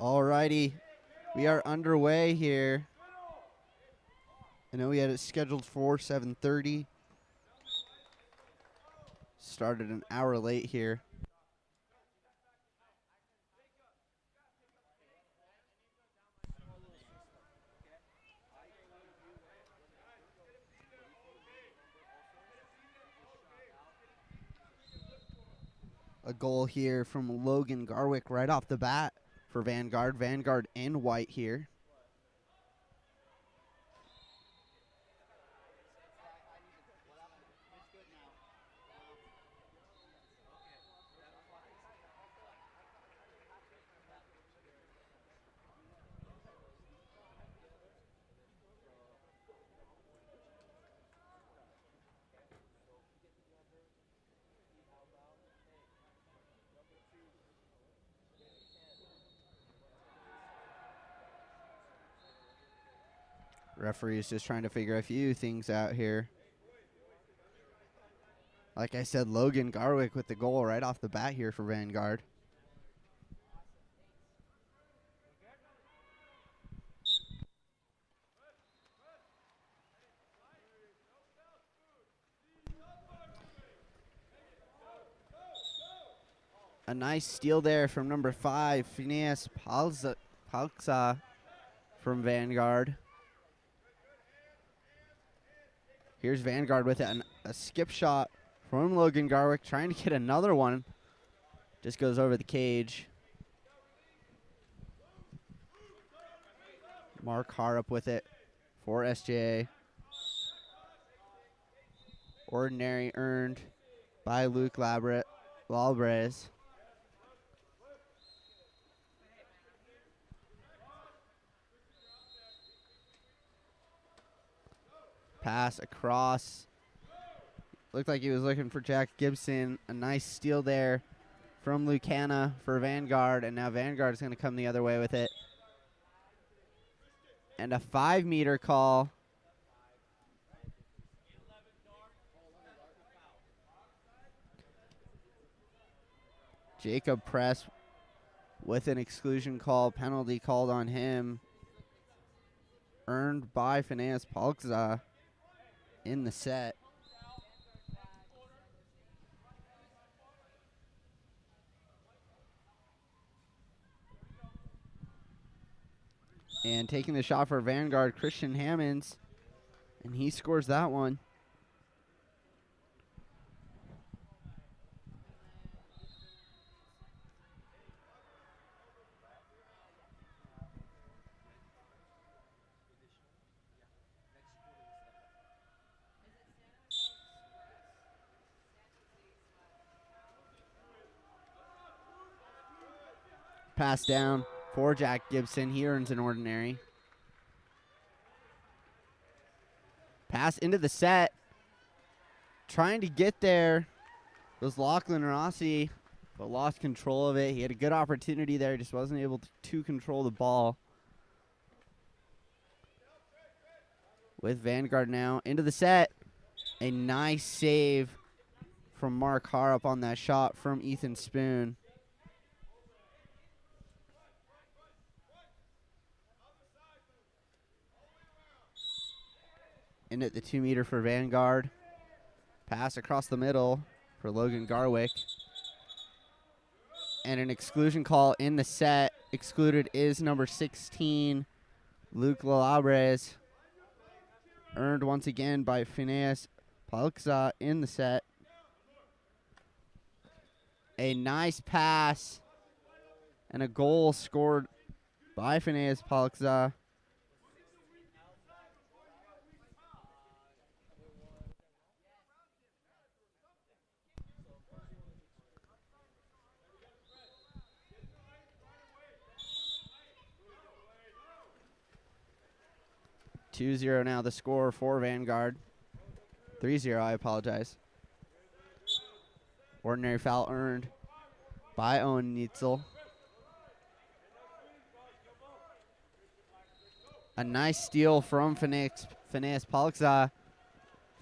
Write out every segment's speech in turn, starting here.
Alrighty, we are underway here. I know we had it scheduled for 7:30. Started an hour late here. A goal here from Logan Garwick right off the bat for Vanguard. Vanguard in white here. Referee is just trying to figure a few things out here. Like I said, Logan Garwick with the goal right off the bat here for Vanguard. A nice steal there from number 5, Finals-Kearns from Vanguard. Here's Vanguard with a skip shot from Logan Garwick, trying to get another one. Just goes over the cage. Mark Harrop with it for SJA. Ordinary earned by Luke Lalbrez. Pass across. Looked like he was looking for Jack Gibson. A nice steal there from Lucana for Vanguard. And now Vanguard is going to come the other way with it. And a 5-meter call. Jacob Press with an exclusion call. Penalty called on him. Earned by Finals-Kearns in the set. And taking the shot for Vanguard, Christian Hammonds. And he scores that one. Pass down for Jack Gibson. He earns an ordinary. Pass into the set. Trying to get there was Lachlan Rossi, but lost control of it. He had a good opportunity there, just wasn't able to control the ball. With Vanguard now into the set. A nice save from Mark Harrop on that shot from Ethan Spoon. In at the 2-meter for Vanguard. Pass across the middle for Logan Garwick. And an exclusion call in the set. Excluded is number 16, Luke Lalbrez. Earned once again by Finals-Kearns in the set. A nice pass and a goal scored by Finals-Kearns. (2-0) now the score for Vanguard. 3-0, I apologize. Ordinary foul earned by Owen Neitzel. A nice steal from Finals-Kearns.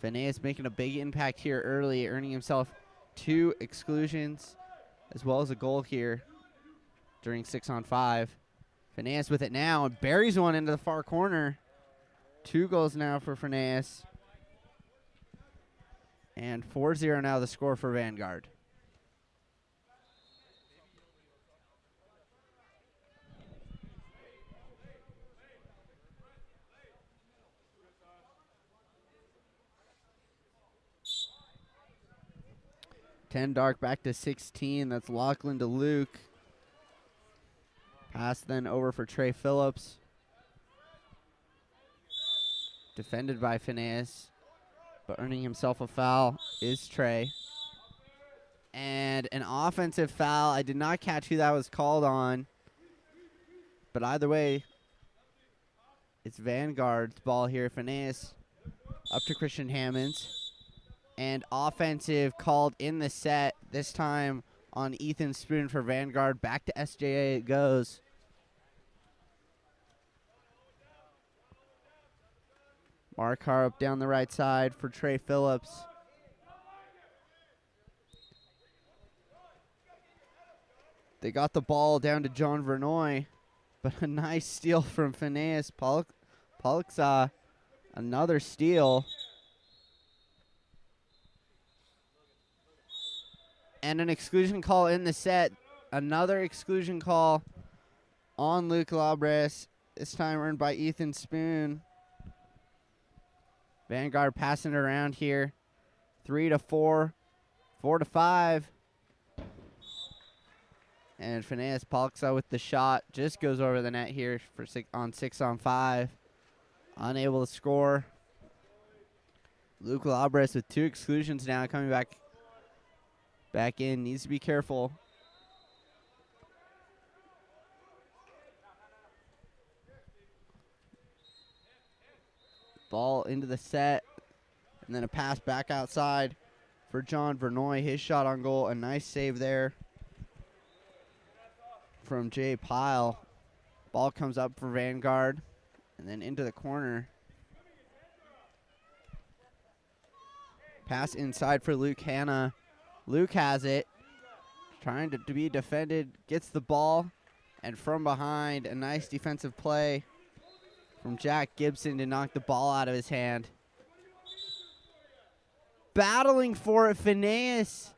Finals making a big impact here early, earning himself 2 exclusions as well as a goal here during 6-on-5. Finesse with it now and buries one into the far corner. 2 goals now for Finesse. And 4-0 now the score for Vanguard. Ten Dark back to 16. That's Lachlan to Luke. Pass then over for Trey Phillips. Defended by Finesse, but earning himself a foul is Trey. And an offensive foul. I did not catch who that was called on. But either way, it's Vanguard's ball here. Finesse up to Christian Hammonds. And offensive called in the set, this time on Ethan Spoon for Vanguard. Back to SJA it goes. Mark Harp down the right side for Trey Phillips. They got the ball down to John Vernoy, but a nice steal from Finesse. Pollocksaw, another steal. And an exclusion call in the set. Another exclusion call on Luke Labres. This time earned by Ethan Spoon. Vanguard passing it around here. 3-4. 4-5. And Finesse Pollocksaw with the shot. Just goes over the net here for 6-on-5. Unable to score. Luke Labres with 2 exclusions now coming back in. Needs to be careful. Ball into the set. And then a pass back outside for John Vernoy. His shot on goal. A nice save there from Jay Pyle. Ball comes up for Vanguard. And then into the corner. Pass inside for Luke Hanna. Luke has it. Trying to be defended. Gets the ball. And from behind, a nice defensive play from Jack Gibson to knock the ball out of his hand. Battling for it, Finesse.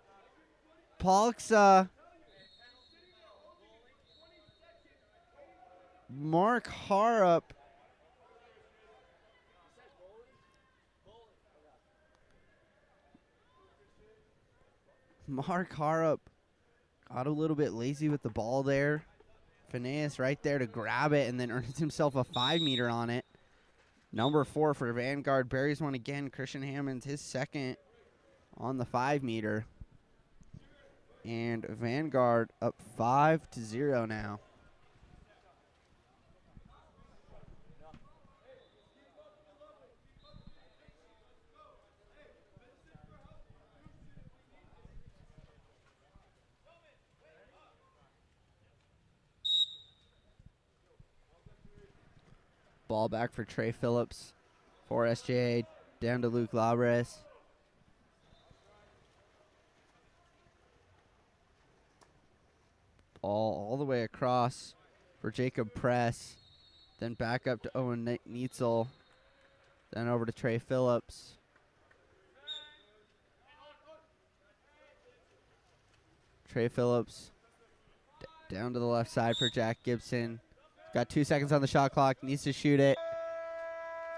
Pollocksaw. Mark Harp. Mark Harp got a little bit lazy with the ball there. Finesse right there to grab it and then earns himself a 5-meter on it. Number 4 for Vanguard. Buries one again. Christian Hammonds, his second on the 5-meter. And Vanguard up 5-0 now. Ball back for Trey Phillips for SJA, down to Luke Labres. Ball all the way across for Jacob Press, then back up to Owen Neitzel, then over to Trey Phillips. Trey Phillips down to the left side for Jack Gibson. Got 2 seconds on the shot clock. Needs to shoot it.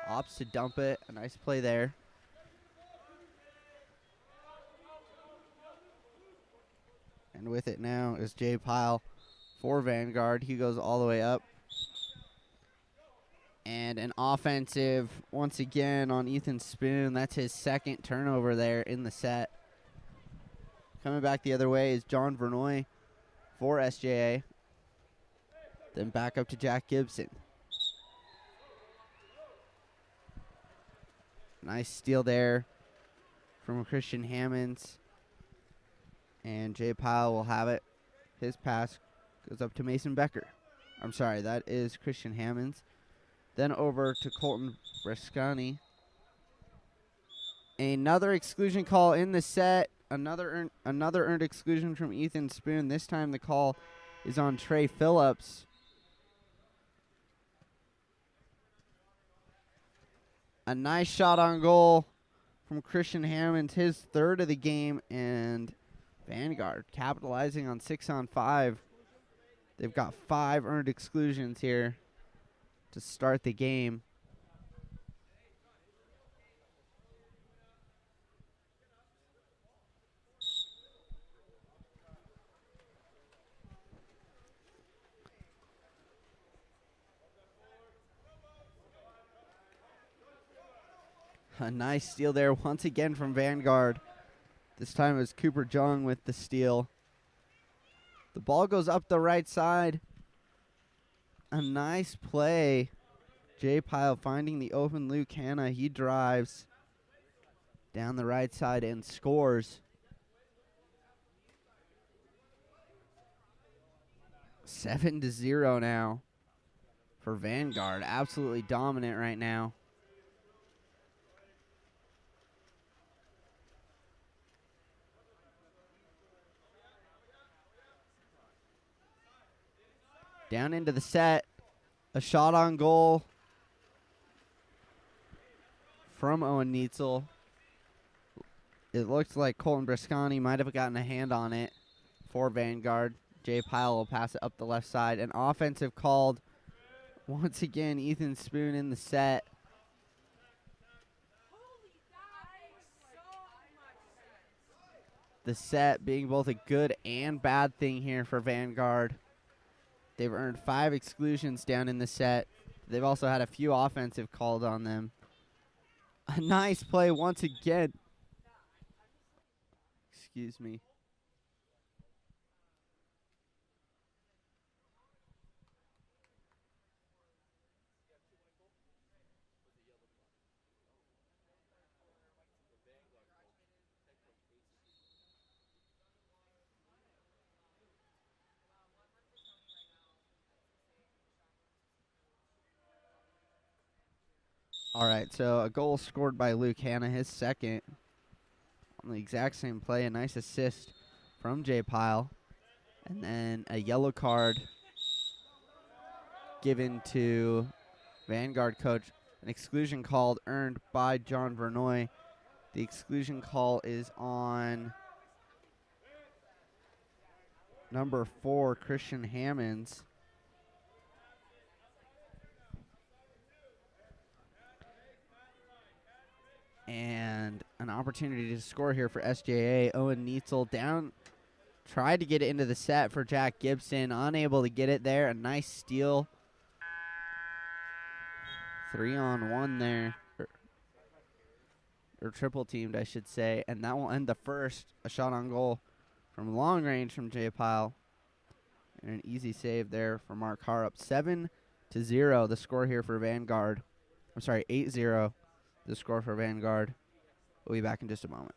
Opts to dump it. A nice play there. And with it now is Jay Pyle for Vanguard. He goes all the way up. And an offensive once again on Ethan Spoon. That's his second turnover there in the set. Coming back the other way is John Vernoy for SJA. Then back up to Jack Gibson. Nice steal there from Christian Hammonds. And Jay Pyle will have it. His pass goes up to Mason Becker. I'm sorry, that is Christian Hammonds. Then over to Colton Brescani. Another exclusion call in the set. Another earned exclusion from Ethan Spoon. This time the call is on Trey Phillips. A nice shot on goal from Christian Hammond, his third of the game, and Vanguard capitalizing on 6-on-5. They've got 5 earned exclusions here to start the game. A nice steal there once again from Vanguard. This time it was Cooper Jung with the steal. The ball goes up the right side. A nice play. Jay Pyle finding the open Luke Hanna. He drives down the right side and scores. 7-0 now for Vanguard. Absolutely dominant right now. Down into the set. A shot on goal from Owen Neitzel. It looks like Colton Briscani might have gotten a hand on it for Vanguard. Jay Pyle will pass it up the left side. An offensive called. Once again, Ethan Spoon in the set. The set being both a good and bad thing here for Vanguard. They've earned 5 exclusions down in the set. They've also had a few offensive called on them. A nice play once again. Excuse me. All right, so a goal scored by Luke Hanna, his second on the exact same play. A nice assist from Jay Pyle. And then a yellow card given to Vanguard coach. An exclusion called earned by John Vernoy. The exclusion call is on number 4, Christian Hammonds. And an opportunity to score here for SJA. Owen Neitzel down. Tried to get it into the set for Jack Gibson. Unable to get it there. A nice steal. 3-on-1 there. Or triple teamed, I should say. And that will end the first. A shot on goal from long range from Jay Pyle. And an easy save there for Mark Harrup. 7-0 the score here for Vanguard. I'm sorry, 8-0 the score for Vanguard. We'll be back in just a moment.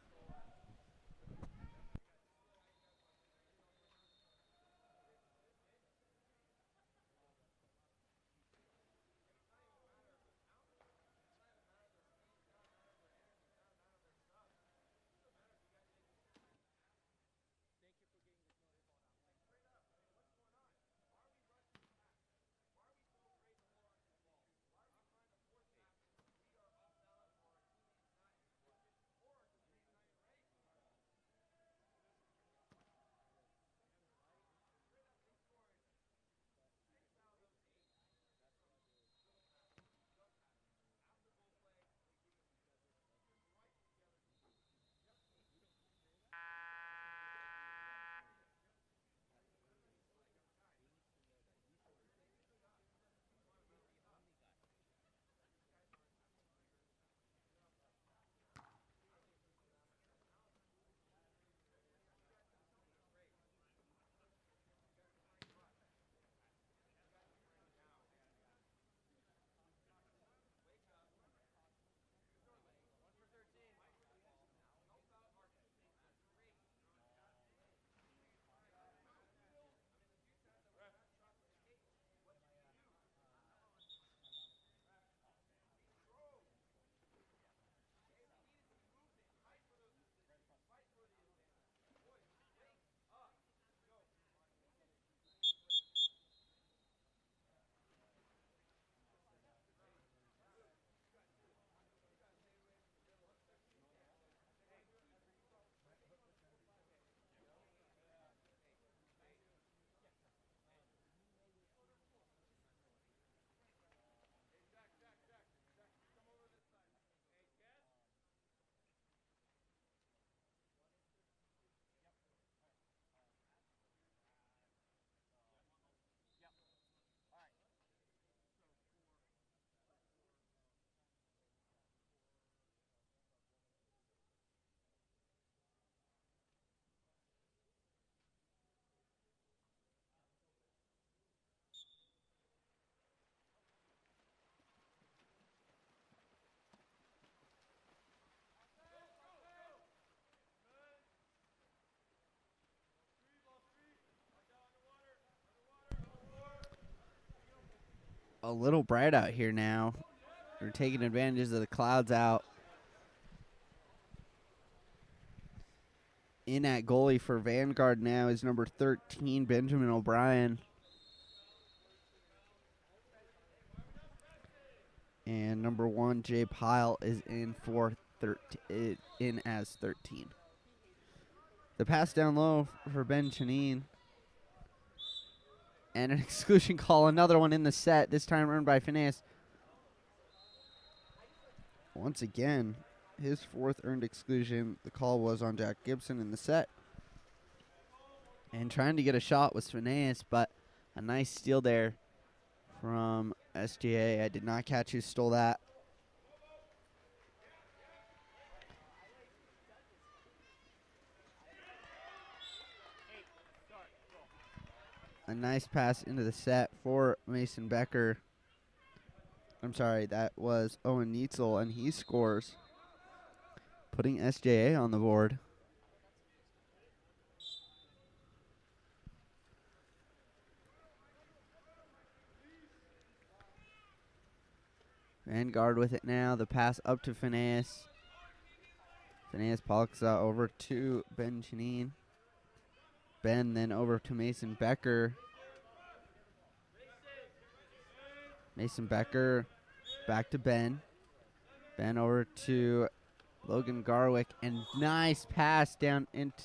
a little bright out here now. They're taking advantage of the clouds out. In at goalie for Vanguard now is number 13, Benjamin O'Brien. And number 1, Jay Pyle, is in as 13. The pass down low for Ben Chanine. And an exclusion call, another one in the set, this time earned by Phineas. Once again, his 4th earned exclusion. The call was on Jack Gibson in the set. And trying to get a shot was Phineas, but a nice steal there from SGA. I did not catch who stole that. A nice pass into the set for Mason Becker. I'm sorry, that was Owen Neitzel, and he scores, putting SJA on the board. Vanguard with it now. The pass up to Phineas. Phineas Palkza over to Ben Chanine. Ben then over to Mason Becker. Mason Becker back to Ben. Ben over to Logan Garwick. And nice pass down into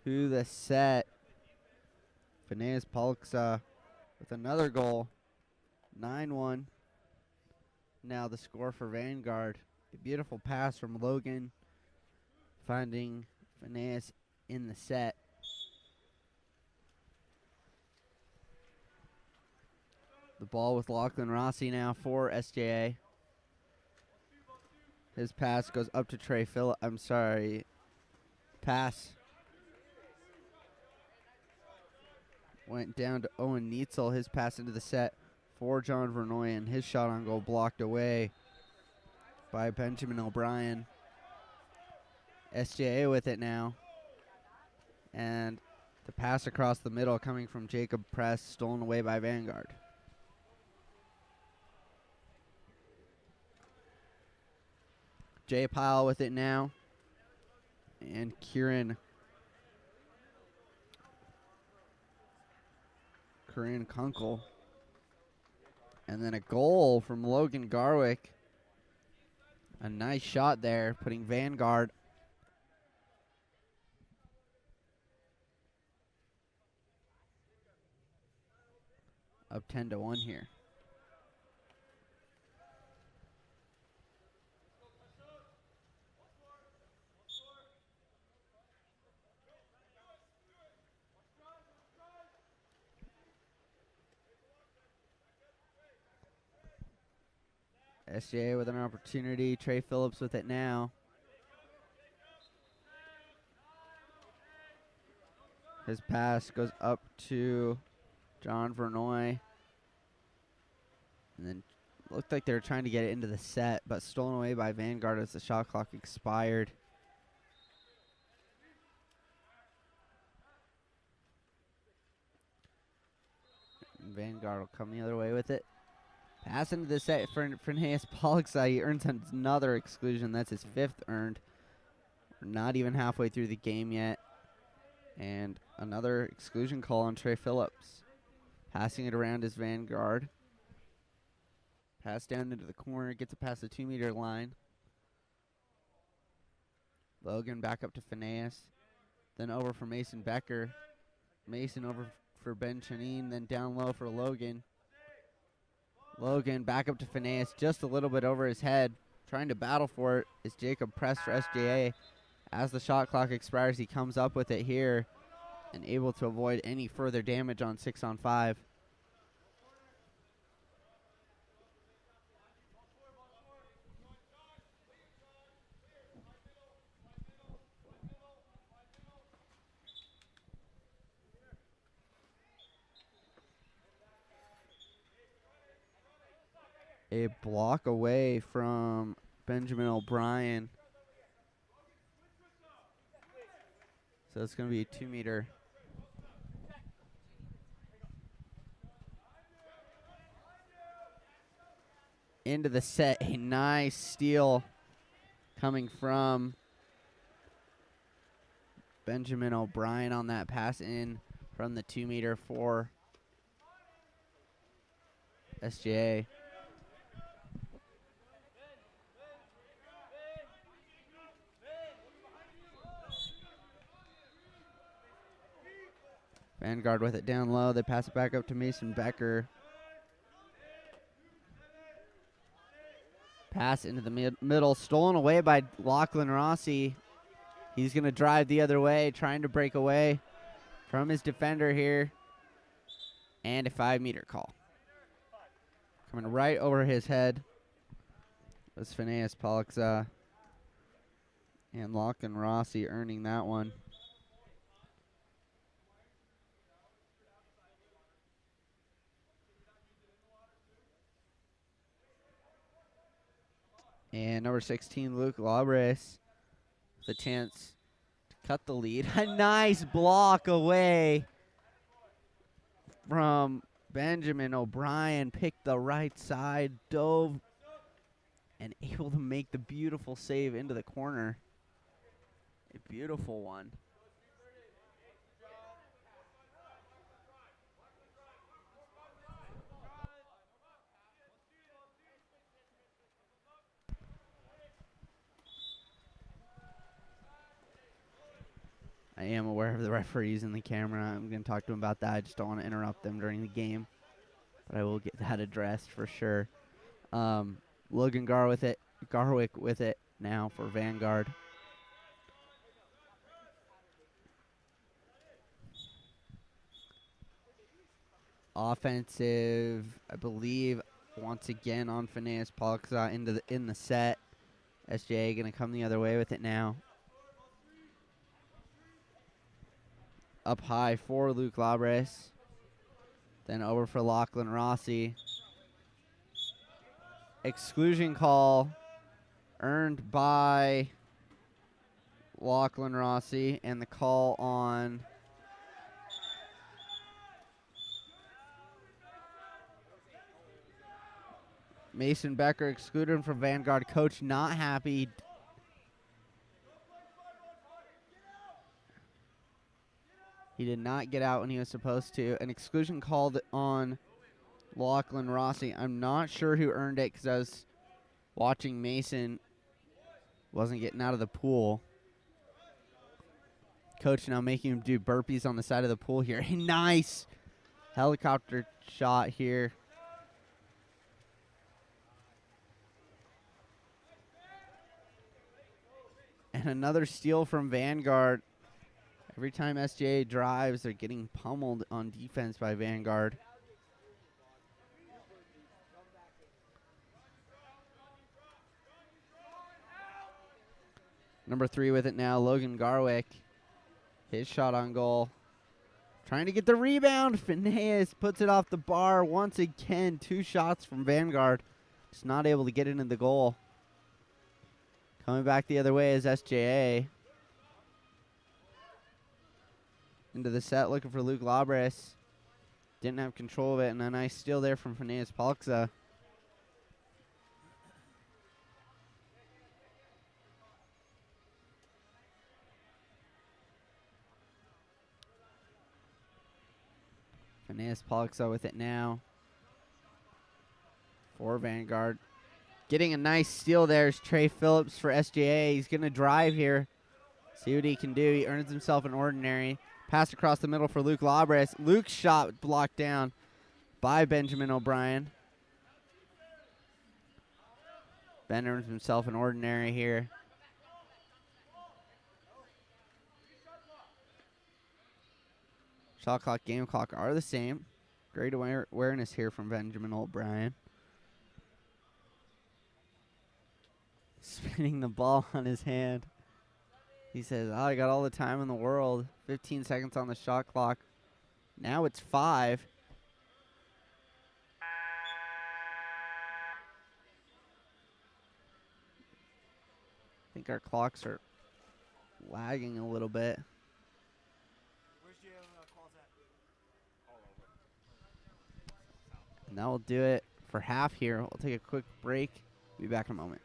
the set. Phineas Palkza with another goal. 9-1. Now the score for Vanguard. A beautiful pass from Logan, finding Phineas in the set. The ball with Lachlan Rossi now for SJA. His pass goes up to Trey Phillip. I'm sorry. Pass went down to Owen Neitzel. His pass into the set for John Vernoy, and his shot on goal blocked away by Benjamin O'Brien. SJA with it now. And the pass across the middle coming from Jacob Press, stolen away by Vanguard. Jay Pyle with it now. And Kieran Kunkel. And then a goal from Logan Garwick. A nice shot there, putting Vanguard up 10-1 here. SJA with an opportunity. Trey Phillips with it now. His pass goes up to John Vernoy. And then looked like they were trying to get it into the set, but stolen away by Vanguard as the shot clock expired. And Vanguard will come the other way with it. Pass into the set for Phineas Palkza. He earns another exclusion. That's his 5th earned. We're not even halfway through the game yet. And another exclusion call on Trey Phillips. Passing it around is Vanguard. Pass down into the corner. Gets it past the 2-meter line. Logan back up to Phineas. Then over for Mason Becker. Mason over for Ben Chanine. Then down low for Logan. Logan back up to Phineas, just a little bit over his head. Trying to battle for it is Jacob Press for SJA. As the shot clock expires, he comes up with it here and able to avoid any further damage on 6-on-5. A block away from Benjamin O'Brien. So it's going to be a 2-meter. into the set. A nice steal coming from Benjamin O'Brien on that pass in from the 2-meter for SJA. Vanguard with it down low. They pass it back up to Mason Becker. Pass into the middle. Stolen away by Lachlan Rossi. He's going to drive the other way, trying to break away from his defender here. And a 5-meter call. Coming right over his head was Phineas Pollockza. And Lachlan Rossi earning that one. And number 16, Luke Labres, with a chance to cut the lead. A nice block away from Benjamin O'Brien. Picked the right side, dove, and able to make the beautiful save into the corner. A beautiful one. I am aware of the referees and the camera. I'm going to talk to them about that. I just don't want to interrupt them during the game. But I will get that addressed for sure. Logan Garwick with it now for Vanguard. Offensive, I believe, once again on Phineas Pollockza in the set. SJA going to come the other way with it now. Up high for Luke Labres. Then over for Lachlan Rossi. Exclusion call earned by Lachlan Rossi, and the call on Mason Becker, excluded him from Vanguard. Coach not happy. He did not get out when he was supposed to. An exclusion called on Lachlan Rossi. I'm not sure who earned it because I was watching Mason. Wasn't getting out of the pool. Coach now making him do burpees on the side of the pool here. A nice helicopter shot here. And another steal from Vanguard. Every time SJA drives, they're getting pummeled on defense by Vanguard. Number 3 with it now, Logan Garwick. His shot on goal. Trying to get the rebound. Phineas puts it off the bar once again. 2 shots from Vanguard. Just not able to get it into the goal. Coming back the other way is SJA. Into the set, looking for Luke Labres. Didn't have control of it, and a nice steal there from Phineas Pollockza. Phineas Pollockza with it now for Vanguard. Getting a nice steal there is Trey Phillips for SJA. He's going to drive here. See what he can do. He earns himself an ordinary. Pass across the middle for Luke Labres. Luke's shot blocked down by Benjamin O'Brien. Ben earns himself an ordinary here. Shot clock, game clock are the same. Great awareness here from Benjamin O'Brien. Spinning the ball on his hand. He says, oh, I got all the time in the world. 15 seconds on the shot clock. Now it's 5. I think our clocks are lagging a little bit. And that will do it for half here. We'll take a quick break. Be back in a moment.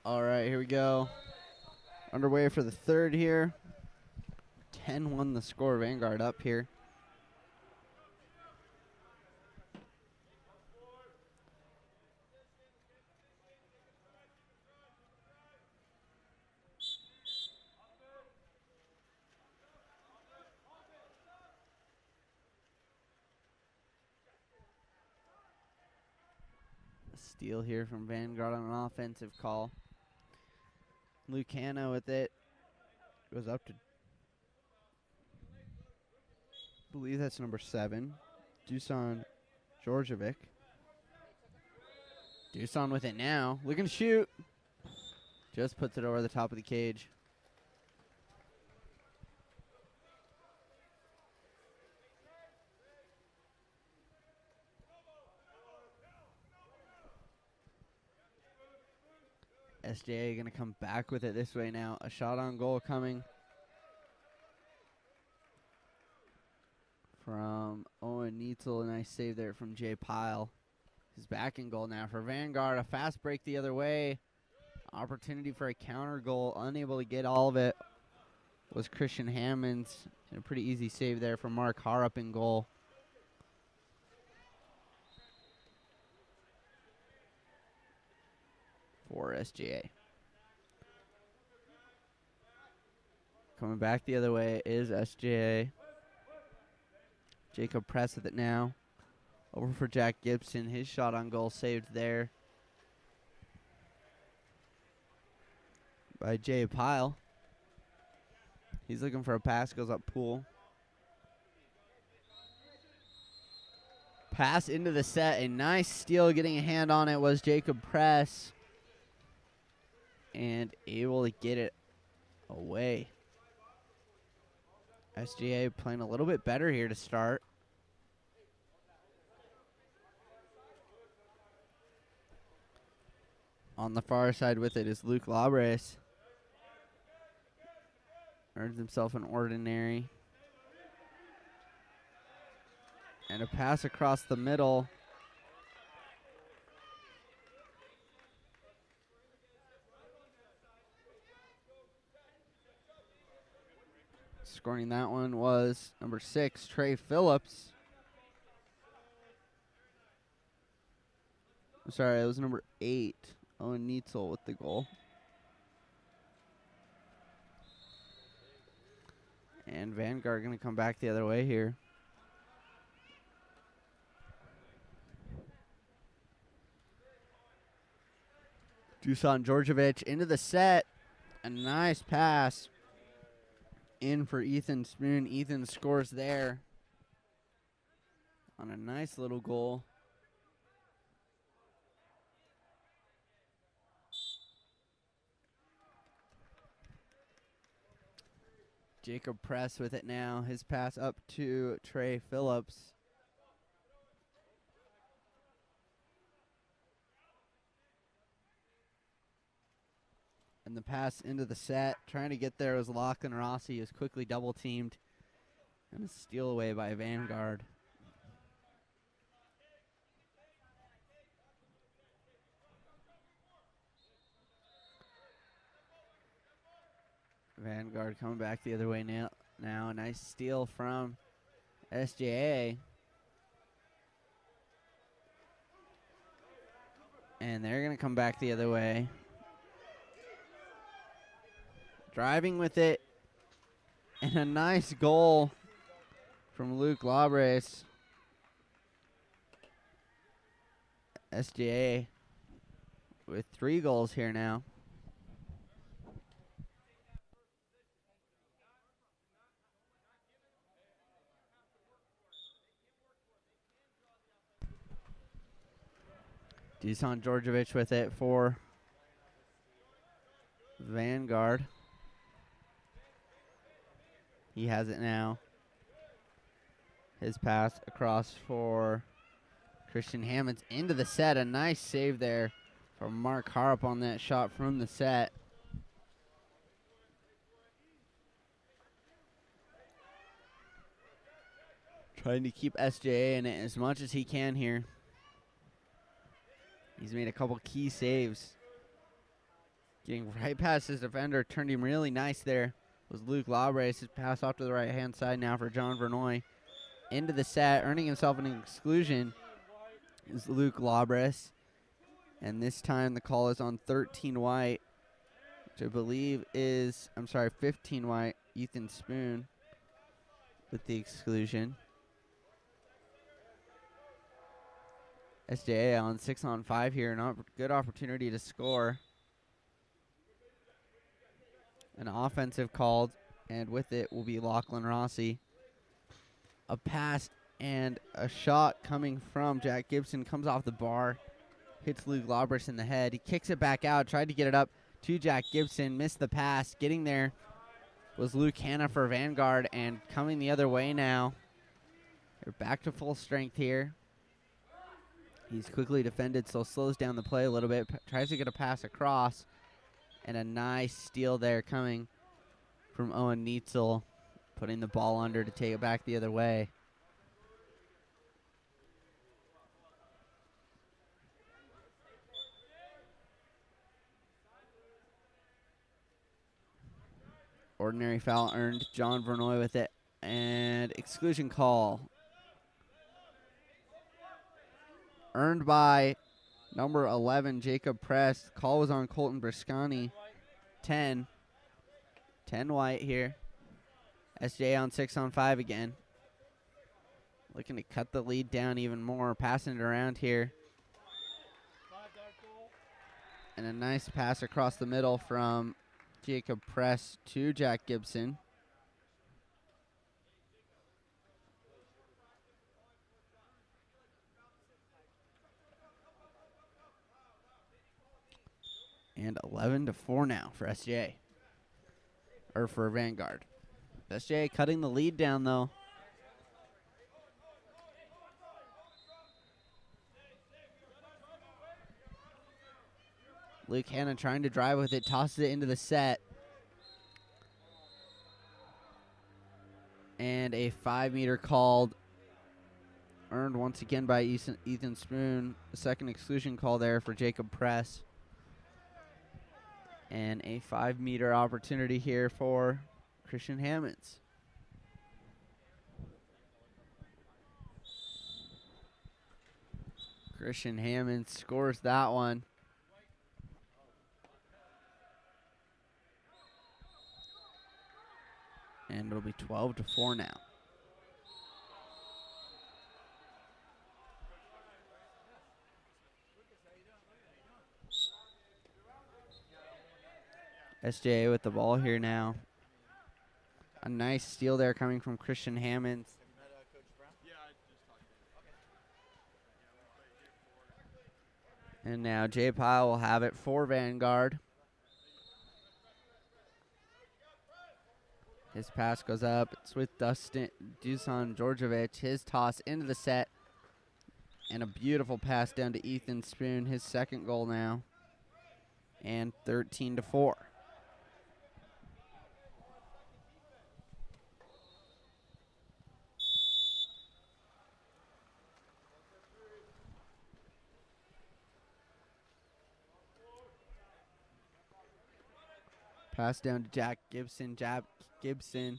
All right, here we go. Underway for the third here. 10-1 the score. Vanguard up here. A steal here from Vanguard on an offensive call. Lucano with it. Goes up to, I believe that's number 7. Dusan Georgievic. Dusan with it now. Looking to shoot. Just puts it over the top of the cage. SJA going to come back with it this way now. A shot on goal coming from Owen Neitzel. A nice save there from Jay Pyle. He's back in goal now for Vanguard. A fast break the other way. Opportunity for a counter goal, unable to get all of it, was Christian Hammonds. And a pretty easy save there from Mark Harrop in goal. For SGA. Coming back the other way is SGA. Jacob Press with it now. Over for Jack Gibson. His shot on goal saved there by Jay Pyle. He's looking for a pass, goes up pool. Pass into the set. A nice steal, getting a hand on it was Jacob Press. And able to get it away. SGA playing a little bit better here to start. On the far side with it is Luke Labres. Earns himself an ordinary. And a pass across the middle. Scoring that one was number 6, Trey Phillips. I'm sorry, it was number 8, Owen Neitzel with the goal. And Vanguard going to come back the other way here. Dusan Djordjevic into the set. A nice pass in for Ethan Spoon. Ethan scores there on a nice little goal. Jacob Press with it now. His pass up to Trey Phillips. And the pass into the set. Trying to get there was Lachlan Rossi. He was quickly double teamed. And a steal away by Vanguard. Vanguard coming back the other way now. A nice steal from SJA. And they're going to come back the other way. Driving with it. And a nice goal from Luke Labres. SJA with 3 goals here now. Dusan Djordjevic with it for Vanguard. He has it now. His pass across for Christian Hammonds into the set. A nice save there from Mark Harp on that shot from the set. Trying to keep SJA in it as much as he can here. He's made a couple key saves. Getting right past his defender. Turned him really nice there. Was Luke Labres. His pass off to the right-hand side now for John Vernoy. Into the set. Earning himself an exclusion is Luke Labres. And this time the call is on 13 white. Which I believe is, 15 white. Ethan Spoon with the exclusion. SJA on 6-on-5 here. Not good opportunity to score. An offensive called, and with it will be Lachlan Rossi. A pass and a shot coming from Jack Gibson. Comes off the bar. Hits Luke Labres in the head. He kicks it back out. Tried to get it up to Jack Gibson. Missed the pass. Getting there was Luke Hanna for Vanguard, and coming the other way now. They're back to full strength here. He's quickly defended, so slows down the play a little bit. Tries to get a pass across. And a nice steal there coming from Owen Neitzel. Putting the ball under to take it back the other way. Ordinary foul earned. John Vernoy with it. And exclusion call. Earned by number 11, Jacob Press. Call was on Colton Briscani. 10. 10 white here. SJ on 6-on-5 again. Looking to cut the lead down even more. Passing it around here. And a nice pass across the middle from Jacob Press to Jack Gibson. And 11-4 now for SJ. Or for Vanguard. SJ cutting the lead down though. Luke Hanna trying to drive with it, tosses it into the set. And a 5-meter called. Earned once again by Ethan Spoon. The second exclusion call there for Jacob Press. And a 5-meter opportunity here for Christian Hammonds. Christian Hammonds scores that one. And it'll be 12-4 now. SJ with the ball here now. A nice steal there coming from Christian Hammonds. And now Jay Pyle will have it for Vanguard. His pass goes up. It's with Dusan Djordjevic. His toss into the set. And a beautiful pass down to Ethan Spoon. His second goal now. And 13-4. Pass down to Jack Gibson. Jack Gibson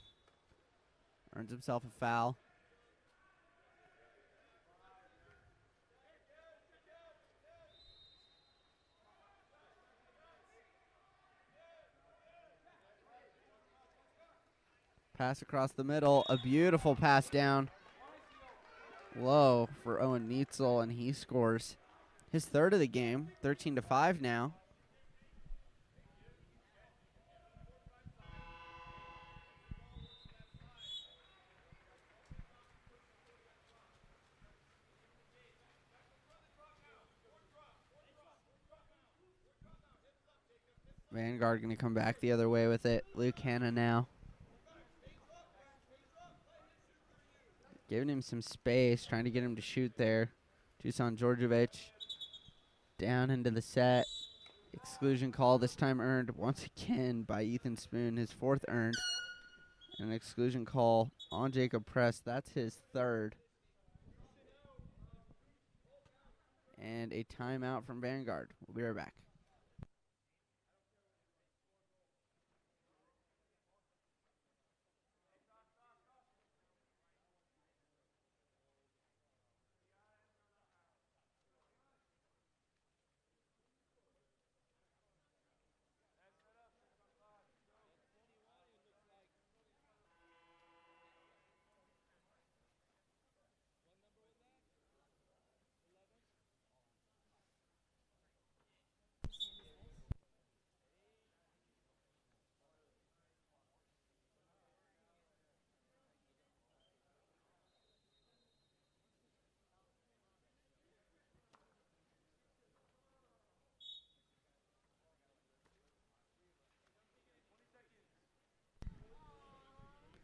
earns himself a foul. Pass across the middle. A beautiful pass down low for Owen Neitzel, and he scores his third of the game. 13-5 now. Vanguard going to come back the other way with it. Luke Hanna now. Giving him some space, trying to get him to shoot there. Dusan Djordjevic down into the set. Exclusion call, this time earned once again by Ethan Spoon, his fourth earned. And an exclusion call on Jacob Press, that's his third. And a timeout from Vanguard. We'll be right back.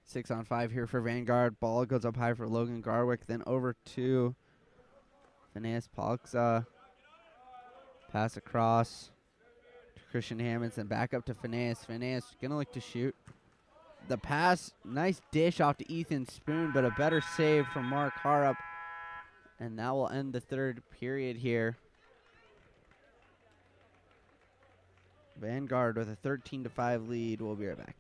Six on five here for Vanguard. Ball goes up high for Logan Garwick, then over to Phineas Palkza. Pass across to Christian Hammonds, and back up to Phineas. Phineas going to look to shoot. The pass, nice dish off to Ethan Spoon, but a better save from Mark Harrup. And that will end the third period here. Vanguard with a 13-5 lead. We'll be right back.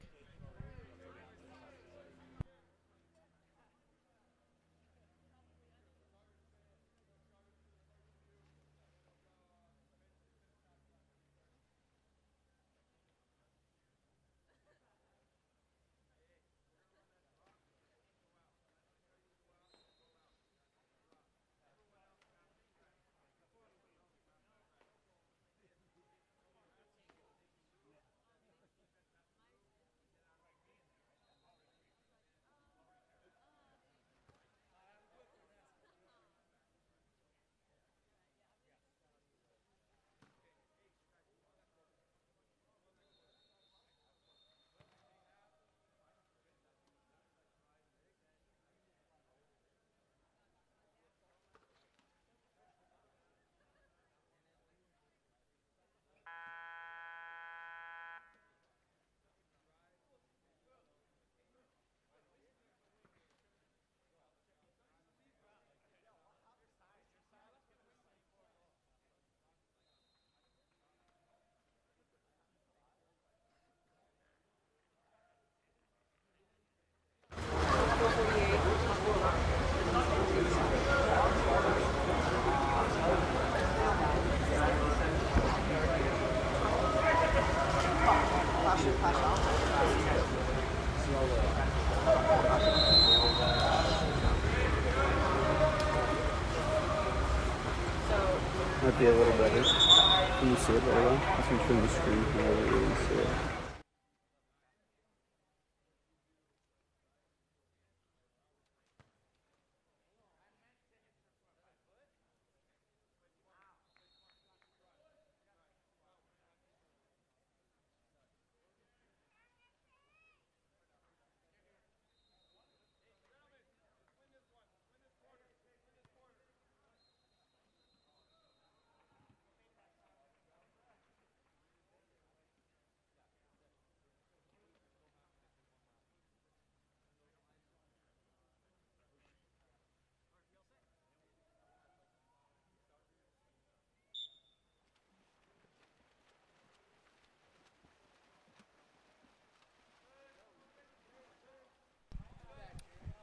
Might be a little better. Can you see it very well? Let's make sure the screen can really see it.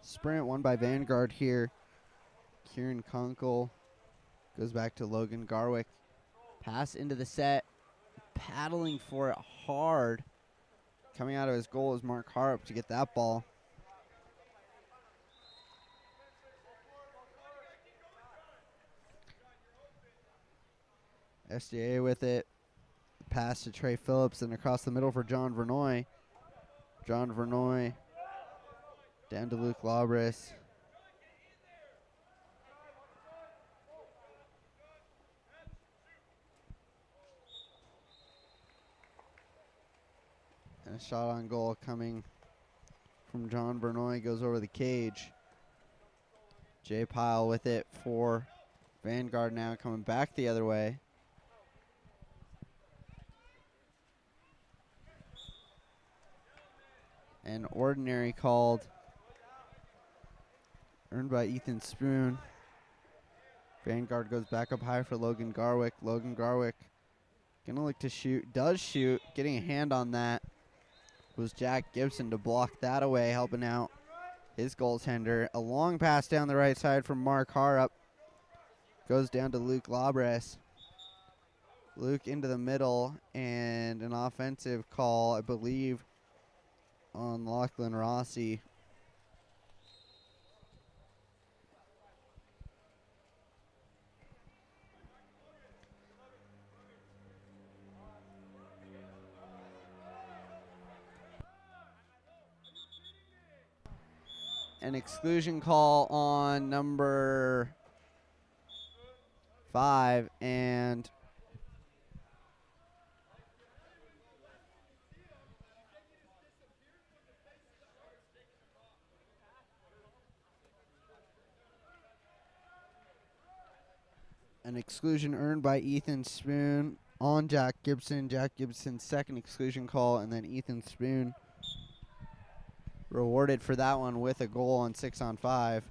Sprint won by Vanguard here. Kieran Kunkel goes back to Logan Garwick. Pass into the set. Paddling for it hard. Coming out of his goal is Mark Harp to get that ball. SDA with it. Pass to Trey Phillips and across the middle for John Vernoy. John Vernoy down to Luke Labris. And a shot on goal coming from John Vernoy goes over the cage. Jay Pyle with it for Vanguard now coming back the other way. An ordinary called, earned by Ethan Spoon. Vanguard goes back up high for Logan Garwick. Logan Garwick gonna look to shoot, does shoot, getting a hand on that was Jack Gibson to block that away, helping out his goaltender. A long pass down the right side from Mark Harp. Goes down to Luke Labres. Luke into the middle, and an offensive call, I believe, on Lachlan Rossi. An exclusion call on number 5, and an exclusion earned by Ethan Spoon on Jack Gibson. Jack Gibson's second exclusion call, and then Ethan Spoon rewarded for that one with a goal on 6-on-5.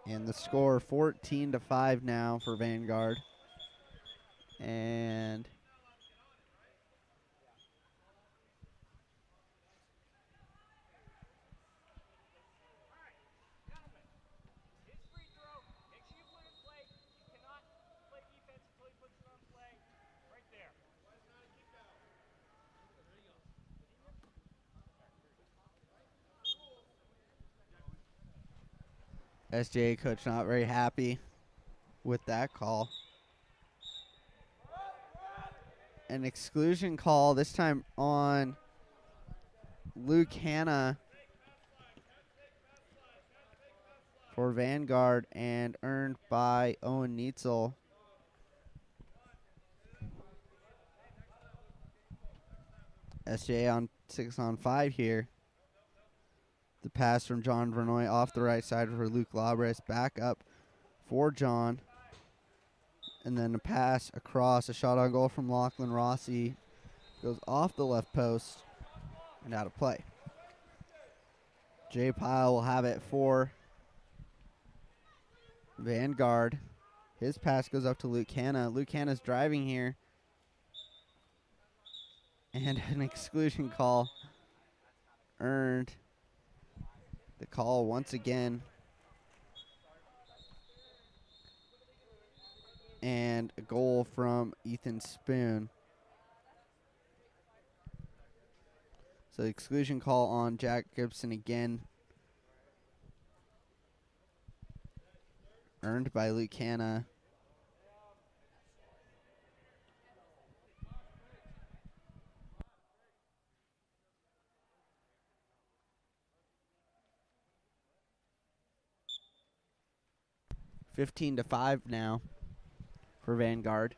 And the score 14-5 now for Vanguard. And SJA coach not very happy with that call. An exclusion call, this time on Luke Hanna for Vanguard and earned by Owen Neitzel. SJA on 6-on-5 here. The pass from John Vernoy off the right side for Luke Labres, back up for John. And then a pass across, a shot on goal from Lachlan Rossi. Goes off the left post and out of play. Jay Pyle will have it for Vanguard. His pass goes up to Luke Hanna. Luke Hanna's driving here. And an exclusion call earned. The call once again. And a goal from Ethan Spoon. So exclusion call on Jack Gibson again. Earned by Luke Hanna. (15-5) now for Vanguard.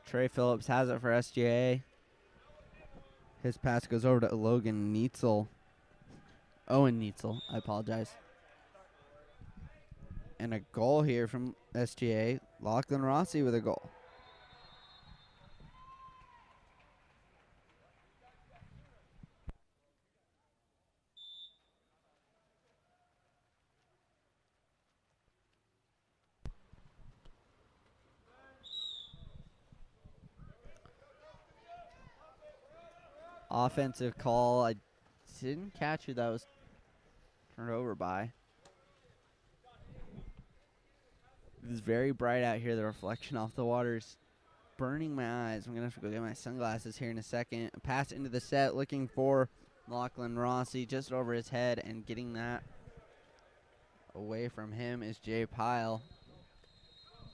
Trey Phillips has it for SGA. His pass goes over to Logan Neitzel. Owen Neitzel, I apologize. And a goal here from SGA. Lachlan Rossi with a goal. Offensive call. I didn't catch who that was turned over by. It's very bright out here. The reflection off the water's burning my eyes. I'm going to have to go get my sunglasses here in a second. A pass into the set, looking for Lachlan Rossi just over his head, and getting that away from him is Jay Pyle.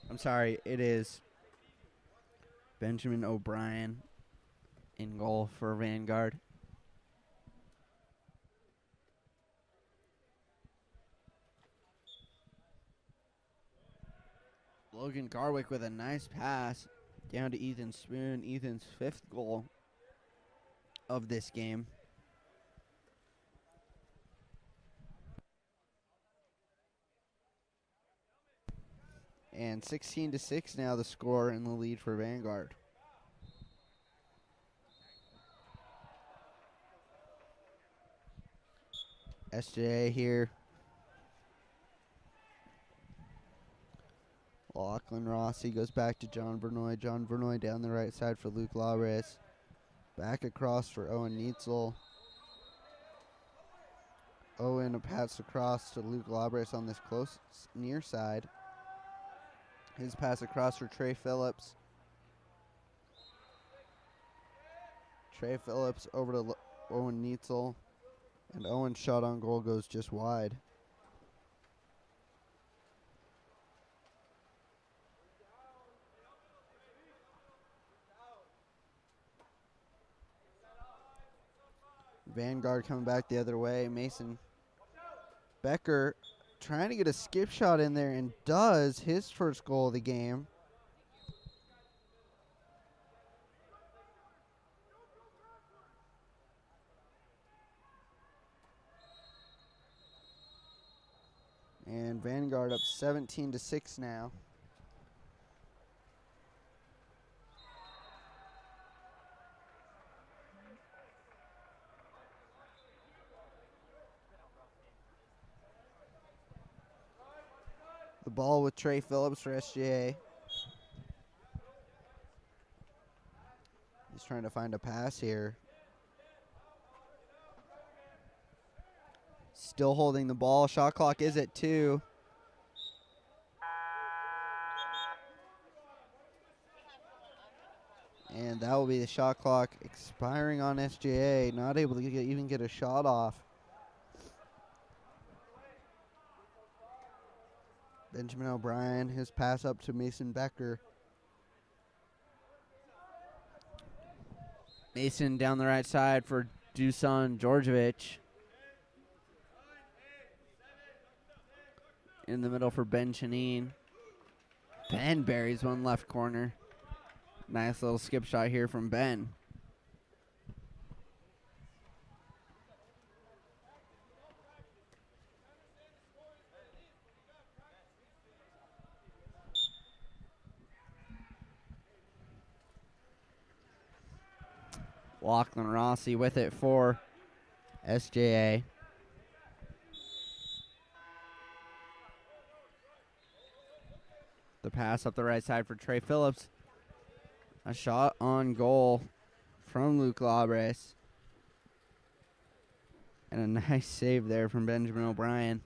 I'm sorry, it is Benjamin O'Brien in goal for Vanguard. Logan Garwick with a nice pass down to Ethan Spoon. Ethan's 5th goal of this game. And 16-6 now the score in the lead for Vanguard. SJA here. Lachlan Rossi goes back to John Vernoy. John Vernoy down the right side for Luke Labres. Back across for Owen Neitzel. Owen a pass across to Luke Labres on this close near side. His pass across for Trey Phillips. Trey Phillips over to Owen Neitzel. And Owen's shot on goal goes just wide. Vanguard coming back the other way. Mason Becker trying to get a skip shot in there, and does, his first goal of the game. And Vanguard up 17-6 now. The ball with Trey Phillips for SGA. He's trying to find a pass here. Still holding the ball. Shot clock is at 2. And that will be the shot clock expiring on SGA. Not able to even get a shot off. Benjamin O'Brien, his pass up to Mason Becker. Mason down the right side for Dusan Djordjevic. In the middle for Ben Chanine. Ben buries one left corner. Nice little skip shot here from Ben. Lachlan Rossi with it for SJA. The pass up the right side for Trey Phillips. A shot on goal from Luke Labres. And a nice save there from Benjamin O'Brien.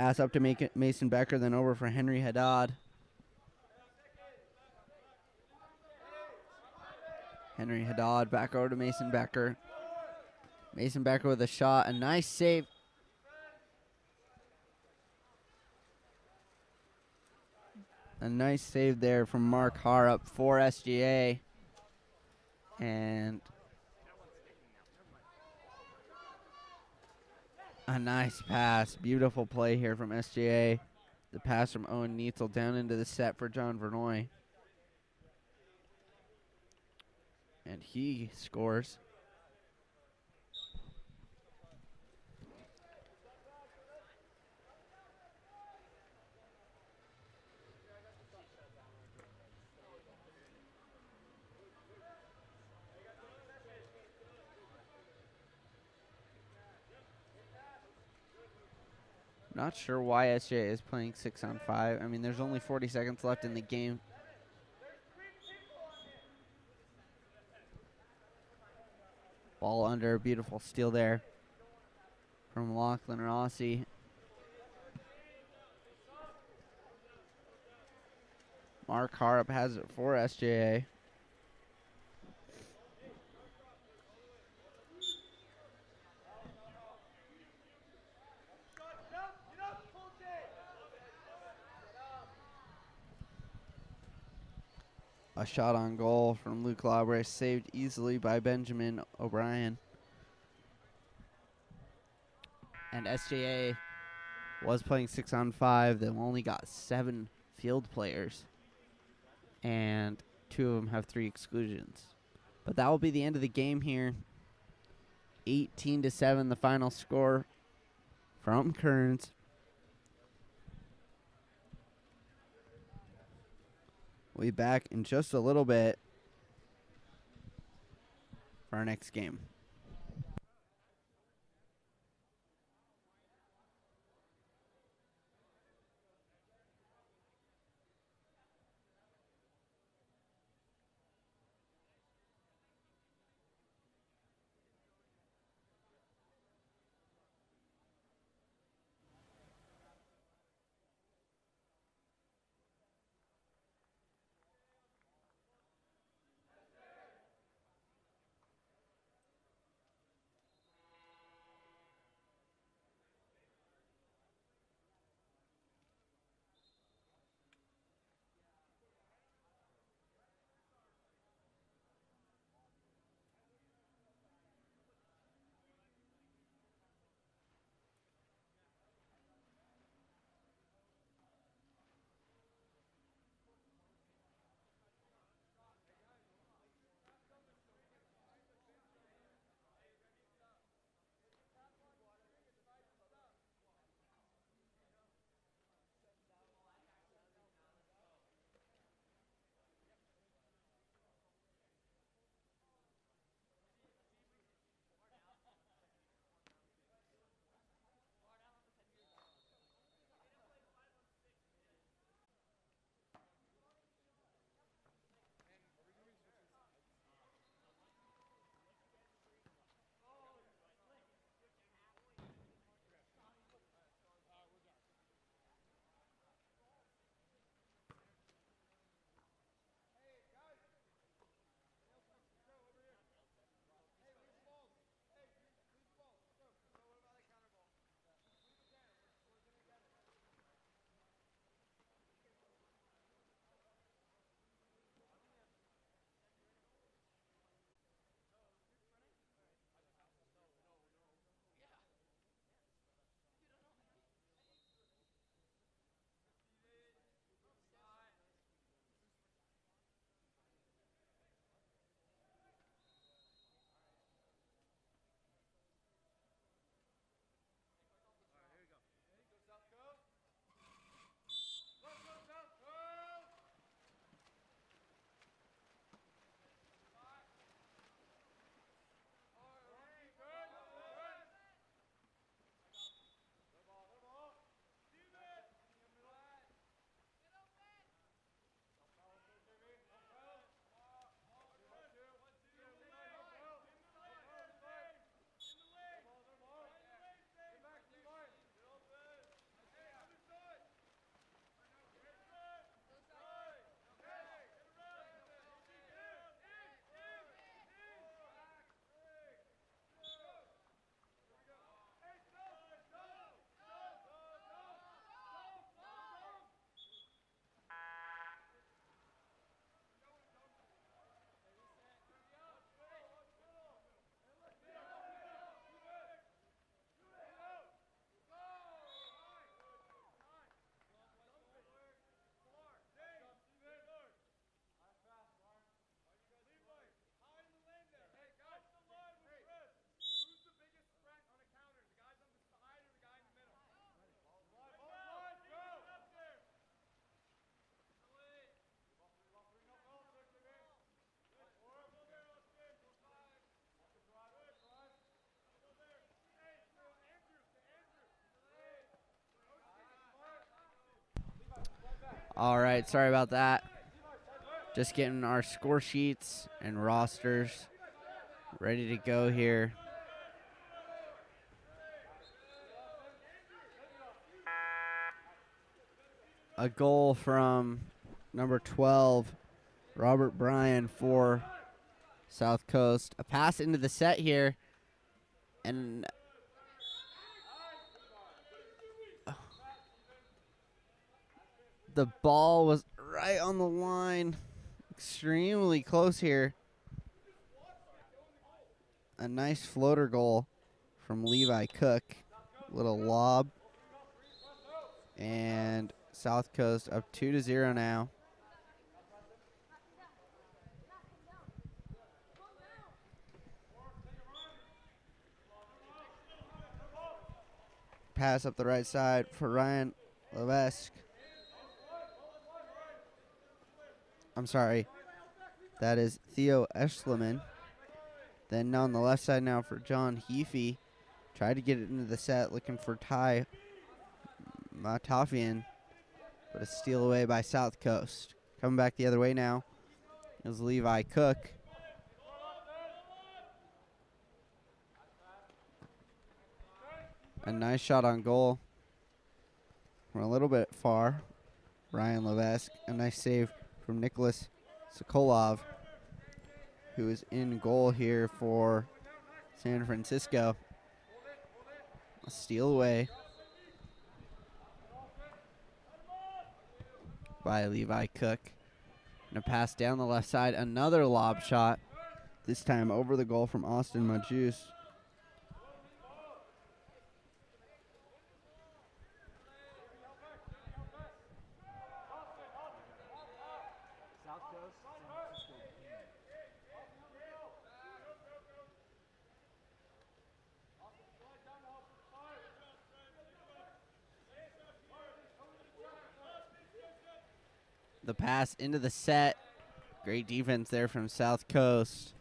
Pass up to make it Mason Becker, then over for Henry Haddad. Henry Haddad back over to Mason Becker. Mason Becker with a shot, a nice save. A nice save there from Mark Harrup for SGA. And a nice pass. Beautiful play here from SGA. The pass from Owen Neitzel down into the set for John Vernoy. And he scores. Not sure why SGA is playing 6-on-5. I mean, there's only 40 seconds left in the game. Ball under, beautiful steal there from Lachlan Rossi. Mark Harrup has it for SJA. A shot on goal from Luke Labre, saved easily by Benjamin O'Brien. And SJA was playing 6-on-5. They've only got 7 field players, and 2 of them have 3 exclusions. But that will be the end of the game here. 18-7, the final score from Kearns. We'll be back in just a little bit for our next game. All right, sorry about that. Just getting our score sheets and rosters ready to go here. A goal from number 12, Robert Bryan for South Coast. A pass into the set here. And the ball was right on the line. Extremely close here. A nice floater goal from Levi Cook. Little lob. And South Coast up 2-0 now. Pass up the right side for Ryan Levesque. I'm sorry. That is Theo Eschleman. Then on the left side now for John Heafy. Tried to get it into the set, looking for Ty Matafian, but a steal away by South Coast. Coming back the other way now is Levi Cook. A nice shot on goal from a little bit far. Ryan Levesque. A nice save from Nicholas Sokolov, who is in goal here for San Francisco. A steal away by Levi Cook. And a pass down the left side. Another lob shot, this time over the goal from Austin Majus. The pass into the set. Great defense there from South Coast.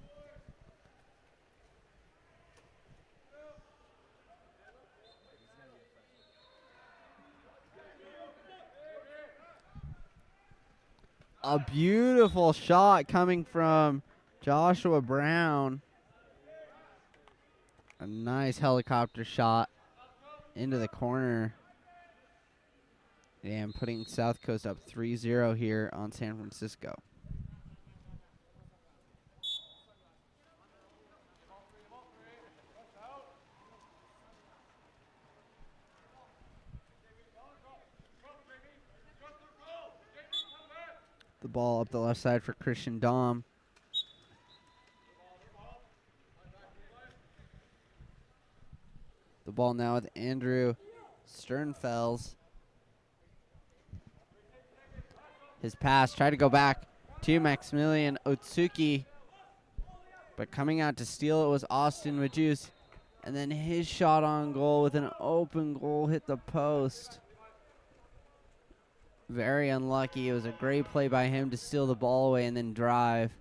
A beautiful shot coming from Joshua Brown. A nice helicopter shot into the corner. And putting South Coast up 3-0 here on San Francisco. The ball up the left side for Christian Dom. The ball now with Andrew Sternfels. His pass, tried to go back to Maximilian Otsuki, but coming out to steal it was Austin Majus. And then his shot on goal with an open goal hit the post. Very unlucky. It was a great play by him to steal the ball away and then drive.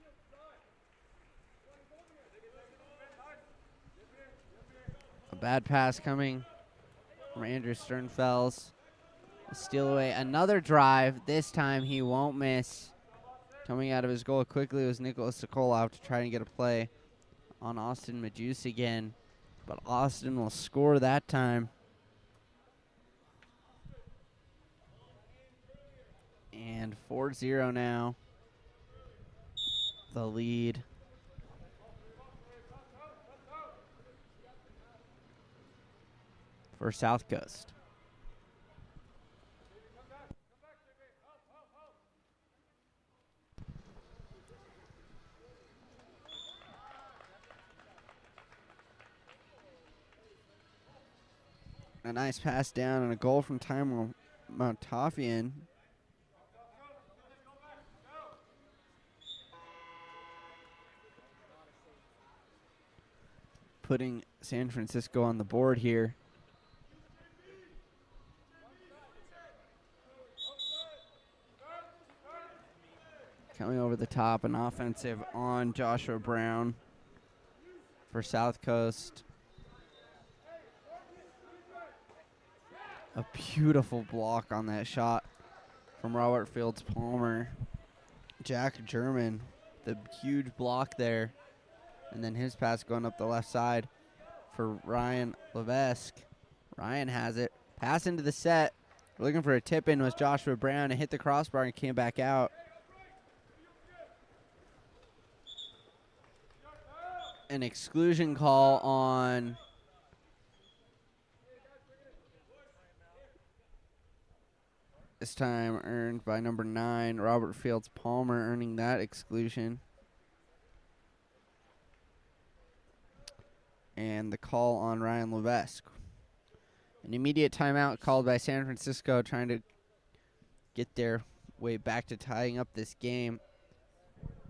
A bad pass coming from Andrew Sternfels. Steal away, another drive. This time he won't miss. Coming out of his goal quickly was Nicholas Sokolov to try and get a play on Austin Majus again. But Austin will score that time. And 4-0 now. The lead. For South Coast. A nice pass down and a goal from Ty Montafian. Putting San Francisco on the board here. Coming over the top, an offensive on Joshua Brown for South Coast. A beautiful block on that shot from Robert Fields Palmer. Jack German, the huge block there. And then his pass going up the left side for Ryan Levesque. Ryan has it. Pass into the set. Looking for a tip-in was Joshua Brown. It hit the crossbar and came back out. An exclusion call on this time earned by number 9, Robert Fields Palmer, earning that exclusion. And the call on Ryan Levesque. An immediate timeout called by San Francisco, trying to get their way back to tying up this game.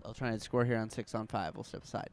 They'll try and score here on 6-on-5. We'll step aside.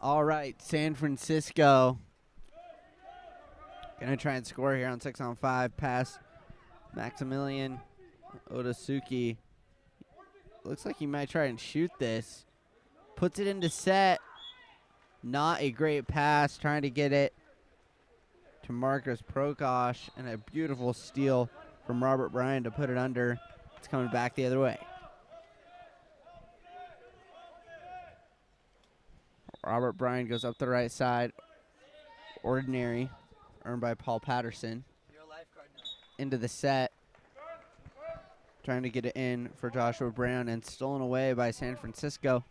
All right, San Francisco gonna try and score here on 6-on-5. Pass Maximilian Odasuki. Looks like he might try and shoot this. Puts it into set. Not a great pass. Trying to get it to Marcus Prokosh, and a beautiful steal from Robert Bryan to put it under. It's coming back the other way. Robert Bryan goes up the right side. Ordinary, earned by Paul Patterson. Into the set. Trying to get it in for Joshua Brown, and stolen away by San Francisco.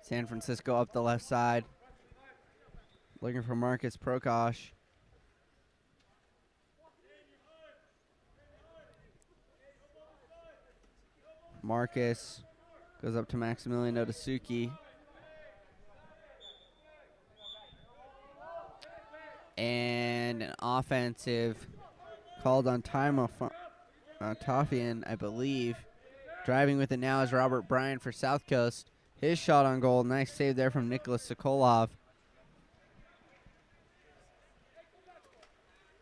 San Francisco up the left side. Looking for Marcus Prokosh. Marcus goes up to Maximilian Odasuki. And an offensive called on Time Toffian, I believe. Driving with it now is Robert Bryan for South Coast. His shot on goal. Nice save there from Nicholas Sokolov.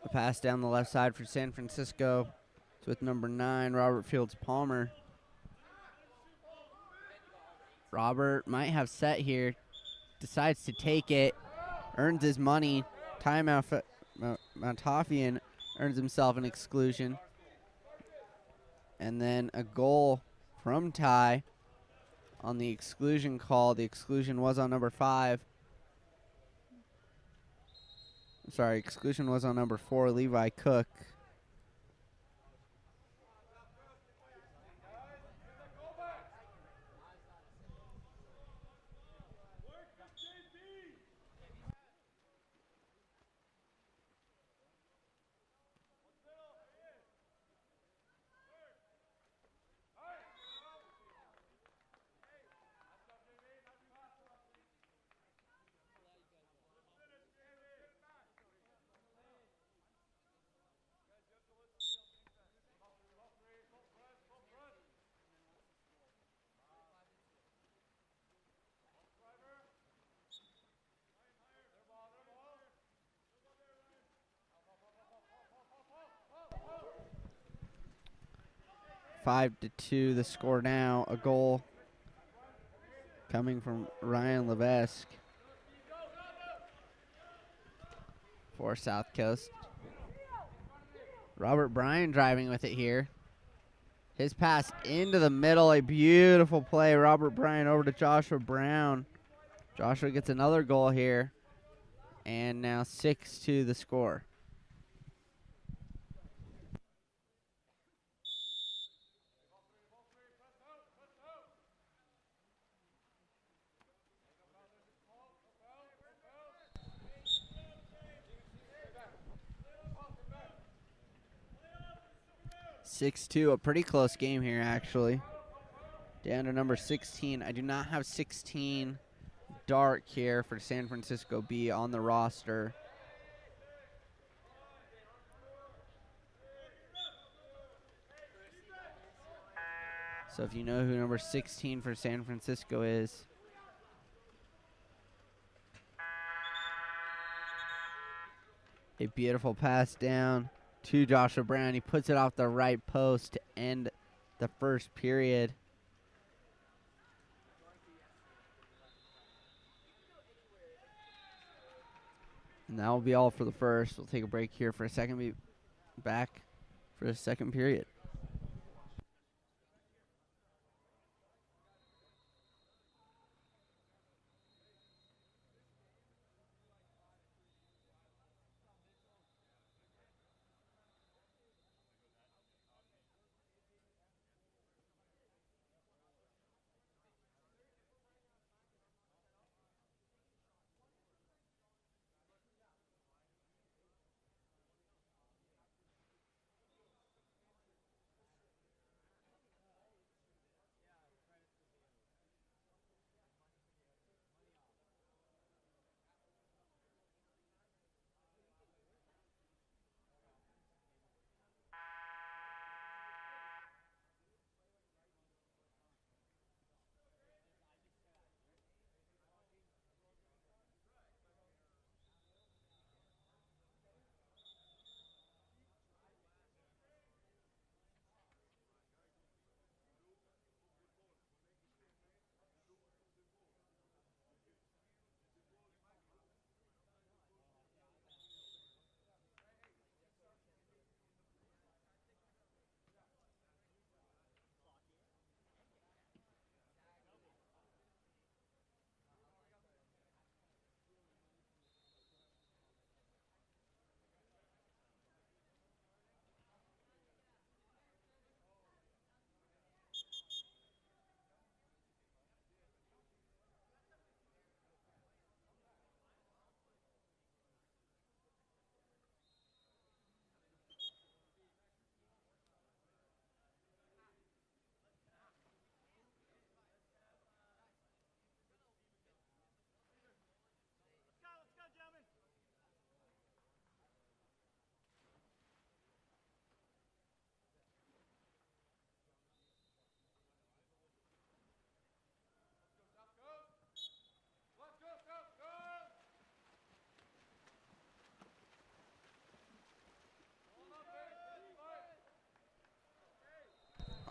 A pass down the left side for San Francisco. It's with number 9, Robert Fields Palmer. Robert might have set here. Decides to take it. Earns his money. Timeout. Montaffian earns himself an exclusion. And then a goal from Ty on the exclusion call. The exclusion was on number 5. I'm sorry, exclusion was on number 4, Levi Cook. Five to 2, the score now. A goal coming from Ryan Levesque for South Coast. Robert Bryan driving with it here. His pass into the middle, a beautiful play. Robert Bryan over to Joshua Brown. Joshua gets another goal here. And now 6-2 the score. 6-2, a pretty close game here, actually. Down to number 16. I do not have 16 dark here for San Francisco B on the roster. So if you know who number 16 for San Francisco is. A beautiful pass down to Joshua Brown. He puts it off the right post to end the first period. And that will be all for the first. We'll take a break here for a second. Be back for the second period.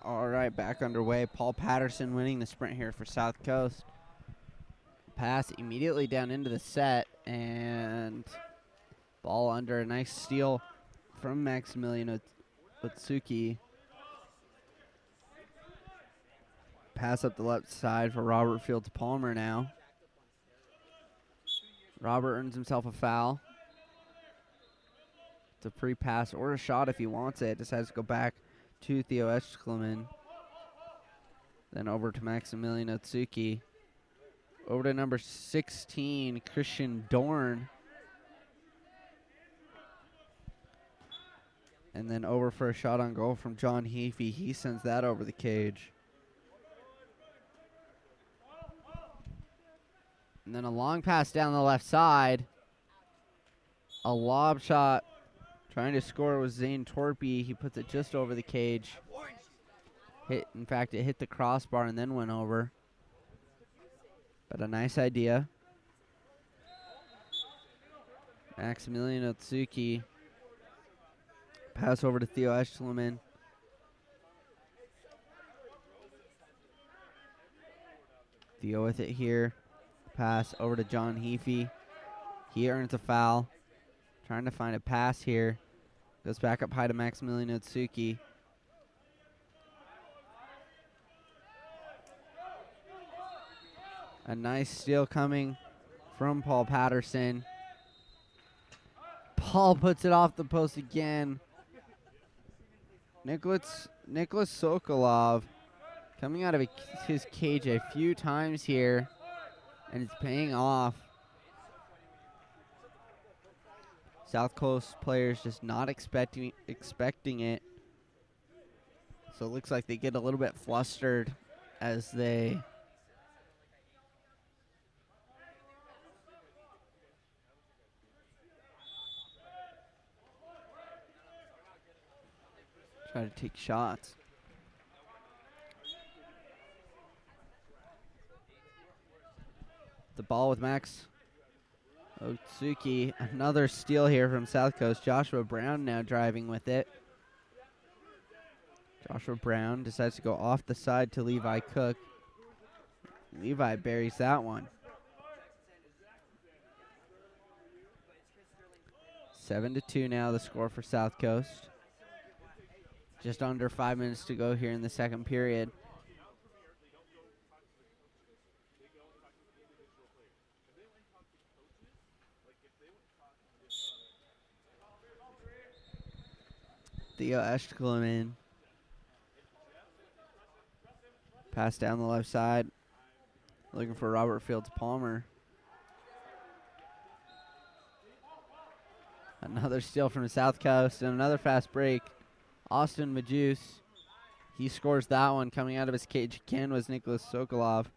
All right, back underway. Paul Patterson winning the sprint here for South Coast. Pass immediately down into the set, and ball under. A nice steal from Maximilian Otsuki. Pass up the left side for Robert Fields Palmer now. Robert earns himself a foul. It's a free pass or a shot if he wants it. Just has to go back to Theo Eschkelman. Then over to Maximilian Otsuki. Over to number 16, Christian Dorn. And then over for a shot on goal from John Heafy. He sends that over the cage. And then a long pass down the left side. A lob shot. Trying to score was Zane Torpy. He puts it just over the cage. In fact, it hit the crossbar and then went over. But a nice idea. Maximilian Otsuki. Pass over to Theo Eschkelman. Theo with it here. Pass over to John Heafy. He earns a foul. Trying to find a pass here. Goes back up high to Maximilian Otsuki. A nice steal coming from Paul Patterson. Paul puts it off the post again. Nicholas Sokolov coming out of his cage a few times here, and it's paying off. South Coast players just not expecting it. So it looks like they get a little bit flustered as they try to take shots. The ball with Max Otsuki. Another steal here from South Coast. Joshua Brown now driving with it. Joshua Brown decides to go off the side to Levi Cook. Levi buries that one. 7-2 now, the score for South Coast. Just under 5 minutes to go here in the second period. Theo Eshkelman. Pass down the left side. Looking for Robert Fields Palmer. Another steal from the South Coast and another fast break. Austin Majus. He scores that one. Coming out of his cage again was Nicholas Sokolov.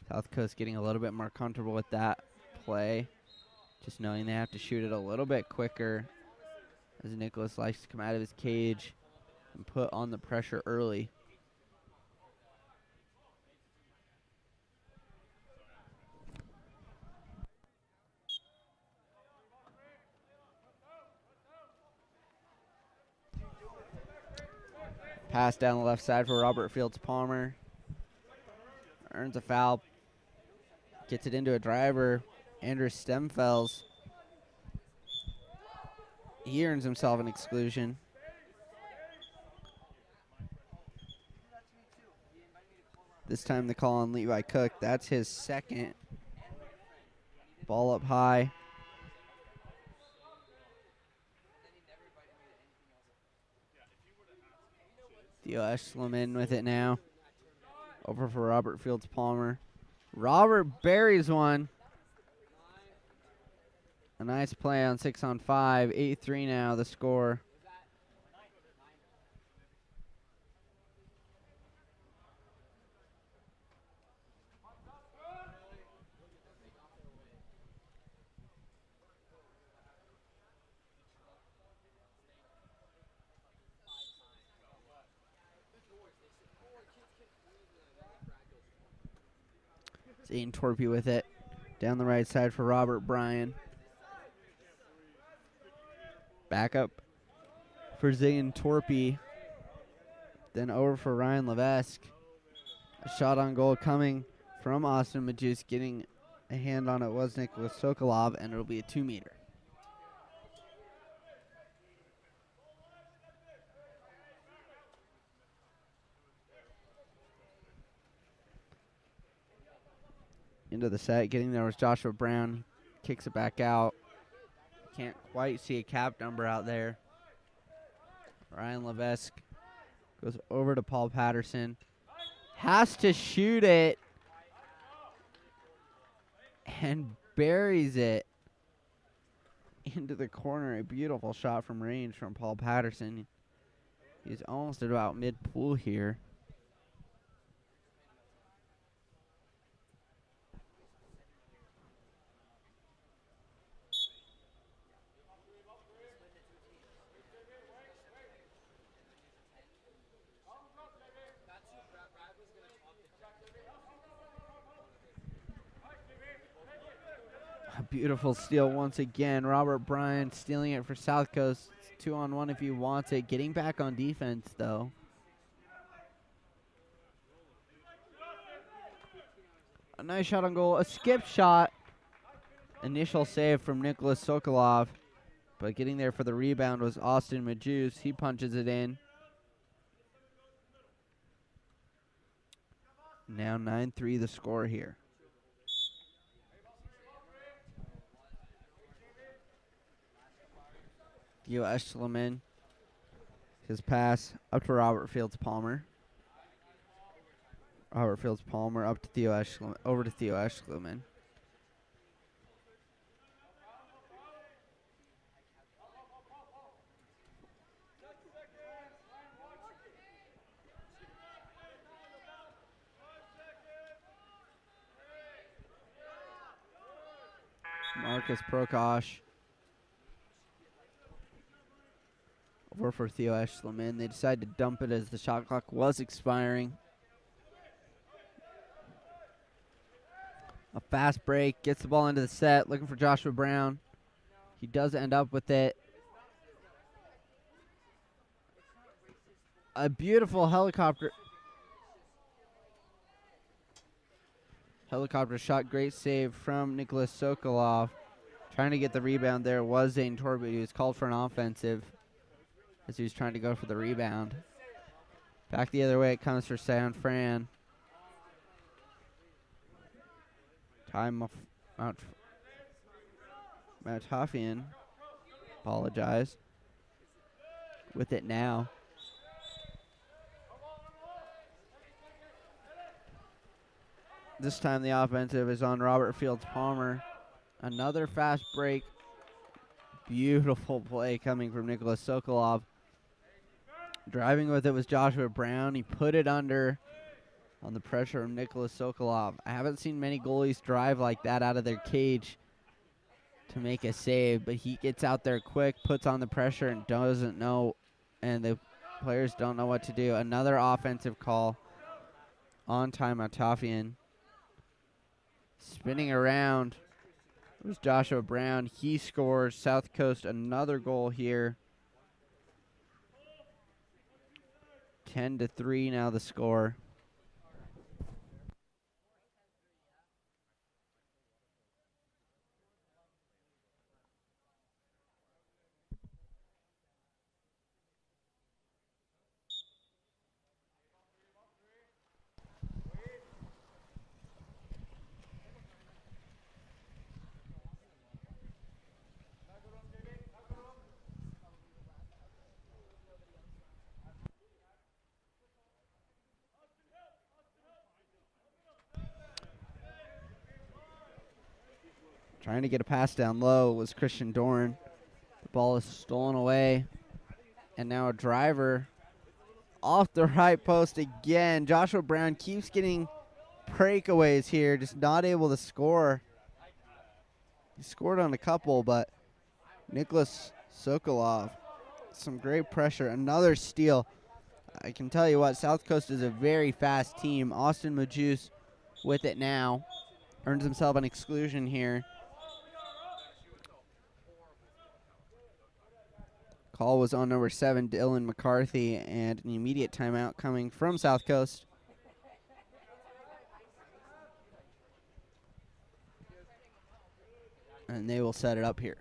South Coast getting a little bit more comfortable with that play. Just knowing they have to shoot it a little bit quicker, as Nicholas likes to come out of his cage and put on the pressure early. Pass down the left side for Robert Fields Palmer. Earns a foul. Gets it into a driver. Andrew Stemfels. He earns himself an exclusion. This time the call on Levi Cook. That's his second. Ball up high. Theo Eshkelman with it now. Over for Robert Fields Palmer. Robert buries one. A nice play on 6-on-5. 8-3 now, the score. Zane Torpy with it. Down the right side for Robert Bryan. Back up for Zane Torpy. Then over for Ryan Levesque. A shot on goal coming from Austin Majus. Getting a hand on it was Nicholas Sokolov, and it'll be a 2-meter. Into the set, getting there was Joshua Brown. Kicks it back out. Can't quite see a cap number out there. Ryan Levesque goes over to Paul Patterson. Has to shoot it. And buries it into the corner. A beautiful shot from range from Paul Patterson. He's almost at about mid-pool here. A beautiful steal once again. Robert Bryan stealing it for South Coast. 2-on-1 if he wants it. Getting back on defense, though. A nice shot on goal. A skip shot. Initial save from Nicholas Sokolov. But getting there for the rebound was Austin Majus. He punches it in. Now 9-3 the score here. Theo Eshkelman. His pass up to Robert Fields Palmer. Robert Fields Palmer up to Theo Eshkelman. Over to Theo Eshkelman. Marcus Prokosh. Over for Theo Eschleman. They decided to dump it as the shot clock was expiring. A fast break, gets the ball into the set, looking for Joshua Brown. He does end up with it. A beautiful helicopter shot, great save from Nicholas Sokolov. Trying to get the rebound there was Zane Torby. He was called for an offensive as he was trying to go for the rebound. Back the other way it comes for San Fran. Time off. Matafian. Apologize. With it now. This time the offensive is on Robert Fields Palmer. Another fast break. Beautiful play coming from Nicholas Sokolov. Driving with it was Joshua Brown. He put it under on the pressure of Nicholas Sokolov. I haven't seen many goalies drive like that out of their cage to make a save, but he gets out there quick, puts on the pressure, and doesn't know, and the players don't know what to do. Another offensive call on Ty Matafian. Spinning around was Joshua Brown. He scores. South Coast another goal here. 10-3 now the score. Trying to get a pass down low was Christian Dorn. The ball is stolen away. And now a driver off the right post again. Joshua Brown keeps getting breakaways here, just not able to score. He scored on a couple, but Nicholas Sokolov, some great pressure. Another steal. I can tell you what, South Coast is a very fast team. Austin Majus with it now. Earns himself an exclusion here. Call was on number 7, Dylan McCarthy, and an immediate timeout coming from South Coast. And they will set it up here.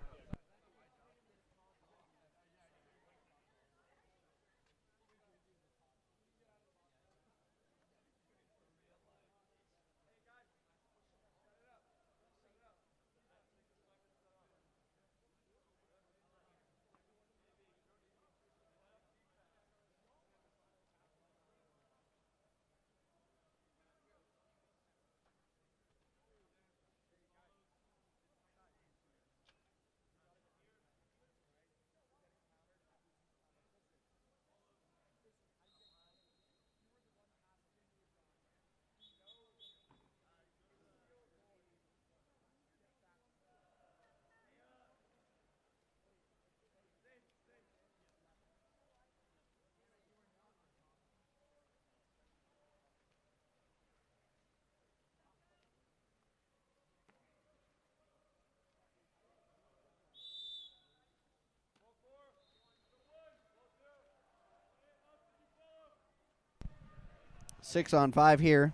Six on 5 here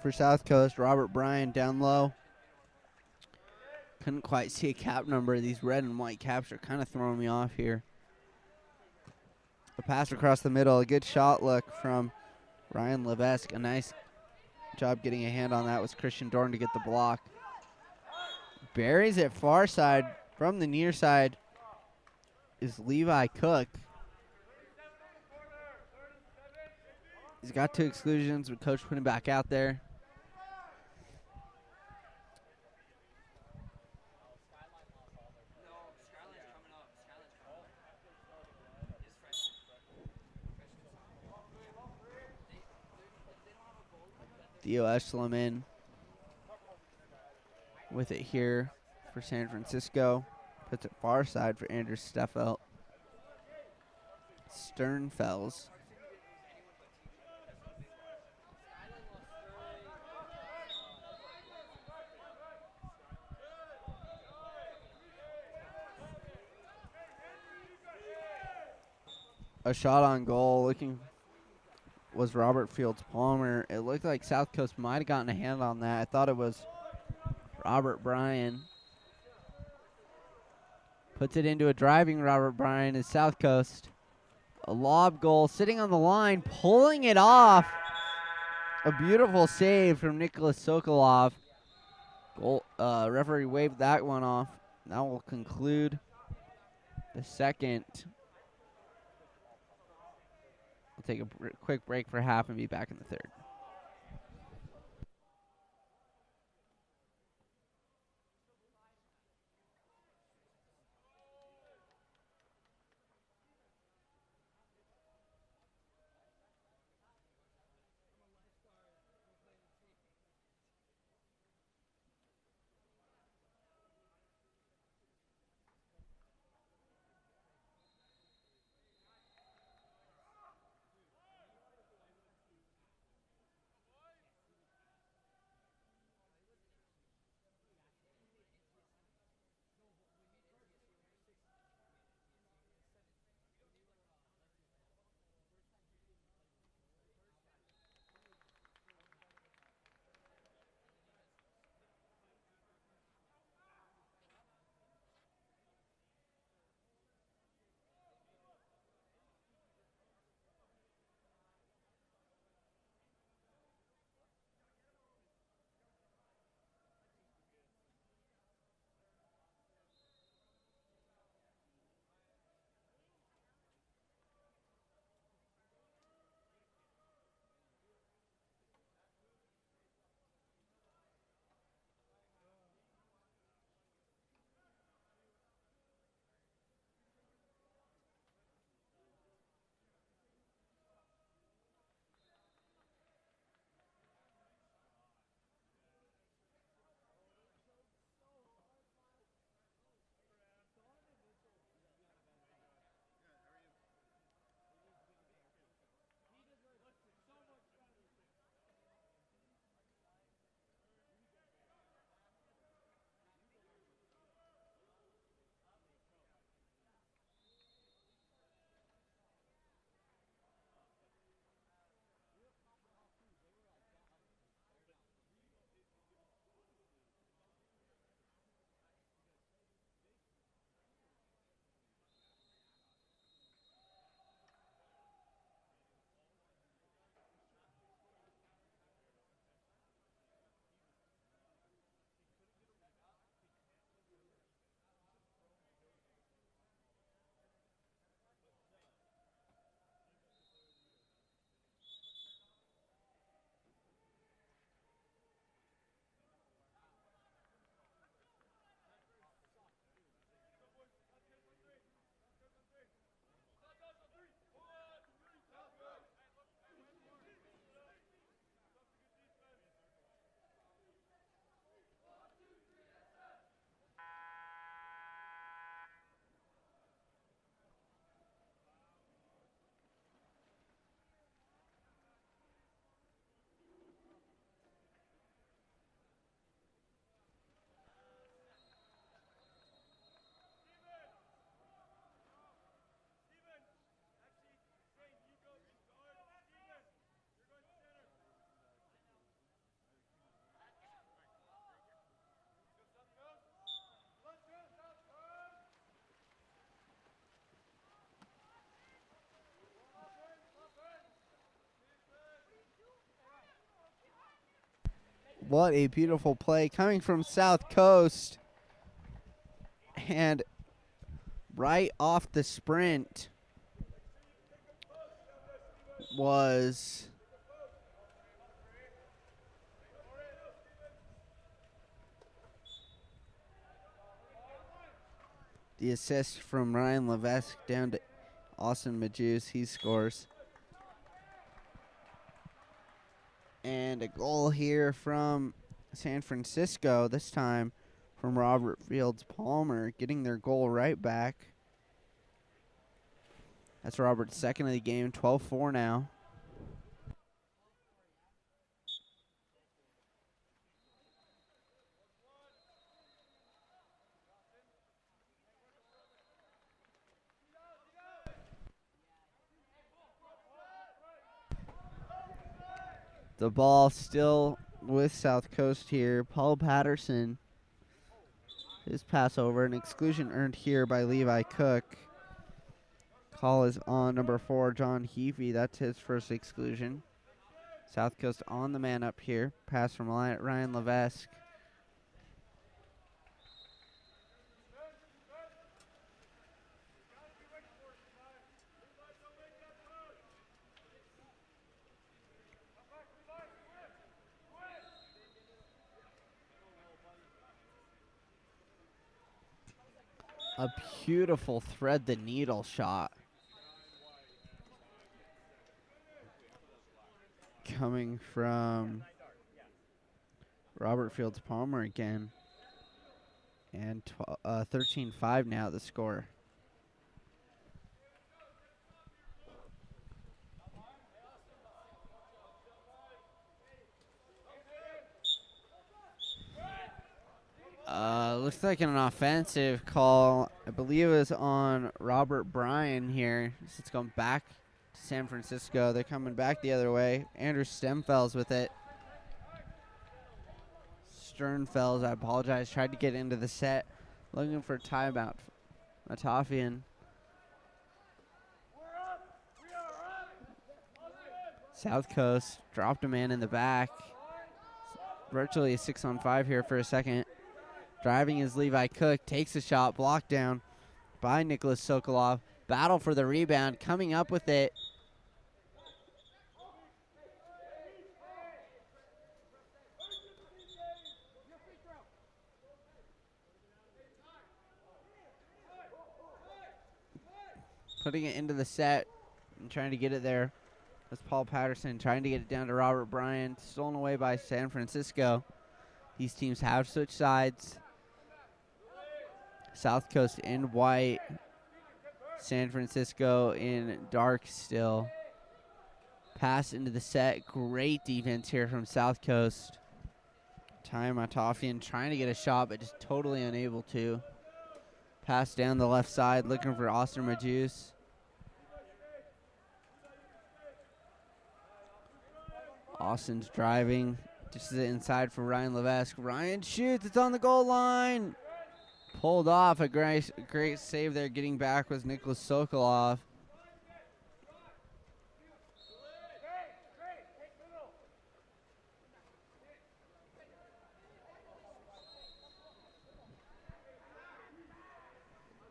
for South Coast. Robert Bryan down low. Couldn't quite see a cap number. These red and white caps are kind of throwing me off here. A pass across the middle. A good shot look from Ryan Levesque. A nice job getting a hand on that was Christian Dorn to get the block. Buries it far side. From the near side is Levi Cook. He's got 2 exclusions, but coach put him back out there. Theo Eschleman with it here for San Francisco. Puts it far side for Andrew Steffelt. Sternfels. A shot on goal looking was Robert Fields Palmer. It looked like South Coast might have gotten a hand on that. I thought it was Robert Bryan. Puts it into a driving Robert Bryan as South Coast. A lob goal sitting on the line, pulling it off. A beautiful save from Nicholas Sokolov. Goal, referee waved that one off. That will conclude the second. We'll take a quick break for half and be back in the third. What a beautiful play coming from South Coast. And right off the sprint was the assist from Ryan Levesque down to Austin Majus. He scores. And a goal here from San Francisco, this time from Robert Fields Palmer, getting their goal right back. That's Robert's second of the game, 12-4 now. The ball still with South Coast here. Paul Patterson. His pass over. An exclusion earned here by Levi Cook. Call is on number 4, John Heafy. That's his first exclusion. South Coast on the man up here. Pass from Ryan Levesque. A beautiful thread the needle shot. Coming from Robert Fields Palmer again. And 13-5 now the score. Looks like an offensive call. I believe it was on Robert Bryan here. It's going back to San Francisco. They're coming back the other way. Andrew Stemfels with it. Sternfels, I apologize, tried to get into the set. Looking for a timeout. Matafian. South Coast dropped a man in the back. Virtually a 6-on-5 here for a second. Driving is Levi Cook. Takes a shot. Blocked down by Nicholas Sokolov. Battle for the rebound. Coming up with it. Putting it into the set and trying to get it there. That's Paul Patterson trying to get it down to Robert Bryan. Stolen away by San Francisco. These teams have switched sides. South Coast in white. San Francisco in dark still. Pass into the set. Great defense here from South Coast. Ty Matafian trying to get a shot, but just totally unable to. Pass down the left side, looking for Austin Majus. Austin's driving. Just inside for Ryan Levesque. Ryan shoots. It's on the goal line. Pulled off. A great save there. Getting back was Nicholas Sokolov.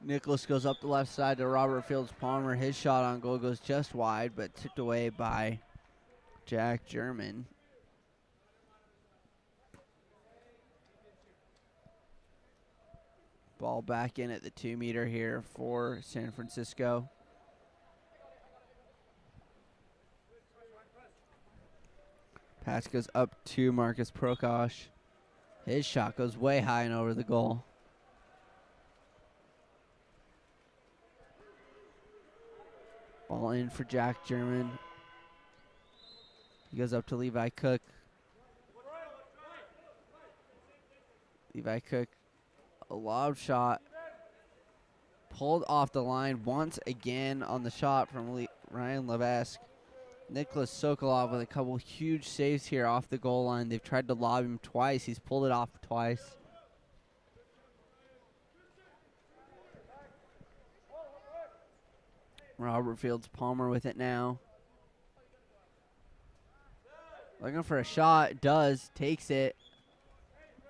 Nicholas goes up the left side to Robert Fields Palmer. His shot on goal goes just wide, but tipped away by Jack German. Ball back in at the 2-meter here for San Francisco. Pass goes up to Marcus Prokosh. His shot goes way high and over the goal. Ball in for Jack German. He goes up to Levi Cook. Levi Cook, a lob shot. Pulled off the line once again on the shot from Ryan Levesque. Nicholas Sokolov with a couple huge saves here off the goal line. They've tried to lob him twice. He's pulled it off twice. Robert Fields Palmer with it now. Looking for a shot. Does. Takes it.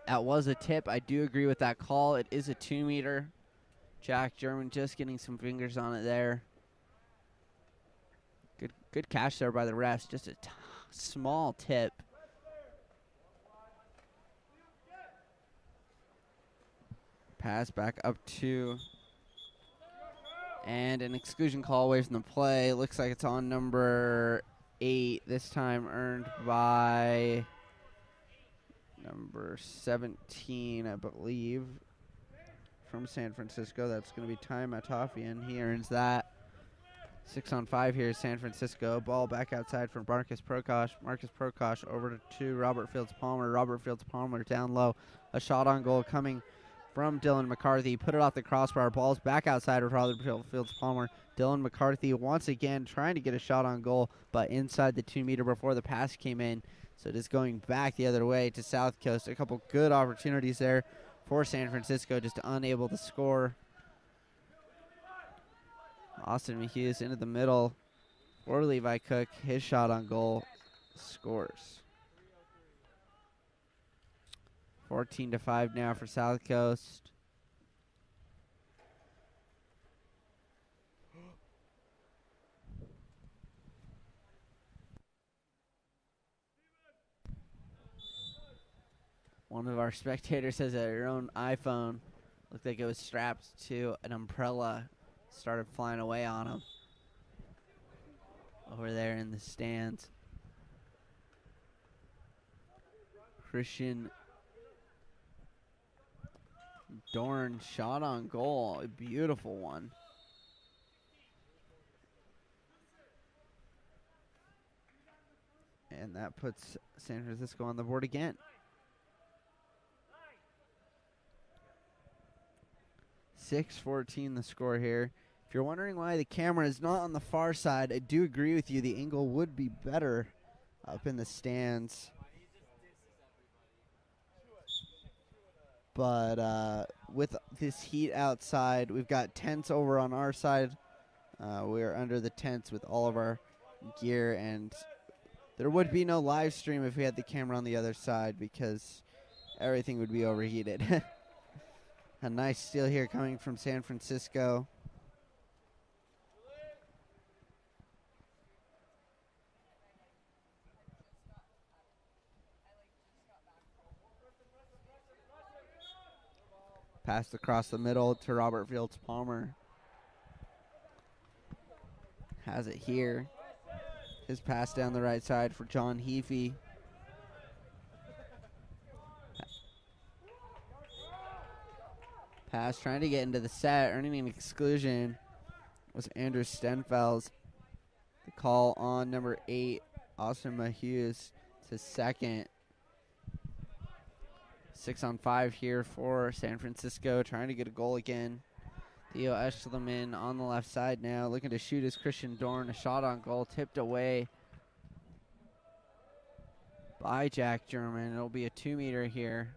That was a tip. I do agree with that call. It is a 2-meter. Jack German just getting some fingers on it there. Good catch there by the refs. Just a small tip. Pass back up to. And an exclusion call away from the play. Looks like it's on number 8. This time earned by. Number 17, I believe, from San Francisco. That's going to be Ty Matafian. He earns that. 6 on 5 here, San Francisco. Ball back outside for Marcus Prokosh. Marcus Prokosh over to Robert Fields-Palmer. Robert Fields-Palmer down low. A shot on goal coming from Dylan McCarthy. Put it off the crossbar. Ball's back outside with Robert Fields-Palmer. Dylan McCarthy once again trying to get a shot on goal, but inside the 2 meter before the pass came in. So it is going back the other way to South Coast. A couple good opportunities there for San Francisco, just unable to score. Austin Hughes into the middle for Levi Cook. His shot on goal scores. 14-5 now for South Coast. One of our spectators says that her own iPhone looked like it was strapped to an umbrella, started flying away on him over there in the stands. Christian Dorn shot on goal, a beautiful one. And that puts San Francisco on the board again. 6-14 the score here. If you're wondering why the camera is not on the far side, I do agree with you. The angle would be better up in the stands. But with this heat outside, we've got tents over on our side. We're under the tents with all of our gear, and there would be no live stream if we had the camera on the other side because everything would be overheated. A nice steal here coming from San Francisco. Passed across the middle to Robert Fields-Palmer. Has it here. His pass down the right side for John Heafy. Pass trying to get into the set, earning an exclusion was Andrew Stenfels. The call on number 8, Austin Hughes, to second. 6 on 5 here for San Francisco, trying to get a goal again. Theo Eschleman on the left side now, looking to shoot his Christian Dorn. A shot on goal, tipped away by Jack German. It'll be a 2 meter here.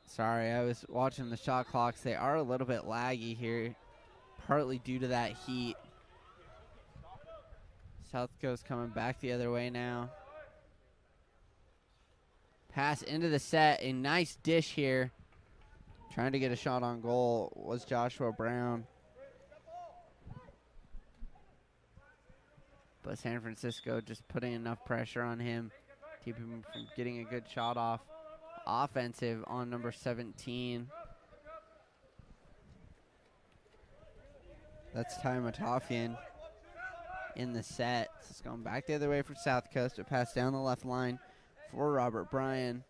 Sorry, I was watching the shot clocks. They are a little bit laggy here, partly due to that heat. South Coast coming back the other way now. Pass into the set, a nice dish here. Trying to get a shot on goal was Joshua Brown. But San Francisco just putting enough pressure on him, keeping him from getting a good shot off. Offensive on number 17. That's Ty Matafian in the set. It's going back the other way for South Coast. A pass down the left line for Robert Bryan.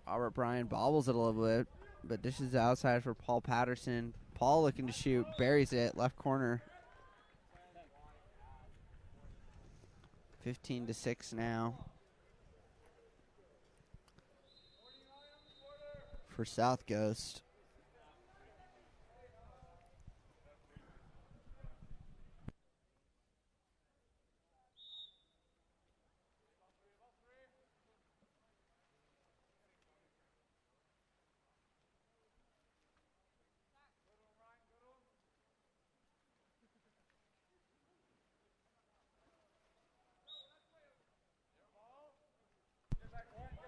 Robert Bryan bobbles it a little bit, but dishes outside for Paul Patterson. Paul looking to shoot, buries it, left corner. 15-6 now for South Coast.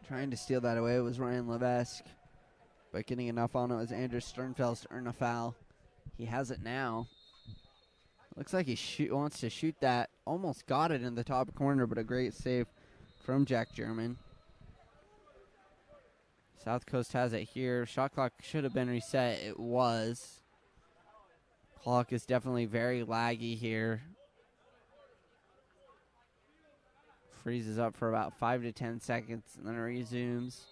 Trying to steal that away was Ryan Levesque, but getting enough on it was Andrew Sternfels to earn a foul. He has it now. Looks like he wants to shoot that. Almost got it in the top corner, but a great save from Jack German. South Coast has it here. Shot clock should have been reset. It was. Clock is definitely very laggy here. Freezes up for about 5 to 10 seconds and then resumes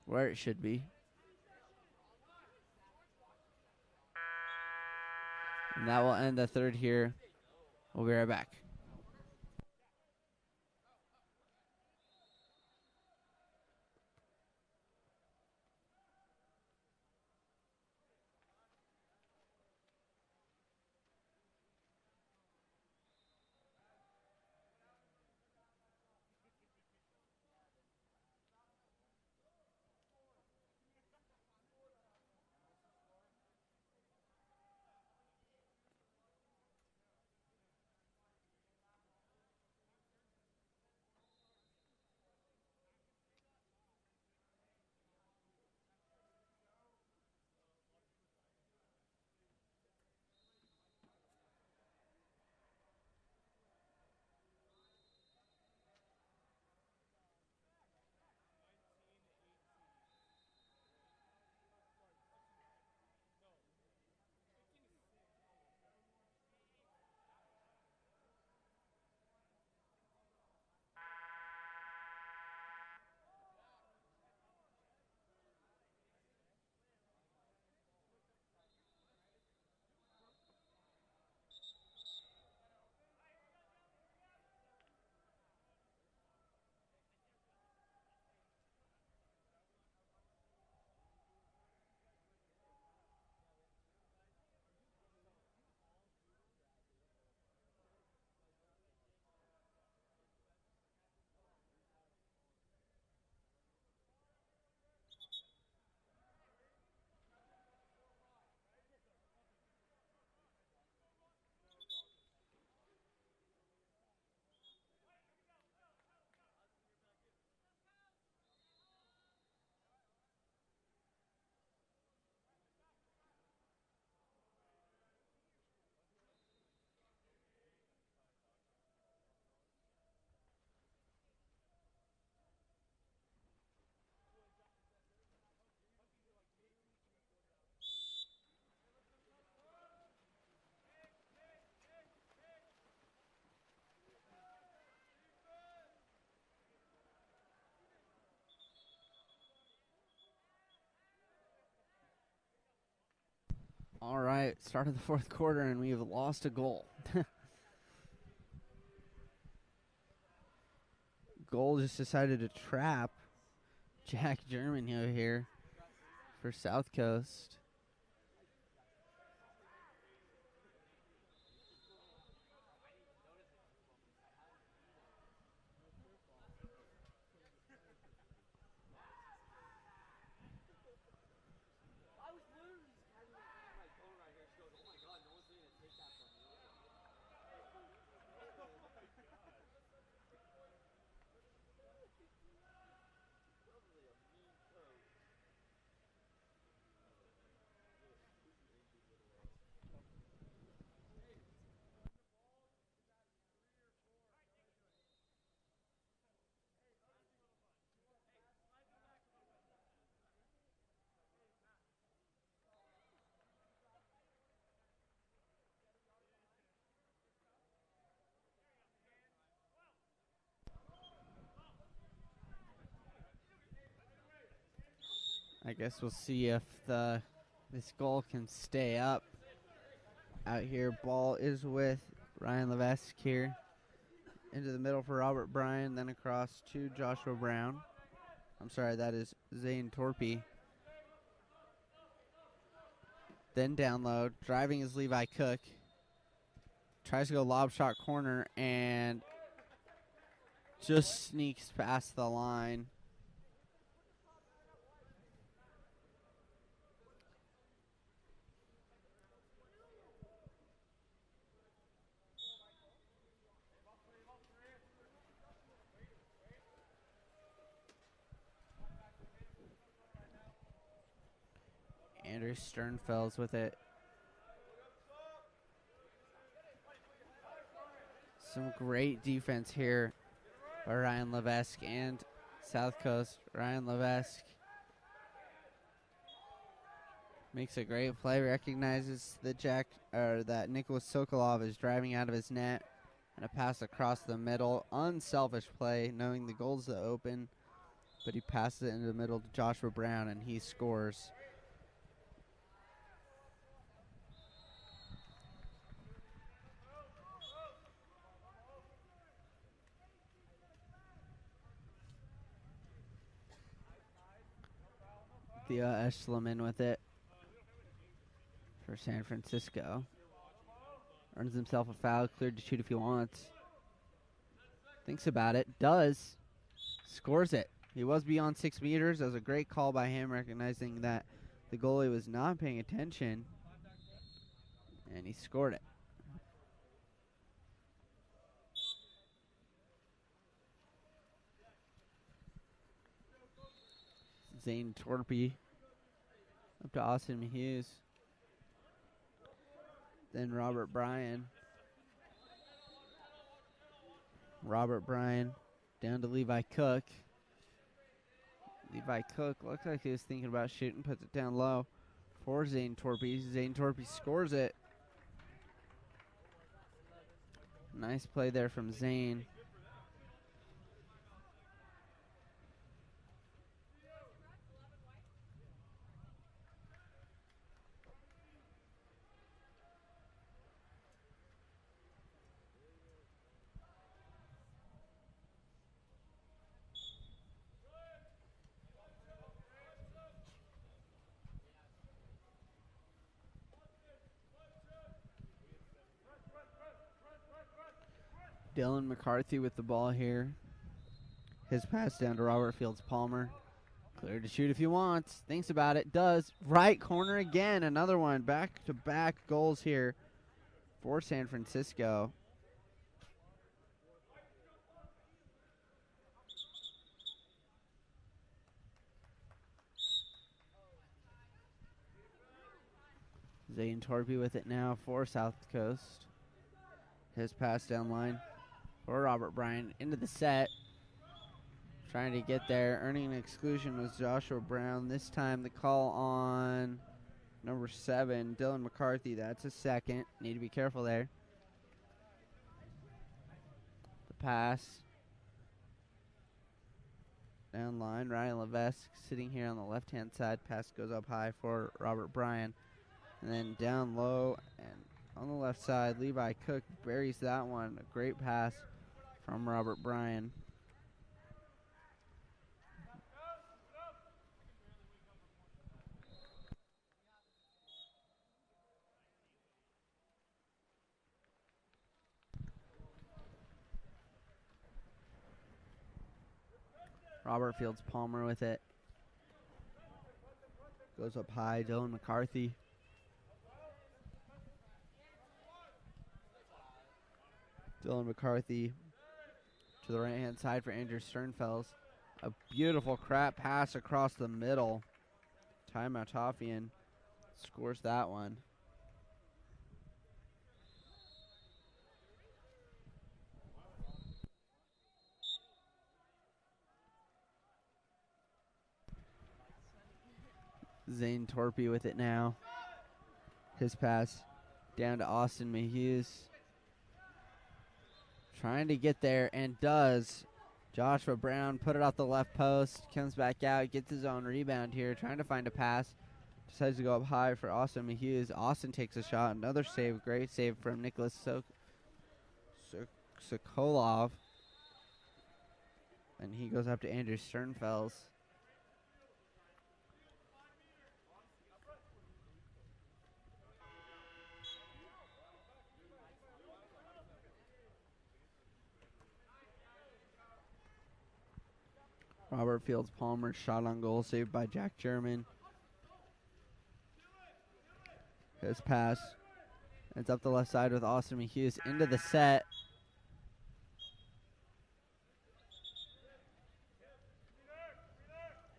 where it should be. And that will end the third here. We'll be right back. All right, start of the fourth quarter, and we have lost a goal. Goal just decided to trap Jack German here for South Coast. I guess we'll see if this goal can stay up. Out here, ball is with Ryan Levesque here. Into the middle for Robert Bryan, then across to Joshua Brown. I'm sorry, that is Zane Torpy. Then down low, driving is Levi Cook. Tries to go lob shot corner and just sneaks past the line. Andrew Sternfels with it. Some great defense here by Ryan Levesque and South Coast. Ryan Levesque makes a great play, recognizes that that Nicholas Sokolov is driving out of his net, and a pass across the middle. Unselfish play, knowing the goal's open, but he passes it into the middle to Joshua Brown, and he scores. Theo Eschleman with it for San Francisco. Earns himself a foul, cleared to shoot if he wants. Thinks about it, does. Scores it. He was beyond 6 meters. That was a great call by him, recognizing that the goalie was not paying attention. And he scored it. Zane Torpy up to Austin Hughes. Then Robert Bryan. Robert Bryan down to Levi Cook. Levi Cook looks like he was thinking about shooting, puts it down low for Zane Torpy. Zane Torpy scores it. Nice play there from Zane. Dylan McCarthy with the ball here. His pass down to Robert Fields Palmer. Clear to shoot if he wants. Thinks about it. Does. Right corner again. Another one. Back-to-back goals here for San Francisco. Zane Torpy with it now for South Coast. His pass down line for Robert Bryan into the set. Trying to get there. Earning an exclusion was Joshua Brown. This time the call on number 7, Dylan McCarthy. That's a second. Need to be careful there. The pass. Down line. Ryan Levesque sitting here on the left-hand side. Pass goes up high for Robert Bryan. And then down low and on the left side, Levi Cook buries that one. A great pass from Robert Bryan. Robert Fields Palmer with it. Goes up high, Dylan McCarthy. Dylan McCarthy to the right-hand side for Andrew Sternfels. A beautiful crap pass across the middle. Ty Matofian scores that one. Zane Torpy with it now. His pass down to Austin Mahughes. Trying to get there and does. Joshua Brown put it off the left post. Comes back out. Gets his own rebound here. Trying to find a pass. Decides to go up high for Austin Mahughes. Austin takes a shot. Another save. Great save from Nicholas Sokolov. And he goes up to Andrew Sternfels. Robert Fields Palmer shot on goal, saved by Jack German. His pass. It's up the left side with Austin Hughes into the set.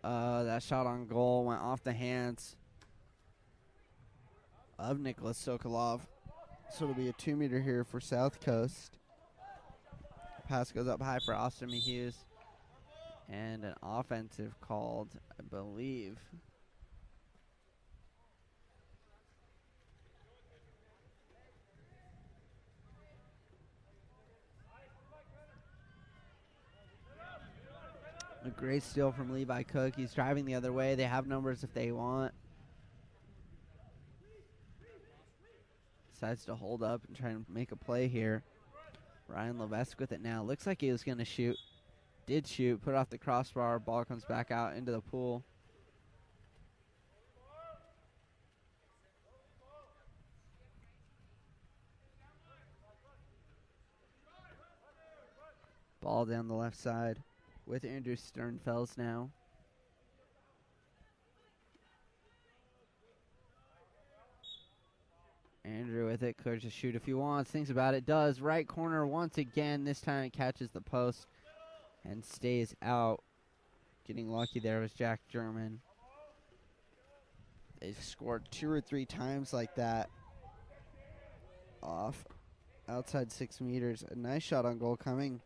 That shot on goal went off the hands of Nicholas Sokolov. So it'll be a 2-meter here for South Coast. Pass goes up high for Austin Hughes. And an offensive called, I believe. A great steal from Levi Cook. He's driving the other way. They have numbers if they want. Decides to hold up and try and make a play here. Ryan Levesque with it now. Looks like he was going to shoot. Did shoot. Put off the crossbar. Ball comes back out into the pool. Ball down the left side with Andrew Sternfels now. Andrew with it. Could just shoot if he wants. Thinks about it. Does. Right corner once again. This time it catches the post and stays out. Getting lucky there was Jack German. They've scored 2 or 3 times like that off outside 6 meters. A nice shot on goal coming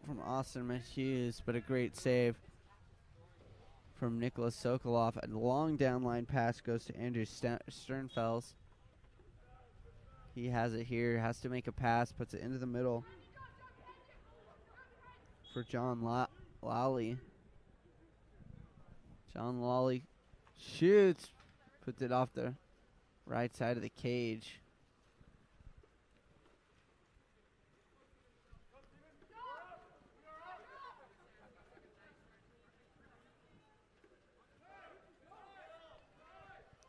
from Austin Hughes, but a great save from Nicholas Sokolov. A long downline pass goes to Andrew Sternfels. He has it here, has to make a pass, puts it into the middle for John Lally. John Lally shoots, puts it off the right side of the cage.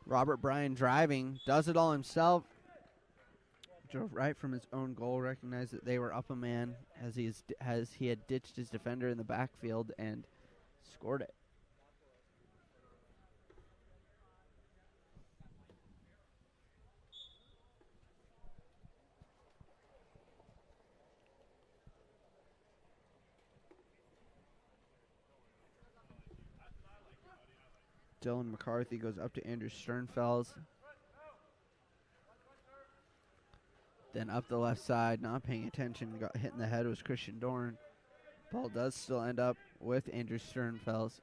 Robert Bryan driving, does it all himself. Drove right from his own goal, recognized that they were up a man as he had ditched his defender in the backfield and scored it. Dylan McCarthy goes up to Andrew Sternfels. Then up the left side, not paying attention, got hit in the head was Christian Dorn. Ball does still end up with Andrew Sternfels.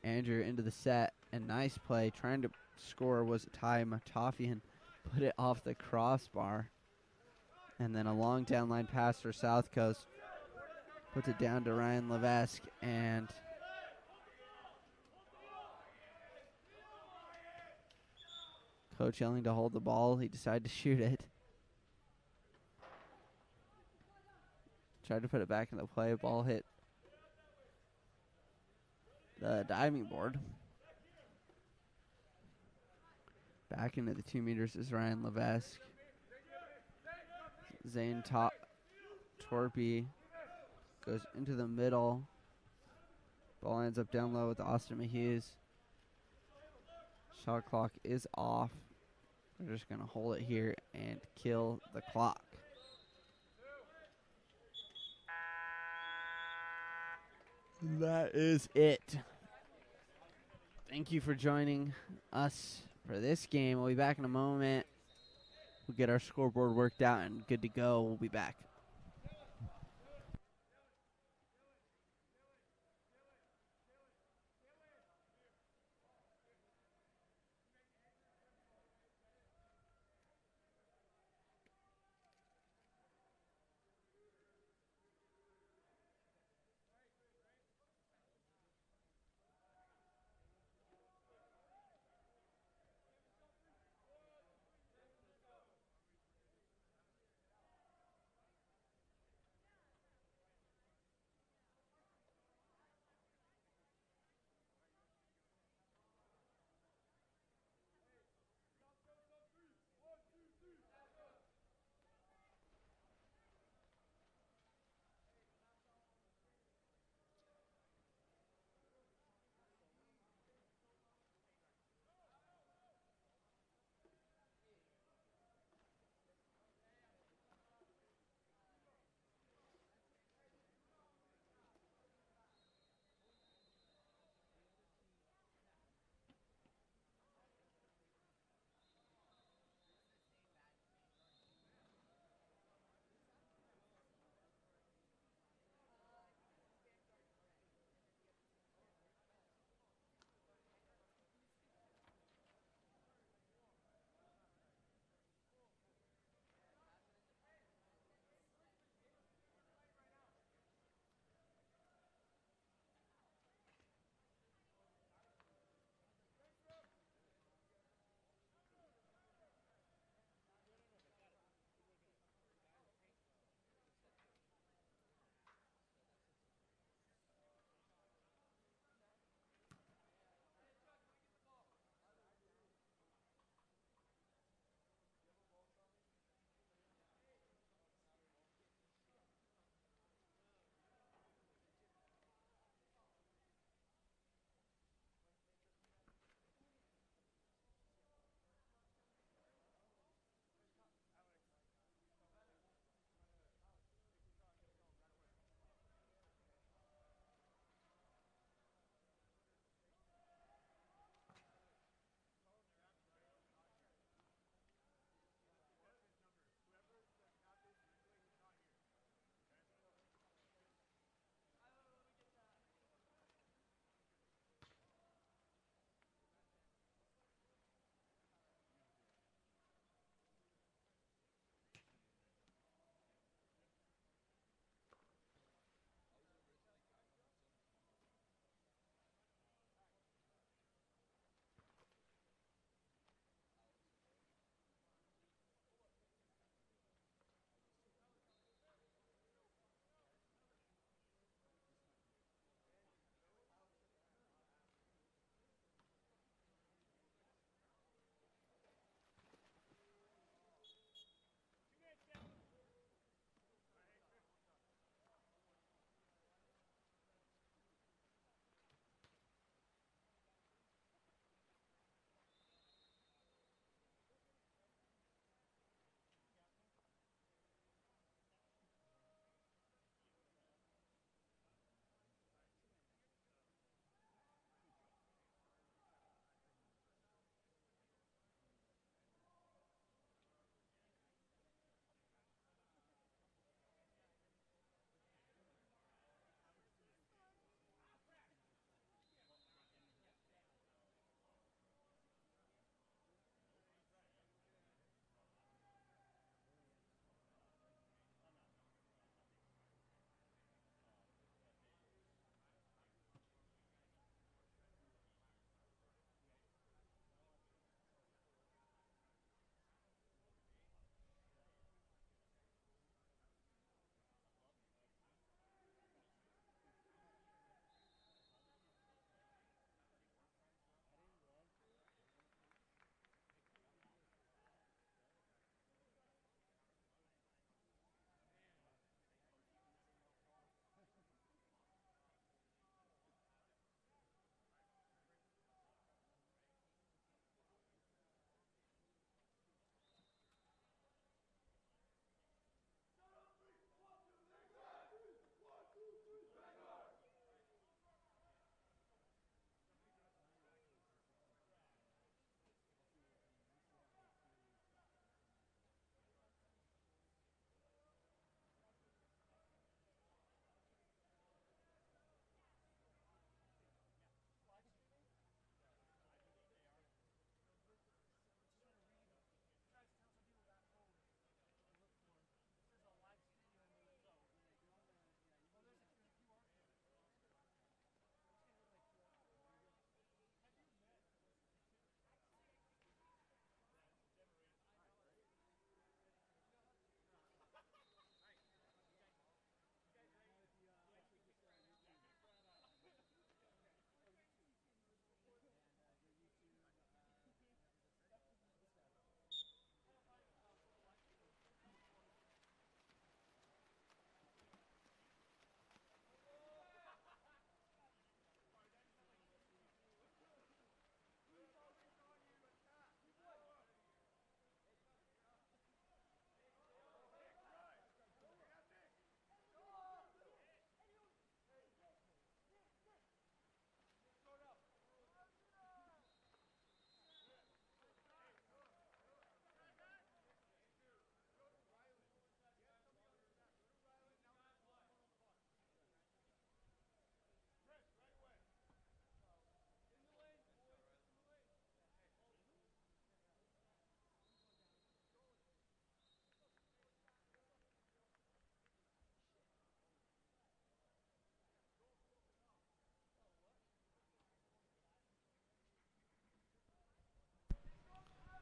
Andrew into the set, and nice play. Trying to score was Ty Matafian, put it off the crossbar. And then a long downline pass for South Coast. Puts it down to Ryan Levesque, and coach yelling to hold the ball. He decided to shoot it. Tried to put it back in the play. Ball hit the diving board. Back into the 2 meters is Ryan Levesque. Zane Torpy goes into the middle. Ball ends up down low with Austin Hughes. Shot clock is off. They're just going to hold it here and kill the clock. That is it. Thank you for joining us for this game. We'll be back in a moment. We'll get our scoreboard worked out and good to go. We'll be back.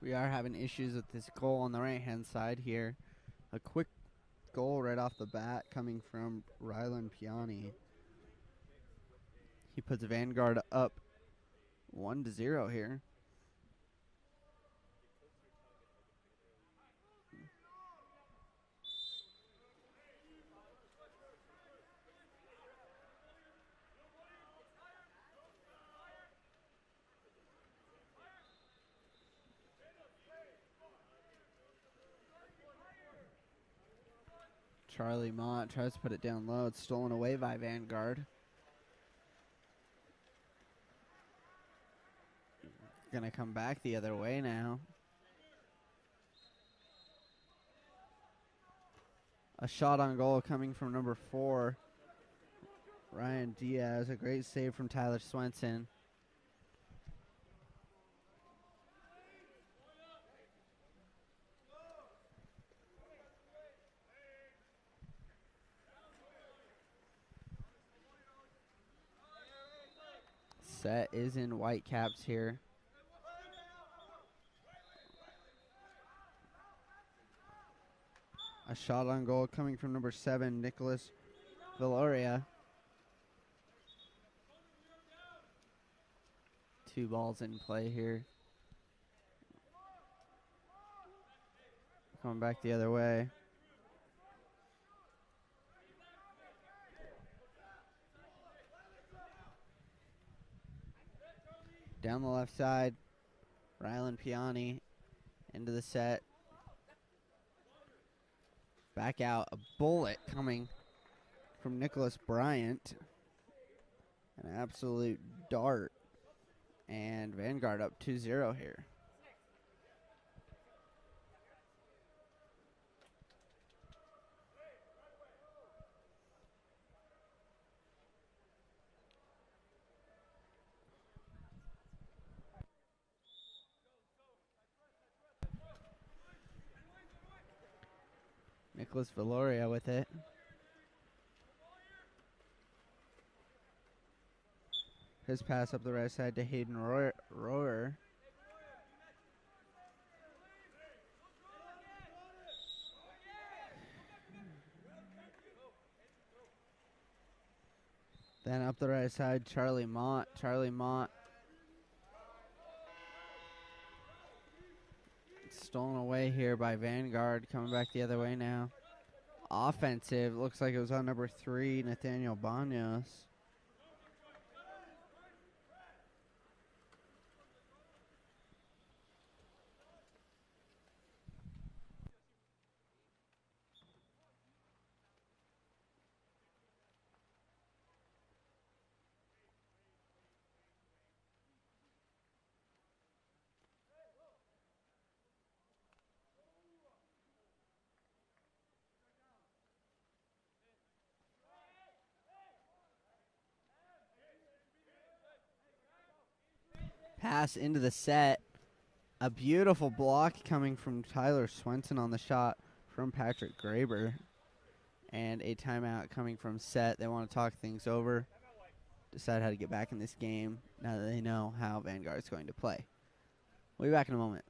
We are having issues with this goal on the right-hand side here. A quick goal right off the bat coming from Rylan Piani. He puts Vanguard up 1-0 here. Charlie Mott tries to put it down low. It's stolen away by Vanguard. Gonna come back the other way now. A shot on goal coming from number 4, Ryan Diaz. A great save from Tyler Swenson. Set is in Whitecaps here. A shot on goal coming from number 7, Nicholas Villoria. 2 balls in play here. Coming back the other way. Down the left side, Rylan Piani into the set. Back out, a bullet coming from Nicholas Bryant. An absolute dart. And Vanguard up 2-0 here. Nicholas Villoria with it. His pass up the right side to Hayden Royer. Then up the right side, Charlie Mott. Charlie Mott. Stolen away here by Vanguard. Coming back the other way now. Offensive. Looks like it was on number 3, Nathaniel Banos. Pass into the set. A beautiful block coming from Tyler Swenson on the shot from Patrick Graber. And a timeout coming from set. They want to talk things over, decide how to get back in this game now that they know how Vanguard's going to play. We'll be back in a moment.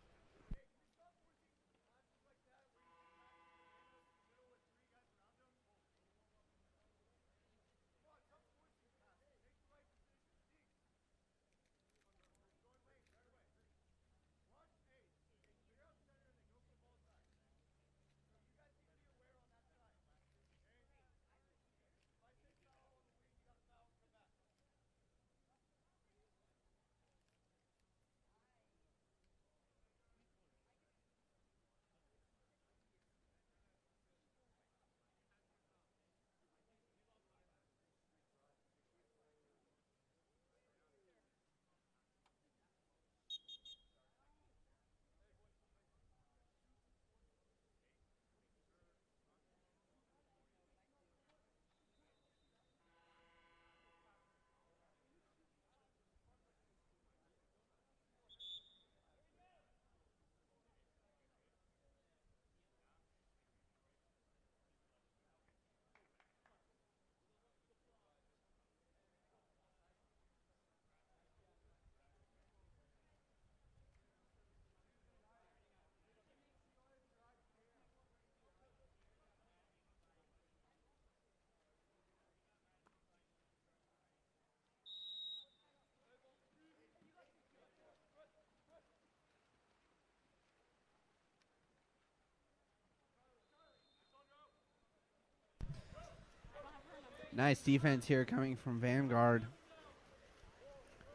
Nice defense here coming from Vanguard.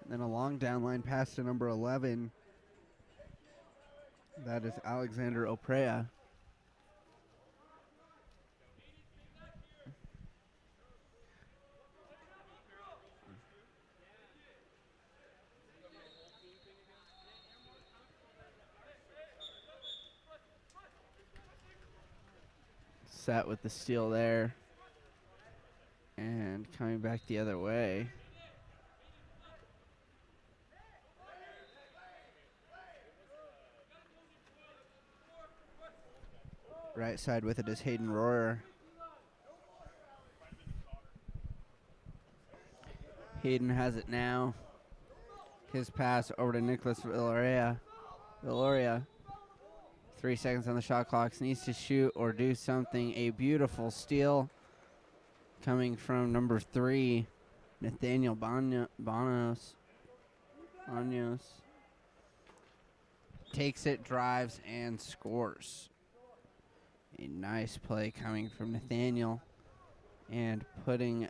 And then a long down line pass to number 11. That is Alexander Oprea. Set with the steal there. And coming back the other way. Right side with it is Hayden Rohrer. Hayden has it now. His pass over to Nicholas Villoria. 3 seconds on the shot clock. Needs to shoot or do something. A beautiful steal coming from number 3, Nathaniel Banos. Takes it, drives, and scores. A nice play coming from Nathaniel and putting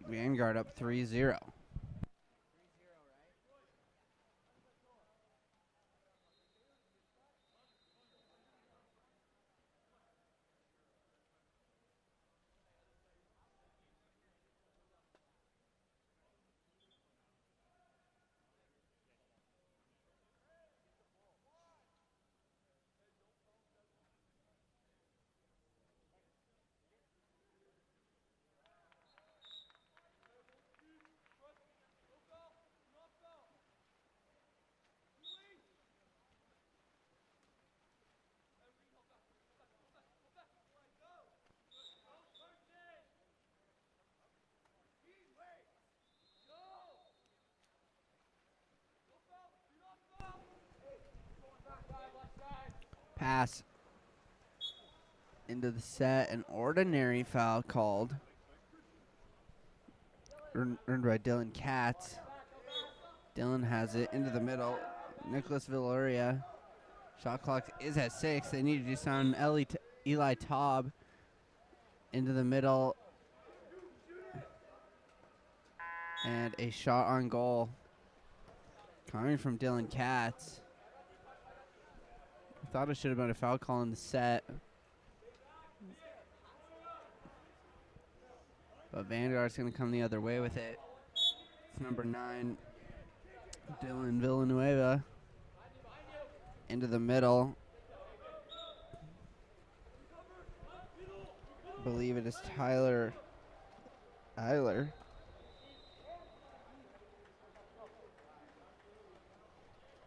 Vanguard up 3-0. Pass into the set, an ordinary foul called. Earned by Dylan Katz. Dylan has it into the middle. Nicholas Villoria. Shot clock is at 6. They need to do something. Eli Taub into the middle. And a shot on goal coming from Dylan Katz. I thought it should have been a foul call in the set. But Vanguard's going to come the other way with it. It's number 9, Dylan Villanueva. Into the middle. I believe it is Tyler Eiler.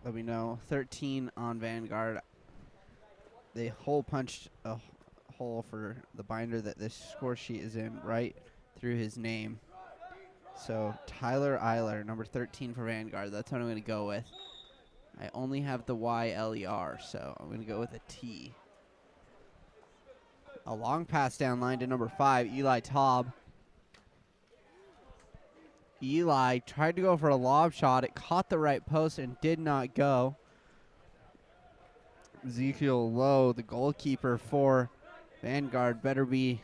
Let me know. 13 on Vanguard. They hole punched a hole for the binder that this score sheet is in right through his name. So Tyler Eiler, number 13 for Vanguard. That's what I'm going to go with. I only have the Y-L-E-R, so I'm going to go with a T. A long pass down line to number 5, Eli Taub. Eli tried to go for a lob shot. It caught the right post and did not go. Ezekiel Lowe, the goalkeeper for Vanguard, better be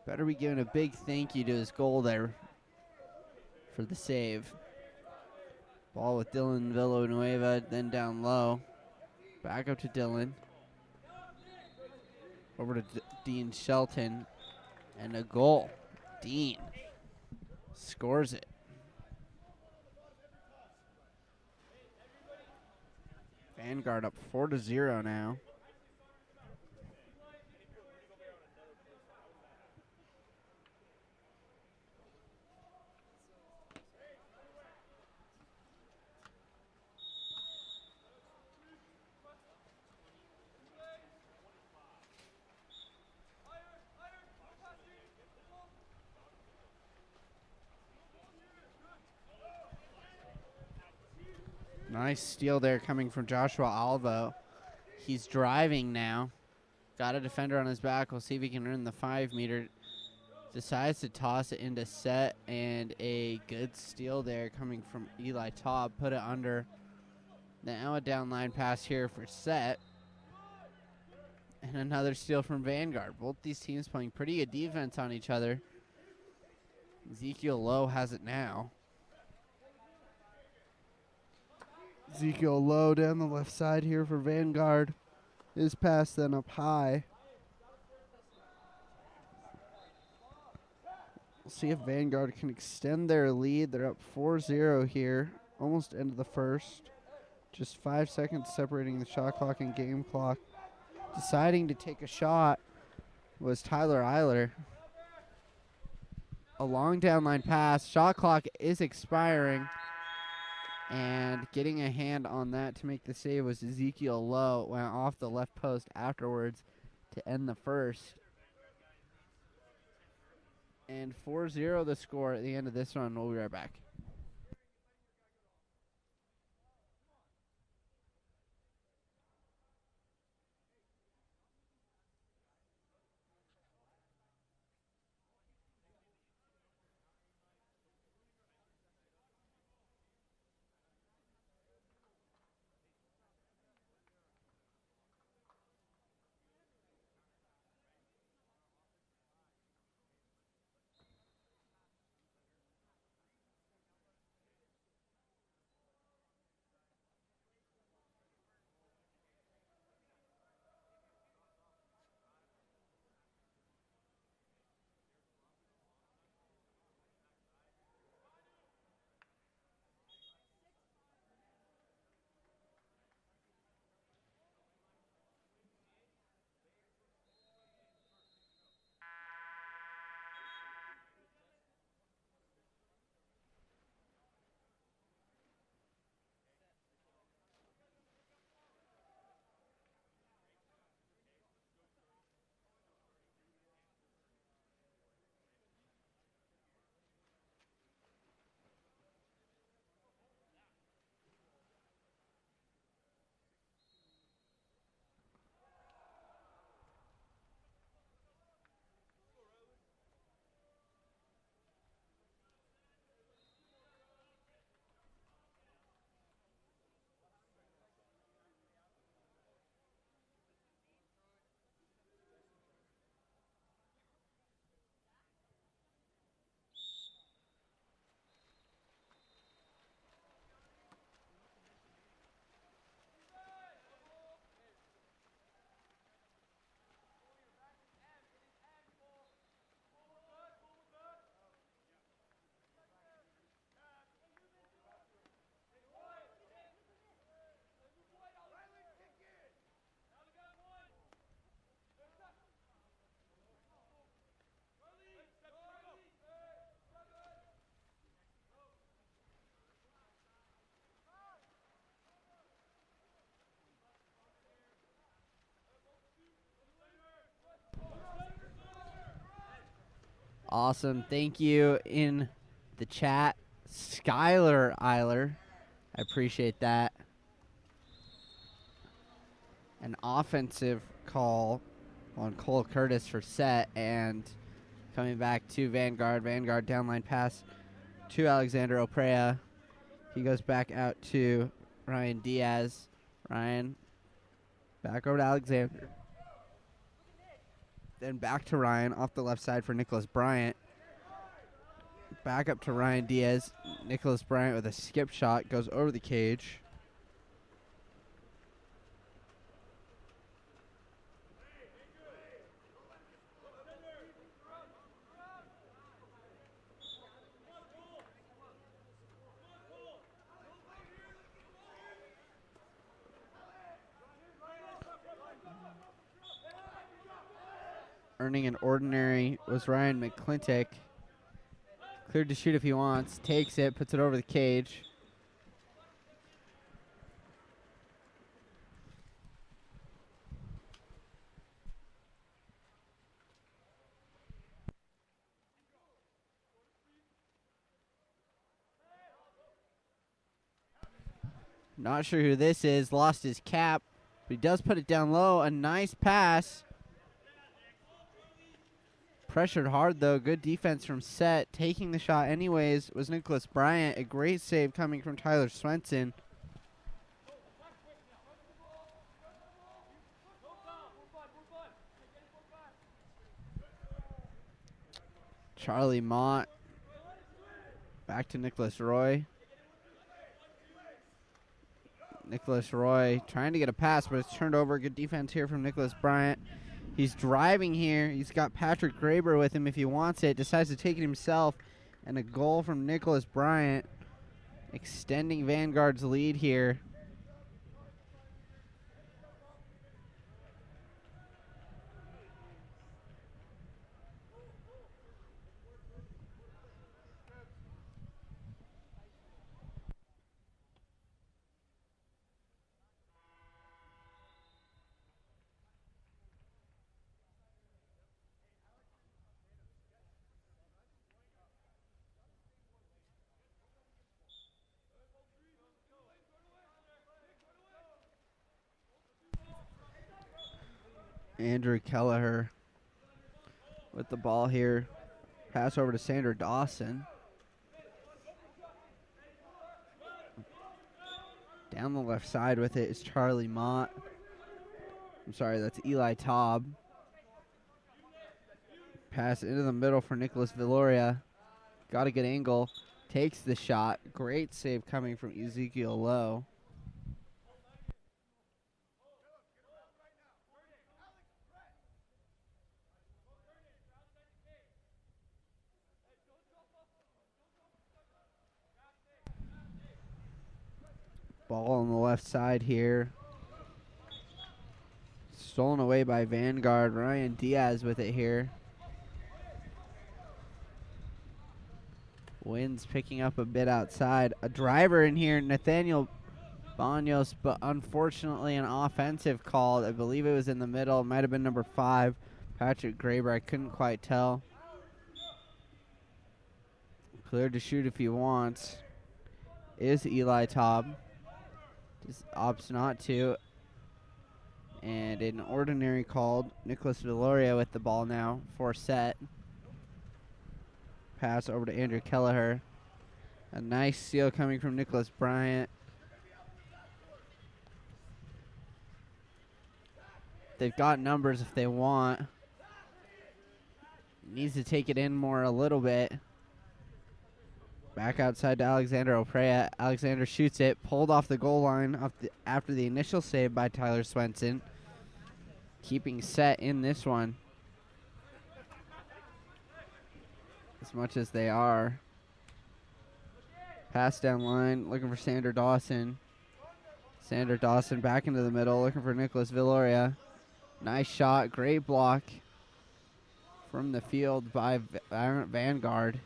giving a big thank you to his goal there for the save. Ball with Dylan Villanueva, then down low. Back up to Dylan. Over to Dean Shelton. And a goal. Dean scores it. Vanguard up 4-0 now. Nice steal there coming from Joshua Alvo. He's driving now. Got a defender on his back. We'll see if he can earn the 5-meter. Decides to toss it into set, and a good steal there coming from Eli Taub. Put it under. Now a down line pass here for set. And another steal from Vanguard. Both these teams playing pretty good defense on each other. Ezekiel Lowe has it now. Ezekiel Lowe down the left side here for Vanguard. His pass then up high. We'll see if Vanguard can extend their lead. They're up 4-0 here. Almost end of the first. Just 5 seconds separating the shot clock and game clock. Deciding to take a shot was Tyler Eiler. A long downline pass. Shot clock is expiring. And getting a hand on that to make the save was Ezekiel Lowe. Went off the left post afterwards to end the first. And 4-0 the score at the end of this one. We'll be right back. Awesome. Thank you in the chat, Skylar Eiler. I appreciate that. An offensive call on Cole Curtis for set, and coming back to Vanguard. Vanguard downline pass to Alexander Oprea. He goes back out to Ryan Diaz. Ryan back over to Alexander. Then back to Ryan off the left side for Nicholas Bryant. Back up to Ryan Diaz. Nicholas Bryant with a skip shot goes over the cage. Earning an ordinary was Ryan McClintock. Cleared to shoot if he wants. Takes it, puts it over the cage. Not sure who this is. Lost his cap, but he does put it down low. A nice pass. Pressured hard, though. Good defense from set. Taking the shot anyways was Nicholas Bryant. A great save coming from Tyler Swenson. Charlie Mott Back to Nicholas Roy. Nicholas Roy trying to get a pass, but it's turned over. Good defense here from Nicholas Bryant. He's driving here. He's got Patrick Graber with him if he wants it. Decides to take it himself. And a goal from Nicholas Bryant, extending Vanguard's lead here. Andrew Kelleher with the ball here. Pass over to Sandra Dawson. Down the left side with it is Charlie Mott. I'm sorry, that's Eli Taub. Pass into the middle for Nicholas Villoria. Got a good angle. Takes the shot. Great save coming from Ezekiel Lowe. Ball on the left side here. Stolen away by Vanguard. Ryan Diaz with it here. Winds picking up a bit outside. A driver in here, Nathaniel Banos, but unfortunately an offensive call. I believe it was in the middle. It might have been number 5, Patrick Graber. I couldn't quite tell. Cleared to shoot if he wants. Is Eli Taub. Just opts not to. And an ordinary called. Nicholas Villoria with the ball now for set. Pass over to Andrew Kelleher. A nice steal coming from Nicholas Bryant. They've got numbers if they want. Needs to take it in more a little bit. Back outside to Alexander Oprea. Alexander shoots it. Pulled off the goal line after the initial save by Tyler Swenson. Keeping set in this one. As much as they are. Pass down line. Looking for Sander Dawson. Sander Dawson back into the middle. Looking for Nicholas Villoria. Nice shot. Great block from the field by Vanguard.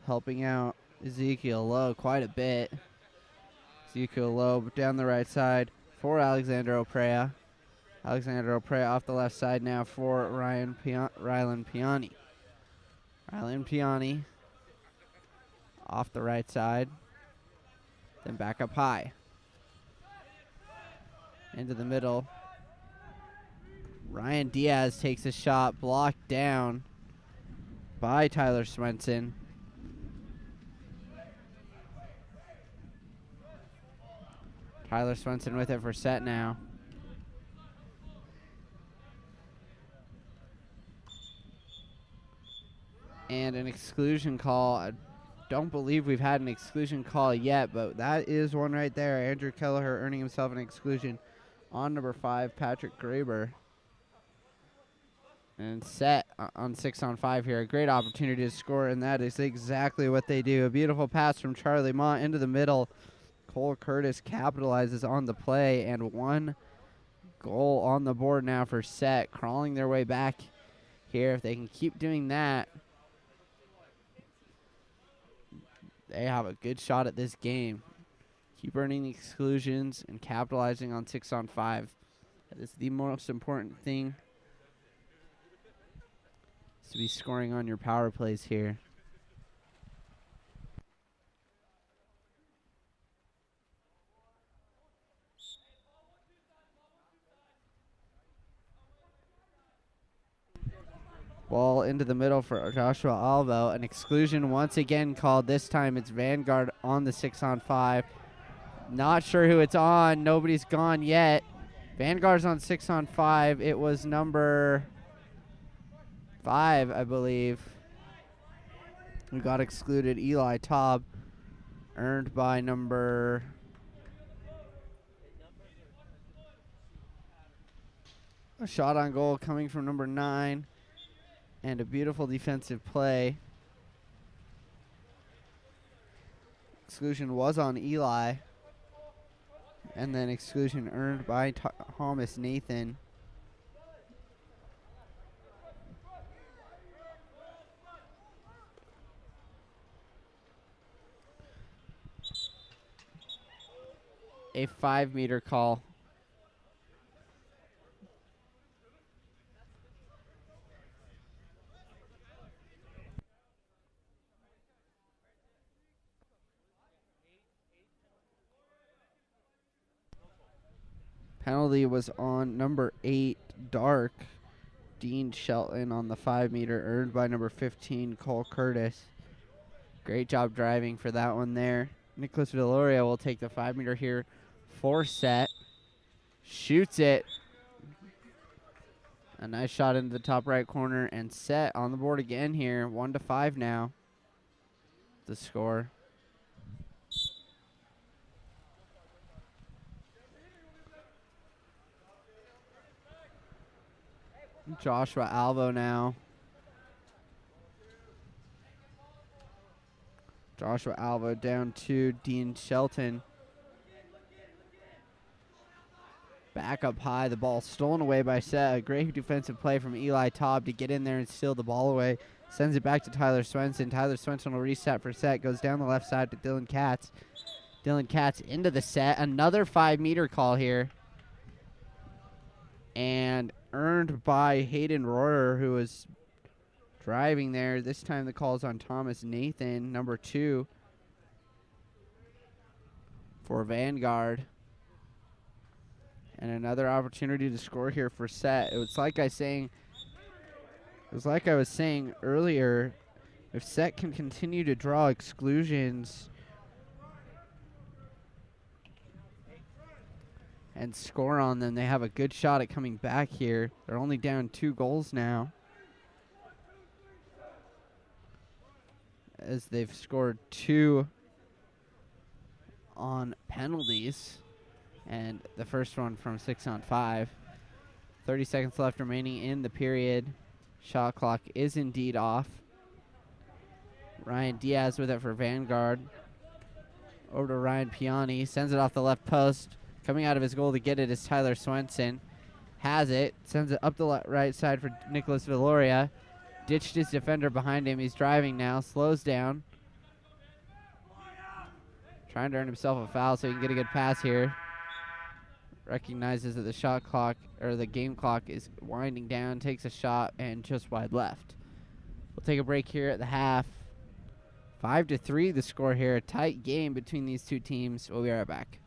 Helping out Ezekiel Lowe quite a bit. Ezekiel Lowe down the right side for Alexander Oprea. Alexander Oprea off the left side now for Rylan Piani. Rylan Piani off the right side. Then back up high. Into the middle. Ryan Diaz takes a shot, blocked down by Tyler Swenson. Tyler Swenson with it for set now. And an exclusion call. I don't believe we've had an exclusion call yet, but that is one right there. Andrew Kelleher earning himself an exclusion on number 5, Patrick Graber. And set on 6-on-5 here. A great opportunity to score, and that is exactly what they do. A beautiful pass from Charlie Mott into the middle. Cole Curtis capitalizes on the play, and 1 goal on the board now for set. Crawling their way back here. If they can keep doing that, they have a good shot at this game. Keep earning the exclusions and capitalizing on 6-on-5. That is the most important thing. Is to be scoring on your power plays here. Ball into the middle for Joshua Alvo. An exclusion once again called. This time it's Vanguard on the 6-on-5. Not sure who it's on. Nobody's gone yet. Vanguard's on 6-on-5. It was number 5, I believe. We got excluded Eli Taub, earned by number a shot on goal coming from number 9, and a beautiful defensive play. Exclusion was on Eli, and then exclusion earned by Thomas Nathan. A 5-meter call. Penalty was on number 8, Dark, Dean Shelton, on the 5-meter, earned by number 15, Cole Curtis. Great job driving for that one there. Nicholas Villoria will take the 5-meter here for Set. Shoots it. A nice shot into the top right corner, and Set on the board again here. 1-5 now. The score. Joshua Alvo now. Joshua Alvo down to Dean Shelton. Back up high, the ball stolen away by Set. A great defensive play from Eli Taub to get in there and steal the ball away. Sends it back to Tyler Swenson. Tyler Swenson will reset for Set. Goes down the left side to Dylan Katz. Dylan Katz into the Set. Another 5-meter call here. And earned by Hayden Royer, who was driving there. This time the call is on Thomas Nathan, number 2, for Vanguard. And another opportunity to score here for Set. It was like I was saying earlier, if Set can continue to draw exclusions and score on them, they have a good shot at coming back here. They're only down 2 goals now, as they've scored 2 on penalties, and the first one from 6-on-5. 30 seconds left remaining in the period. Shot clock is indeed off. Ryan Diaz with it for Vanguard. Over to Ryan Piani. Sends it off the left post. Coming out of his goal to get it is Tyler Swenson. Has it. Sends it up the right side for Nicholas Villoria. Ditched his defender behind him. He's driving now. Slows down. Trying to earn himself a foul so he can get a good pass here. Recognizes that the shot clock, or the game clock, is winding down. Takes a shot and just wide left. We'll take a break here at the half. 5-3 the score here. A tight game between these two teams. We'll be right back.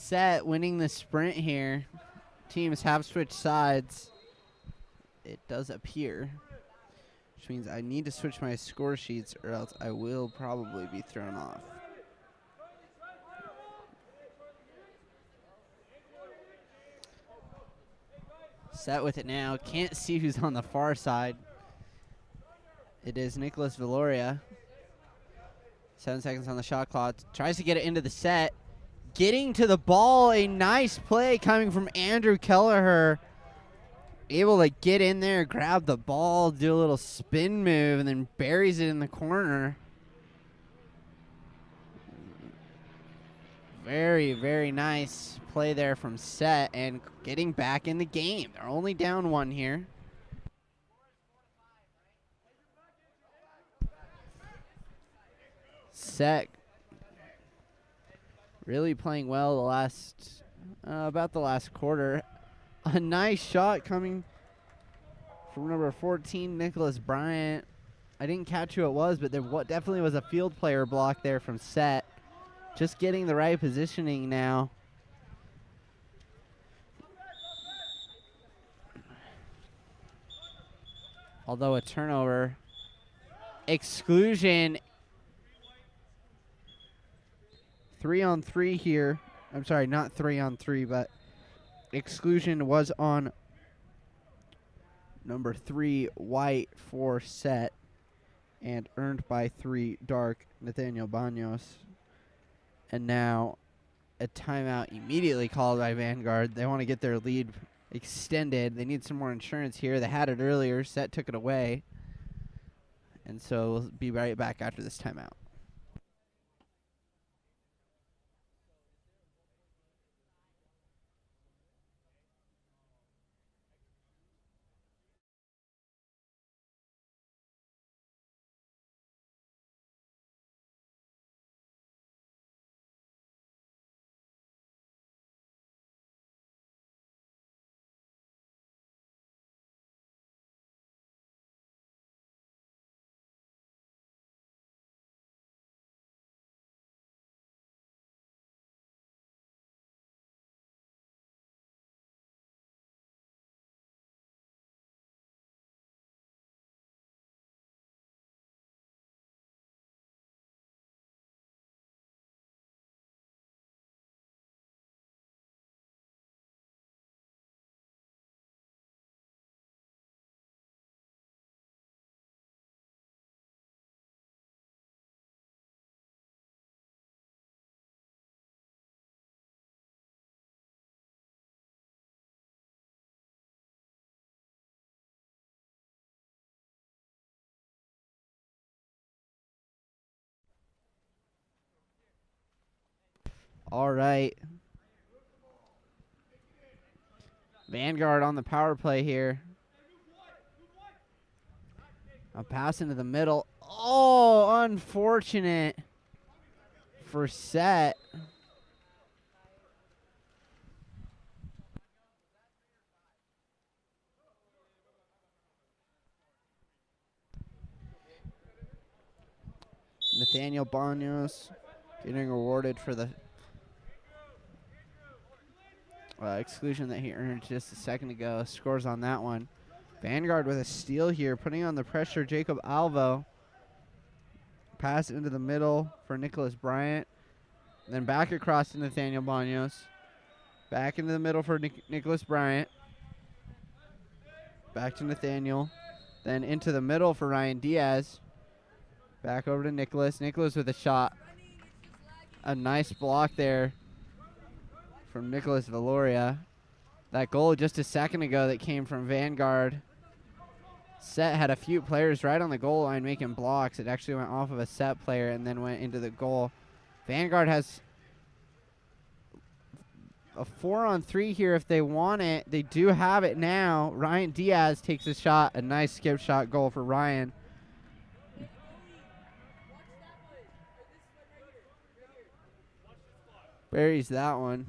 set, winning the sprint here. Teams have switched sides. It does appear. Which means I need to switch my score sheets or else I will probably be thrown off. Set with it now. Can't see who's on the far side. It is Nicholas Valoria. 7 seconds on the shot clock. Tries to get it into the set. Getting to the ball. A nice play coming from Andrew Kelleher. Able to get in there, grab the ball, do a little spin move, and then buries it in the corner. Very, very nice play there from Set and getting back in the game. They're only down 1 here. Set really playing well the last, about the last quarter. A nice shot coming from number 14, Nicholas Bryant. I didn't catch who it was, but there definitely was a field player block there from Set. Just getting the right positioning now. Although a turnover. Exclusion. 3-on-3 here. I'm sorry, not 3-on-3, but exclusion was on number 3, White, for Set, and earned by 3, Dark, Nathaniel Banos. And now a timeout immediately called by Vanguard. They want to get their lead extended. They need some more insurance here. They had it earlier. Set took it away. And so we'll be right back after this timeout. All right. Vanguard on the power play here. A pass into the middle. Oh, unfortunate for Set. Nathaniel Banos getting rewarded for the exclusion that he earned just a second ago. Scores on that one. Vanguard with a steal here, putting on the pressure. Jacob Alvo. Pass into the middle for Nicholas Bryant. Then back across to Nathaniel Banos. Back into the middle for Nicholas Bryant. Back to Nathaniel. Then into the middle for Ryan Diaz. Back over to Nicholas. Nicholas with a shot. A nice block there from Nicholas Valoria. That goal just a second ago that came from Vanguard. Set had a few players right on the goal line making blocks. It actually went off of a Set player and then went into the goal. Vanguard has a 4-on-3 here if they want it. They do have it now. Ryan Diaz takes a shot. A nice skip shot goal for Ryan. Buries that one.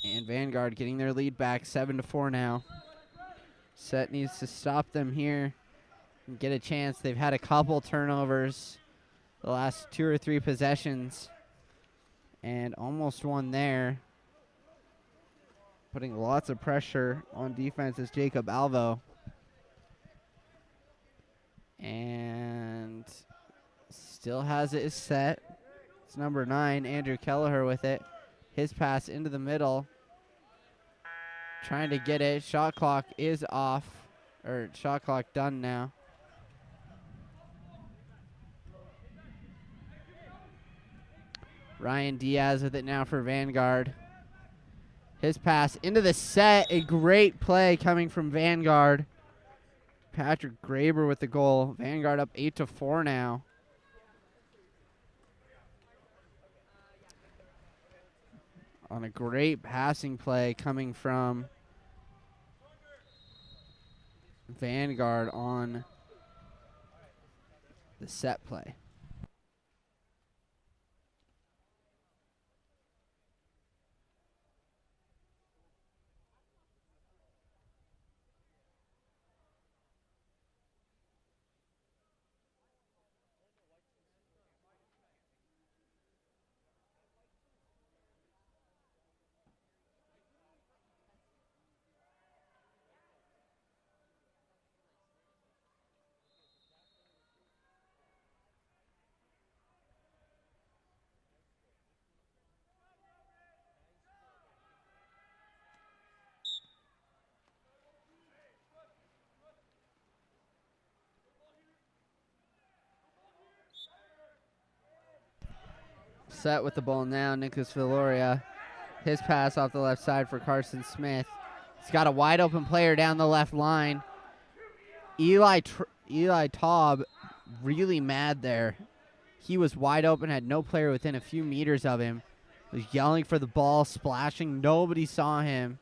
And Vanguard getting their lead back, 7-4 now. Set needs to stop them here. and get a chance. They've had a couple turnovers the last 2 or 3 possessions and almost one there. Putting lots of pressure on defense is Jacob Alvo. And still has it set. It's number 9, Andrew Kelleher with it. His pass into the middle. Trying to get it. Shot clock is off. Or shot clock done now. Ryan Diaz with it now for Vanguard. His pass into the set. A great play coming from Vanguard. Patrick Graber with the goal. Vanguard up 8-4 now. On a great passing play coming from Vanguard on the set play. Set with the ball now, Nicholas Villoria. His pass off the left side for Carson Smith. He's got a wide open player down the left line. Eli Taub really mad there. He was wide open, had no player within a few meters of him. Was yelling for the ball, splashing. Nobody saw him.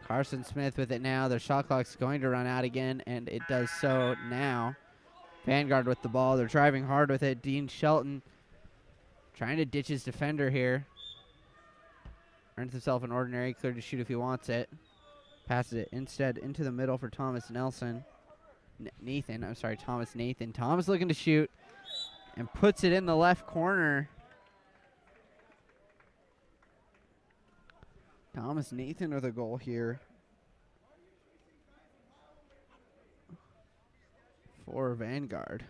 Carson Smith with it now. Their shot clock's going to run out again, and it does so now. Vanguard with the ball. They're driving hard with it. Dean Shelton trying to ditch his defender here. Earns himself an ordinary, clear to shoot if he wants it. Passes it instead into the middle for Thomas Nathan. Thomas Nathan. Thomas looking to shoot and puts it in the left corner. Thomas Nathan with a goal here for Vanguard.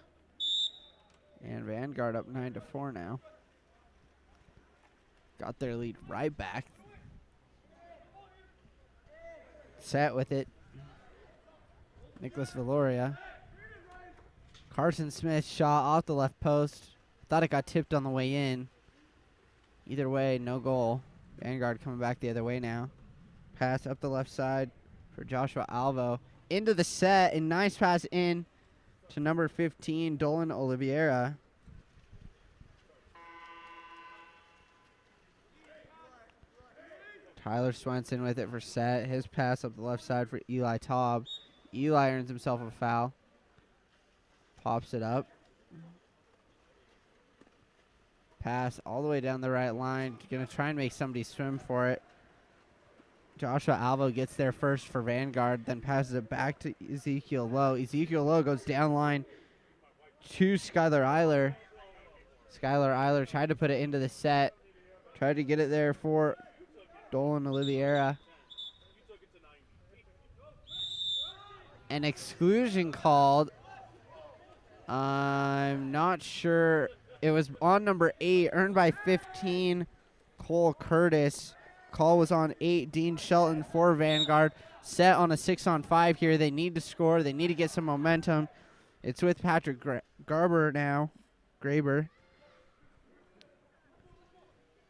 And Vanguard up 9-4 now. Got their lead right back. Set with it. Nicholas Villoria. Carson Smith shot off the left post. Thought it got tipped on the way in. Either way, no goal. Vanguard coming back the other way now. Pass up the left side for Joshua Alvo. Into the set. A nice pass in to number 15, Dolan Oliveira. Tyler Swenson with it for set. His pass up the left side for Eli Taub. Eli earns himself a foul. Pops it up. Pass all the way down the right line. Going to try and make somebody swim for it. Joshua Alvo gets there first for Vanguard, then passes it back to Ezekiel Lowe. Ezekiel Lowe goes down line to Skylar Eiler. Skylar Eiler tried to put it into the set. Tried to get it there for Dolan Oliveira. An exclusion called. I'm not sure. It was on number 8, earned by 15, Cole Curtis. Call was on 8, Dean Shelton for Vanguard. Set on a 6-on-5 here. They need to score. They need to get some momentum. It's with Patrick Garber now. Graber.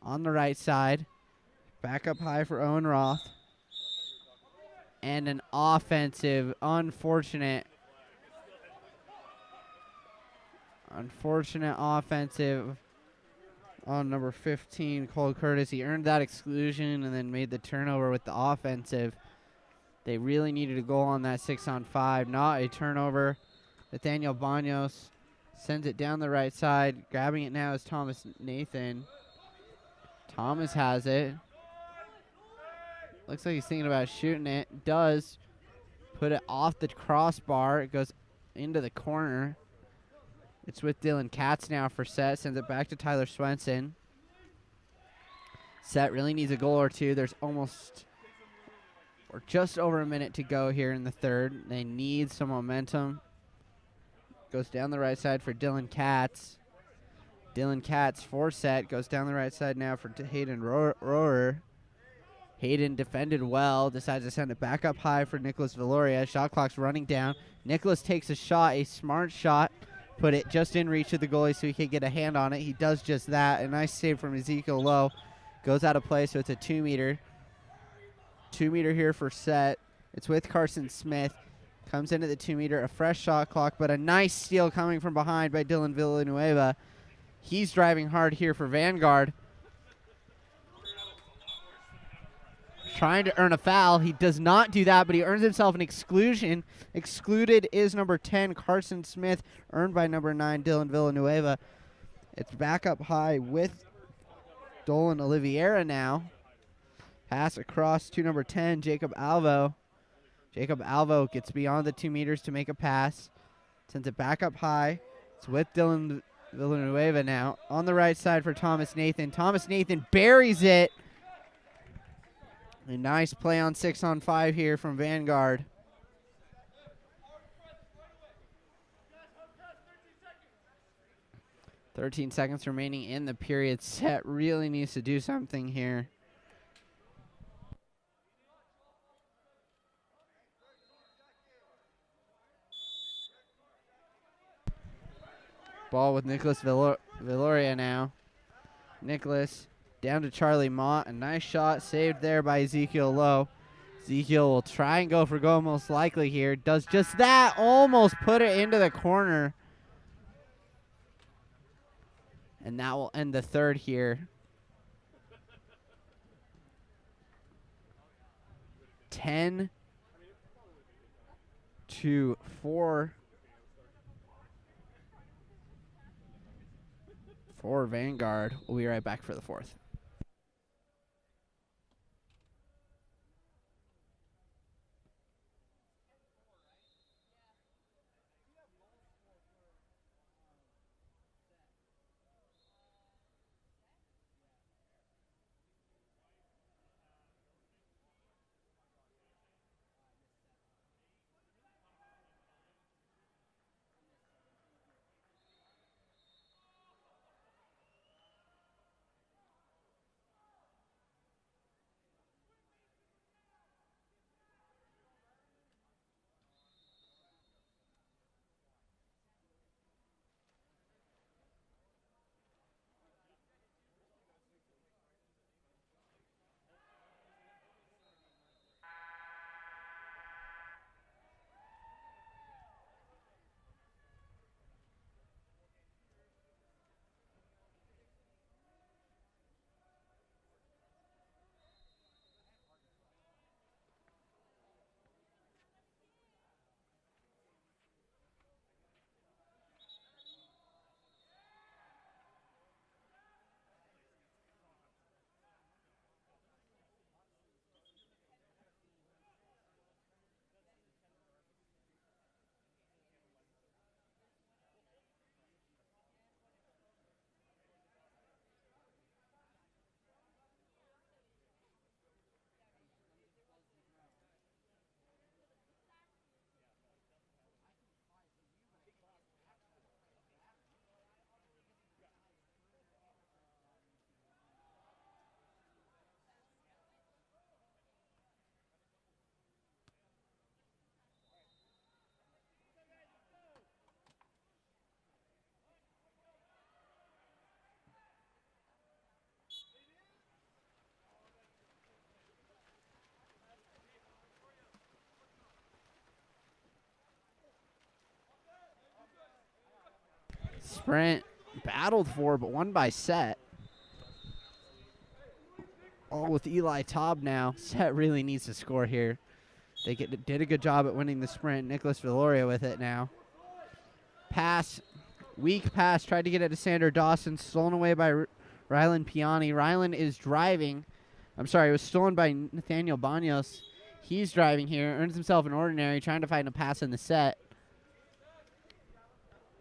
On the right side. Back up high for Owen Roth. And an offensive, unfortunate offensive on number 15, Cole Curtis. He earned that exclusion and then made the turnover with the offensive. They really needed a goal on that 6-on-5, not a turnover. Nathaniel Banos sends it down the right side. Grabbing it now is Thomas Nathan. Thomas has it. Looks like he's thinking about shooting it. Does. Put it off the crossbar. It goes into the corner. It's with Dylan Katz now for set. Sends it back to Tyler Swenson. Set really needs a goal or two. There's almost or just over a minute to go here in the third. They need some momentum. Goes down the right side for Dylan Katz. Dylan Katz for set. Goes down the right side now for Hayden Rohrer. Hayden defended well. Decides to send it back up high for Nicholas Valoria. Shot clock's running down. Nicholas takes a shot, a smart shot. Put it just in reach of the goalie so he can get a hand on it. He does just that. A nice save from Ezekiel Lowe. Goes out of play, so it's a 2 meter. 2 meter here for set. It's with Carson Smith. Comes into the 2 meter. A fresh shot clock, but a nice steal coming from behind by Dylan Villanueva. He's driving hard here for Vanguard. Trying to earn a foul. He does not do that, but he earns himself an exclusion. Excluded is number 10, Carson Smith, earned by number 9, Dylan Villanueva. It's back up high with Dolan Oliveira now. Pass across to number 10, Jacob Alvo. Jacob Alvo gets beyond the 2 meters to make a pass. Sends it back up high. It's with Dylan Villanueva now. On the right side for Thomas Nathan. Thomas Nathan buries it. A nice play on 6-on-5 here from Vanguard. 13 seconds remaining in the period. Set really needs to do something here. Ball with Nicholas Villoria now. Nicholas down to Charlie Mott. A nice shot saved there by Ezekiel Lowe. Ezekiel will try and go for goal most likely here. Does just that. Almost put it into the corner. And that will end the third here. 10-4 for Vanguard. We'll be right back for the fourth. Sprint battled for, but won by Set. All with Eli Taub now. Set really needs to score here. They did a good job at winning the sprint. Nicholas Villoria with it now. Pass, weak pass, tried to get it to Sander Dawson, stolen away by Rylan Piani. Rylan is driving. I'm sorry, it was stolen by Nathaniel Banos. He's driving here, earns himself an ordinary, trying to find a pass in the set.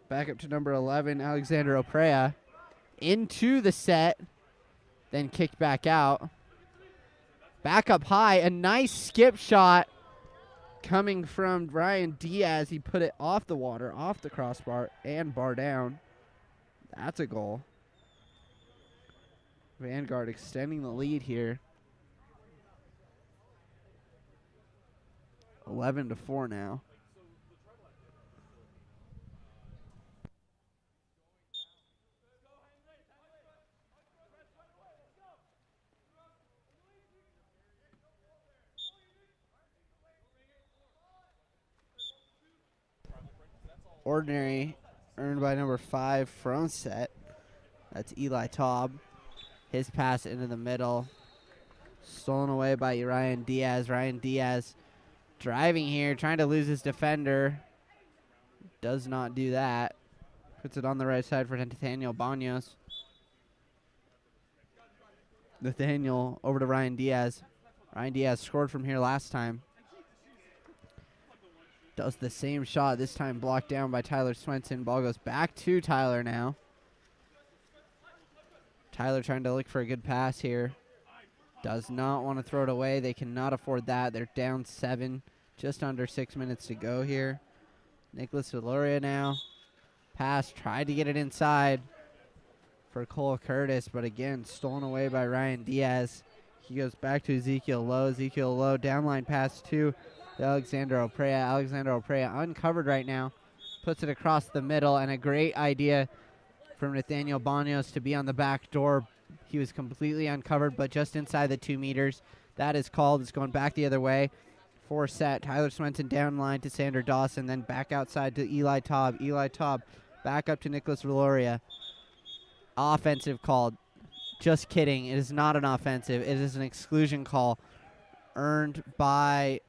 Back up to number 11, Alexander Oprea. Into the set, then kicked back out. Back up high, a nice skip shot coming from Ryan Diaz. He put it off the water, off the crossbar, and bar down. That's a goal. Vanguard extending the lead here. 11-4 now. Ordinary earned by number 5 from set. That's Eli Taub. His pass into the middle. Stolen away by Ryan Diaz. Ryan Diaz driving here, trying to lose his defender. Does not do that. Puts it on the right side for Nathaniel Banos. Nathaniel over to Ryan Diaz. Ryan Diaz scored from here last time. Does the same shot, this time blocked down by Tyler Swenson. Ball goes back to Tyler now. Tyler trying to look for a good pass here. Does not want to throw it away. They cannot afford that. They're down 7. Just under 6 minutes to go here. Nicholas Deloria now. Pass, tried to get it inside for Cole Curtis, but again, stolen away by Ryan Diaz. He goes back to Ezekiel Lowe. Ezekiel Lowe, downline pass to Alexander Oprea. Alexander Oprea uncovered right now. Puts it across the middle, and a great idea from Nathaniel Banos to be on the back door. He was completely uncovered, but just inside the 2 meters. That is called. It's going back the other way. 4 set. Tyler Swenson down line to Sander Dawson, then back outside to Eli Taub. Eli Taub back up to Nicholas Valoria. Offensive called. Just kidding. It is not an offensive. It is an exclusion call earned by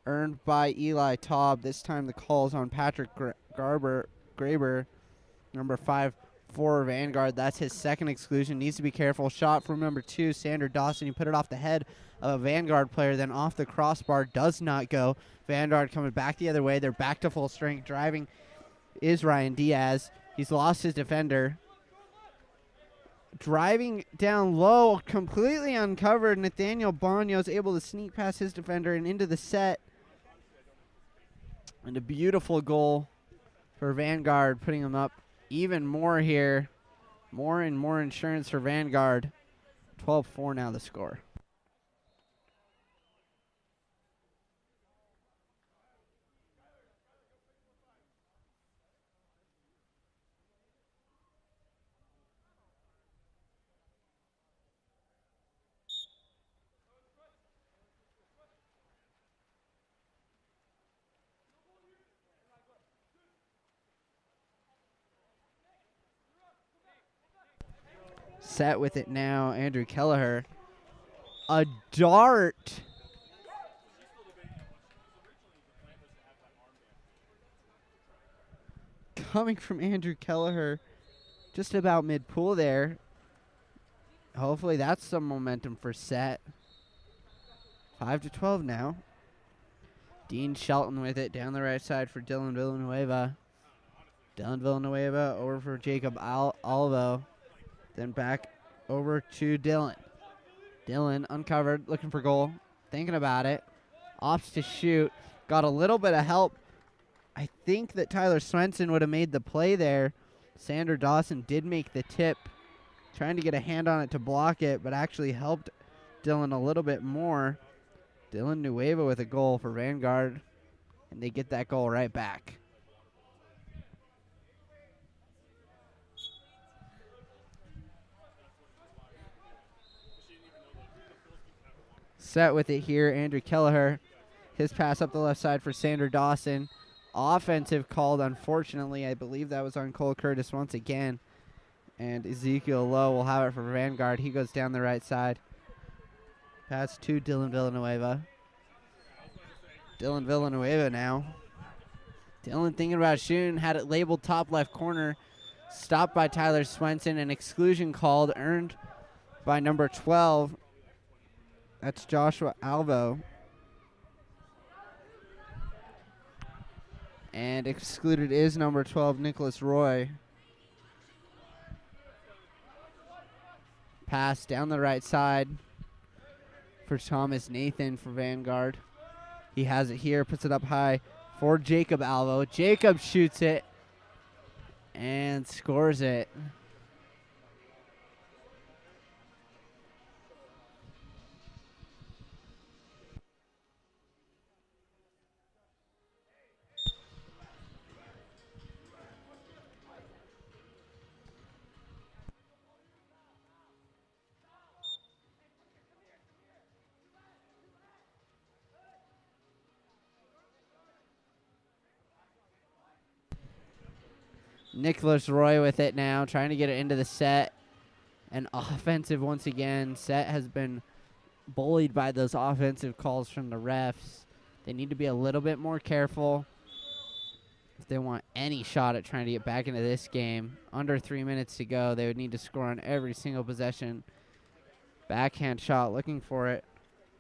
Eli Taub. This time the call is on Patrick Graber, number 5 for Vanguard. That's his second exclusion. Needs to be careful. Shot from number 2, Sander Dawson. He put it off the head of a Vanguard player, then off the crossbar. Does not go. Vanguard coming back the other way. They're back to full strength. Driving is Ryan Diaz. He's lost his defender. Driving down low, completely uncovered. Nathaniel Banos able to sneak past his defender and into the set. And a beautiful goal for Vanguard, putting them up even more here. More and more insurance for Vanguard. 12-4 now the score. Set with it now, Andrew Kelleher. A dart. Coming from Andrew Kelleher, just about mid-pool there. Hopefully that's some momentum for set. 5-12 now. Dean Shelton with it down the right side for Dylan Villanueva. Dylan Villanueva over for Jacob Alvo. Then back over to Dylan. Dylan uncovered, looking for goal, thinking about it. Opts to shoot. Got a little bit of help. I think that Tyler Swenson would have made the play there. Sander Dawson did make the tip, trying to get a hand on it to block it, but actually helped Dylan a little bit more. Dylan Nueva with a goal for Vanguard, and they get that goal right back. Set with it here, Andrew Kelleher. His pass up the left side for Sander Dawson. Offensive called, unfortunately. I believe that was on Cole Curtis once again. And Ezekiel Lowe will have it for Vanguard. He goes down the right side. Pass to Dylan Villanueva. Dylan Villanueva now. Dylan thinking about shooting, had it labeled top left corner. Stopped by Tyler Swenson. An exclusion called, earned by number 12. That's Joshua Alvo. And excluded is number 12, Nicholas Roy. Pass down the right side for Thomas Nathan for Vanguard. He has it here, puts it up high for Jacob Alvo. Jacob shoots it and scores it. Nicholas Roy with it now, trying to get it into the set. And offensive once again. Set has been bullied by those offensive calls from the refs. They need to be a little bit more careful if they want any shot at trying to get back into this game. Under 3 minutes to go, they would need to score on every single possession. Backhand shot, looking for it,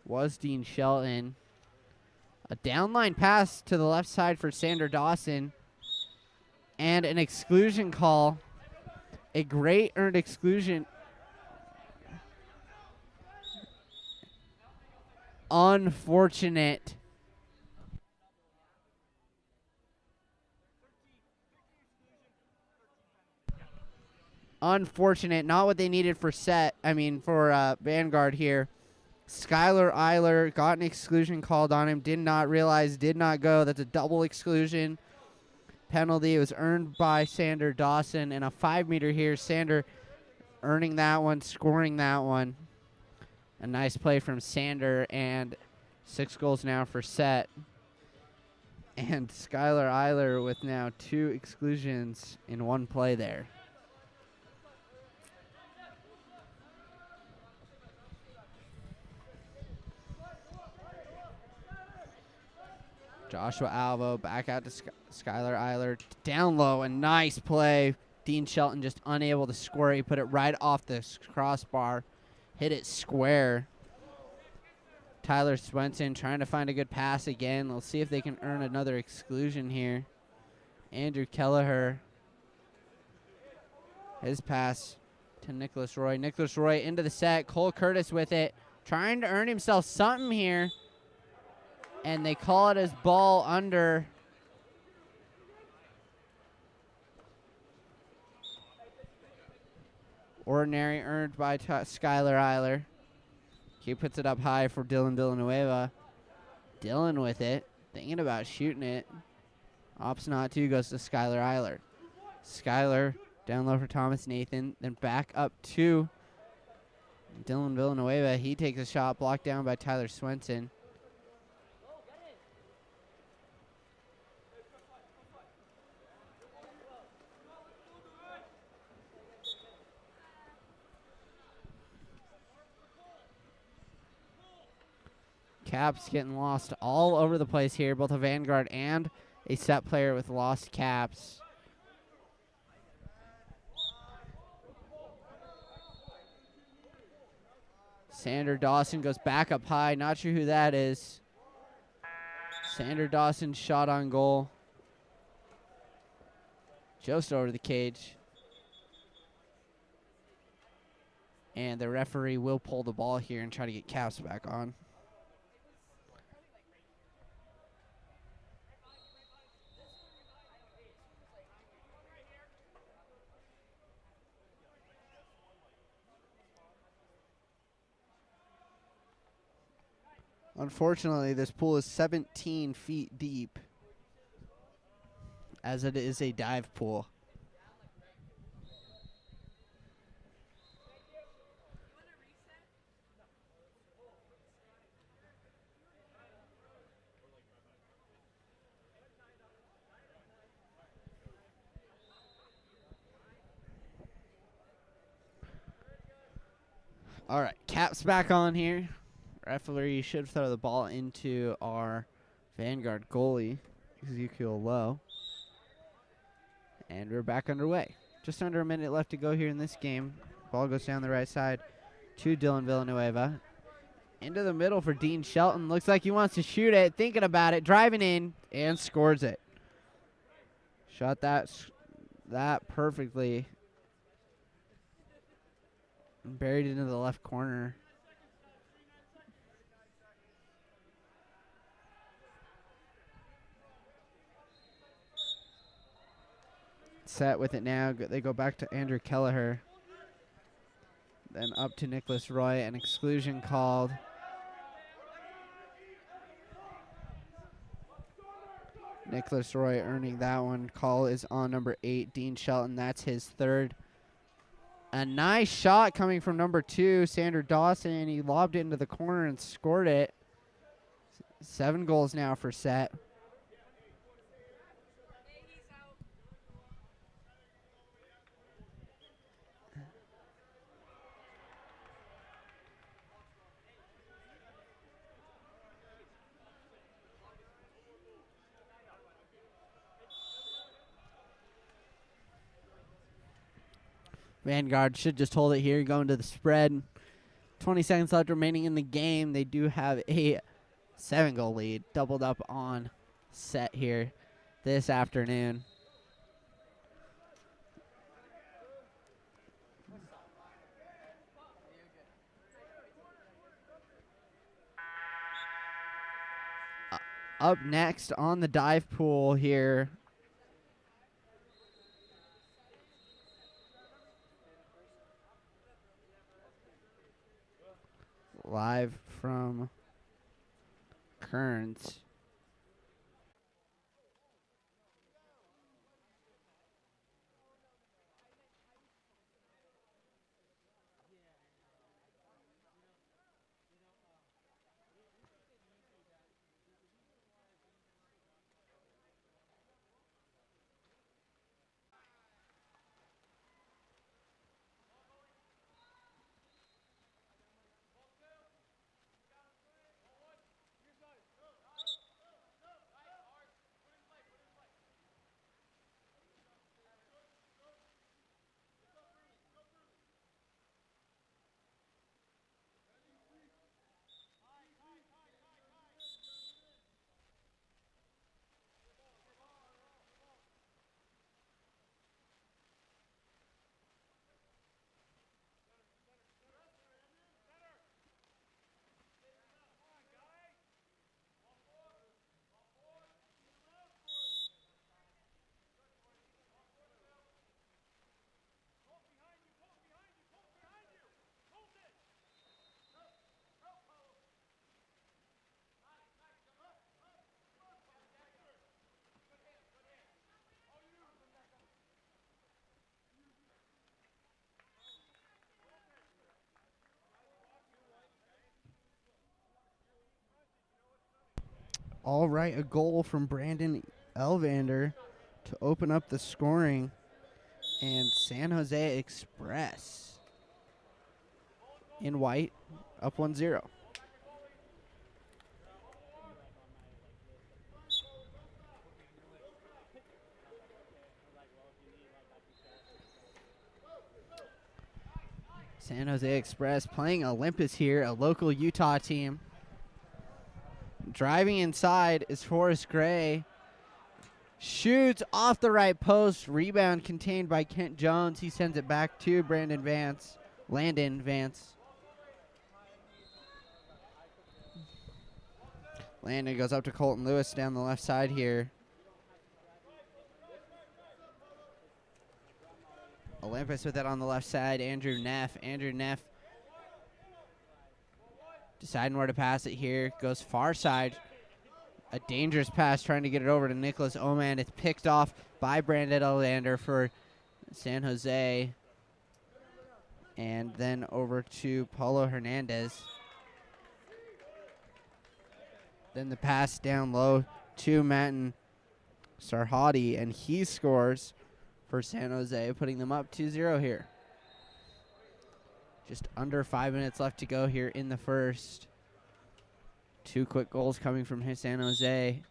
was Dean Shelton. A downline pass to the left side for Sander Dawson. And an exclusion call. A great earned exclusion. Unfortunate. Unfortunate. Not what they needed for Vanguard here. Skylar Eiler got an exclusion called on him. Did not realize, did not go. That's a double exclusion penalty. It was earned by Sander Dawson. And a 5-meter here. Sander earning that one, scoring that one. A nice play from Sander, and 6 goals now for Set. And Skylar Eiler with now 2 exclusions in one play there. Joshua Alvo back out to Skylar Eiler. Down low, a nice play. Dean Shelton just unable to score. He put it right off the crossbar. Hit it square. Tyler Swenson trying to find a good pass again. Let's see if they can earn another exclusion here. Andrew Kelleher. His pass to Nicholas Roy. Nicholas Roy into the set. Cole Curtis with it. Trying to earn himself something here. And they call it as ball under. Ordinary earned by Skylar Eiler. He puts it up high for Dylan Villanueva. Dylan with it. Thinking about shooting it. Ops not to, goes to Skylar Eiler. Skylar down low for Thomas Nathan. Then back up to Dylan Villanueva. He takes a shot blocked down by Tyler Swenson. Caps getting lost all over the place here. Both a Vanguard and a Set player with lost caps. Sander Dawson goes back up high. Not sure who that is. Sander Dawson shot on goal. Just over the cage. And the referee will pull the ball here and try to get Caps back on. Unfortunately, this pool is 17 feet deep, as it is a dive pool. All right, Caps back on here. Referee should throw the ball into our Vanguard goalie, Ezekiel Lowe. And we're back underway. Just under a minute left to go here in this game. Ball goes down the right side to Dylan Villanueva. Into the middle for Dean Shelton. Looks like he wants to shoot it, thinking about it, driving in, and scores it. Shot that perfectly. Buried into the left corner. Set with it now. They go back to Andrew Kelleher. Then up to Nicholas Roy. An exclusion called. Nicholas Roy earning that one. Call is on number 8, Dean Shelton. That's his third. A nice shot coming from number 2, Sander Dawson. He lobbed it into the corner and scored it. 7 goals now for Set. Vanguard should just hold it here, going to the spread. 20 seconds left remaining in the game. They do have a 7-goal lead, doubled up on Set here this afternoon. Up next on the dive pool here. Live from Kearns. All right, a goal from Brandon Elvander to open up the scoring. And San Jose Express in white, up 1-0. San Jose Express playing Olympus here, a local Utah team. Driving inside is Forrest Gray. Shoots off the right post. Rebound contained by Kent Jones. He sends it back to Landon Vance. Landon goes up to Colton Lewis down the left side here. Olympus with it on the left side. Andrew Neff deciding where to pass it here. Goes far side. A dangerous pass trying to get it over to Nicholas Oman. It's picked off by Brandon Elvander for San Jose. And then over to Paulo Hernandez. Then the pass down low to Matin Sarhadi, and he scores for San Jose, putting them up 2-0 here. Just under 5 minutes left to go here in the first. 2 quick goals coming from San Jose.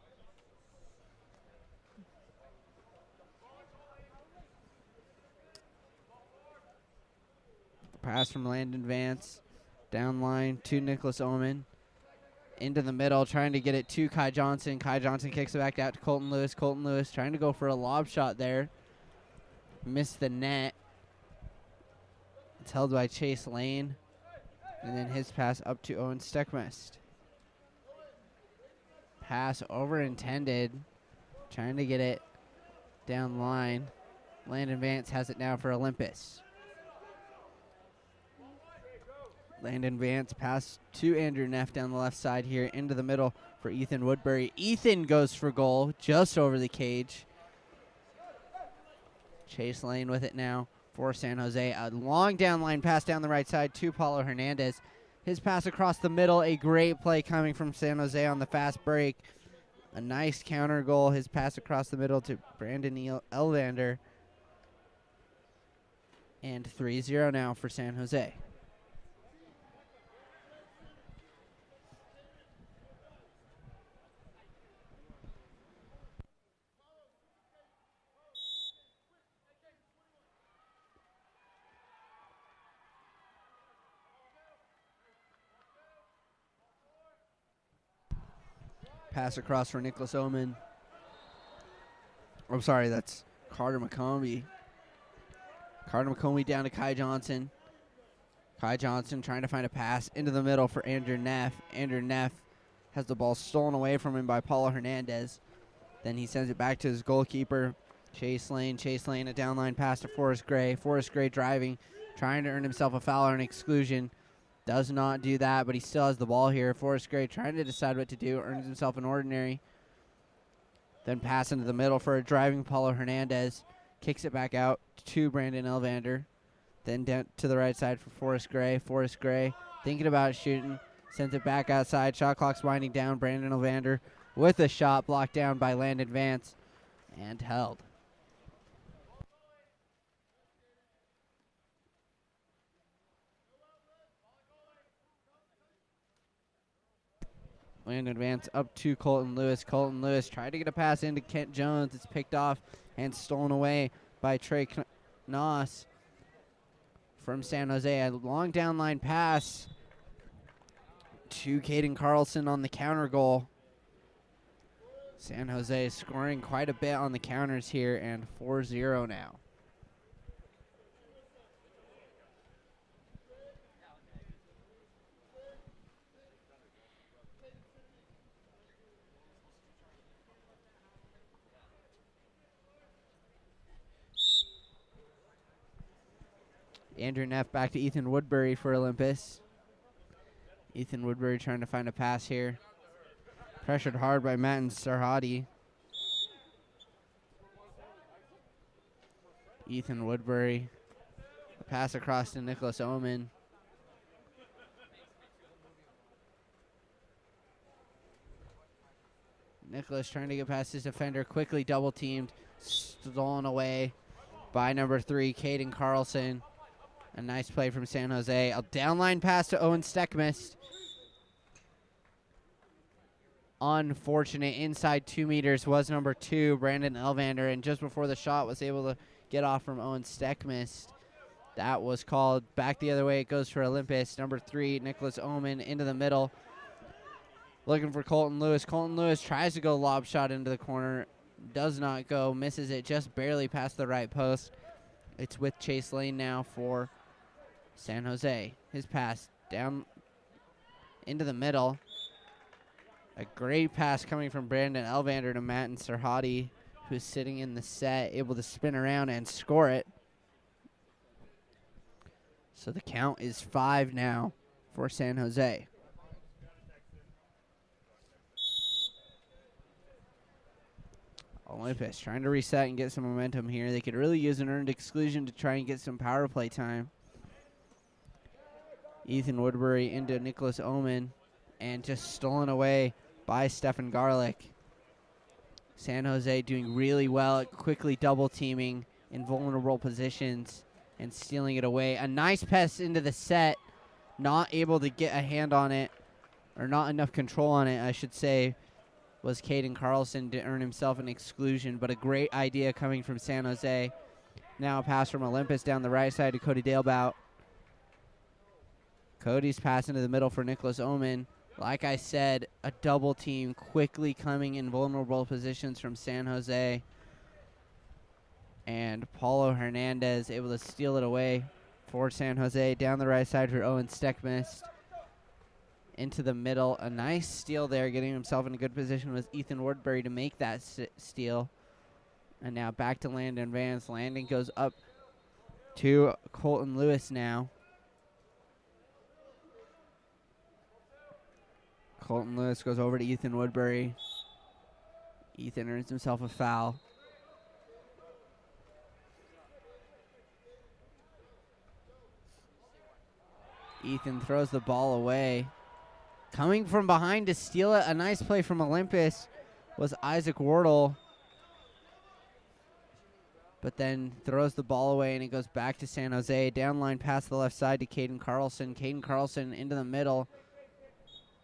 Pass from Landon Vance. Down line to Nicholas Oman. Into the middle, trying to get it to Kai Johnson. Kai Johnson kicks it back out to Colton Lewis. Colton Lewis trying to go for a lob shot there. Missed the net. It's held by Chase Lane. And then his pass up to Owen Steckmist. Pass overintended. Trying to get it down line. Landon Vance has it now for Olympus. Landon Vance pass to Andrew Neff down the left side here into the middle for Ethan Woodbury. Ethan goes for goal just over the cage. Chase Lane with it now for San Jose. A long down line pass down the right side to Paulo Hernandez. His pass across the middle. A great play coming from San Jose on the fast break. A nice counter goal. His pass across the middle to Brandon Elvander. And 3-0 now for San Jose. Pass across for Nicholas Oman. I'm sorry, that's Carter McCombie. Carter McCombie down to Kai Johnson. Kai Johnson trying to find a pass into the middle for Andrew Neff. Andrew Neff has the ball stolen away from him by Paulo Hernandez. Then he sends it back to his goalkeeper, Chase Lane. Chase Lane, a downline pass to Forrest Gray. Forrest Gray driving, trying to earn himself a foul or an exclusion. Does not do that, but he still has the ball here. Forrest Gray trying to decide what to do, earns himself an ordinary. Then pass into the middle for a driving Paulo Hernandez. Kicks it back out to Brandon Elvander. Then down to the right side for Forrest Gray. Forrest Gray thinking about shooting. Sends it back outside. Shot clock's winding down. Brandon Elvander with a shot blocked down by Landon Vance and held. Landon Vance up to Colton Lewis. Colton Lewis tried to get a pass into Kent Jones. It's picked off and stolen away by Trey Knoss from San Jose. A long downline pass to Caden Carlson on the counter goal. San Jose scoring quite a bit on the counters here, and 4-0 now. Andrew Neff back to Ethan Woodbury for Olympus. Ethan Woodbury trying to find a pass here. Pressured hard by Matin Sarhadi. Ethan Woodbury. A pass across to Nicholas Oman. Nicholas trying to get past his defender. Quickly double teamed. Stolen away by number 3, Caden Carlson. A nice play from San Jose. A downline pass to Owen Steckmist. Unfortunate. Inside 2 meters was number 2, Brandon Elvander. And just before the shot was able to get off from Owen Steckmist. That was called. Back the other way it goes for Olympus. Number 3, Nicholas Oman into the middle. Looking for Colton Lewis. Colton Lewis tries to go lob shot into the corner. Does not go. Misses it just barely past the right post. It's with Chase Lane now for San Jose. His pass down into the middle. A great pass coming from Brandon Elvander to Matin Sarhadi, who's sitting in the set, able to spin around and score it. So the count is 5 now for San Jose. Olympus trying to reset and get some momentum here. They could really use an earned exclusion to try and get some power play time. Ethan Woodbury into Nicholas Oman, and just stolen away by Stefan Garlick. San Jose doing really well at quickly double teaming in vulnerable positions and stealing it away. A nice pass into the set, not able to get a hand on it, or not enough control on it, I should say, was Caden Carlson to earn himself an exclusion, but a great idea coming from San Jose. Now a pass from Olympus down the right side to Cody Dalebout. Cody's pass into the middle for Nicholas Oman. Like I said, a double team quickly coming in vulnerable positions from San Jose. And Paulo Hernandez able to steal it away for San Jose. Down the right side for Owen Steckmist. Into the middle. A nice steal there, getting himself in a good position was Ethan Woodbury to make that steal. And now back to Landon Vance. Landon goes up to Colton Lewis now. Colton Lewis goes over to Ethan Woodbury. Ethan earns himself a foul. Ethan throws the ball away. Coming from behind to steal it, a nice play from Olympus was Isaac Wardle. But then throws the ball away and it goes back to San Jose. Downline pass the left side to Caden Carlson. Caden Carlson into the middle.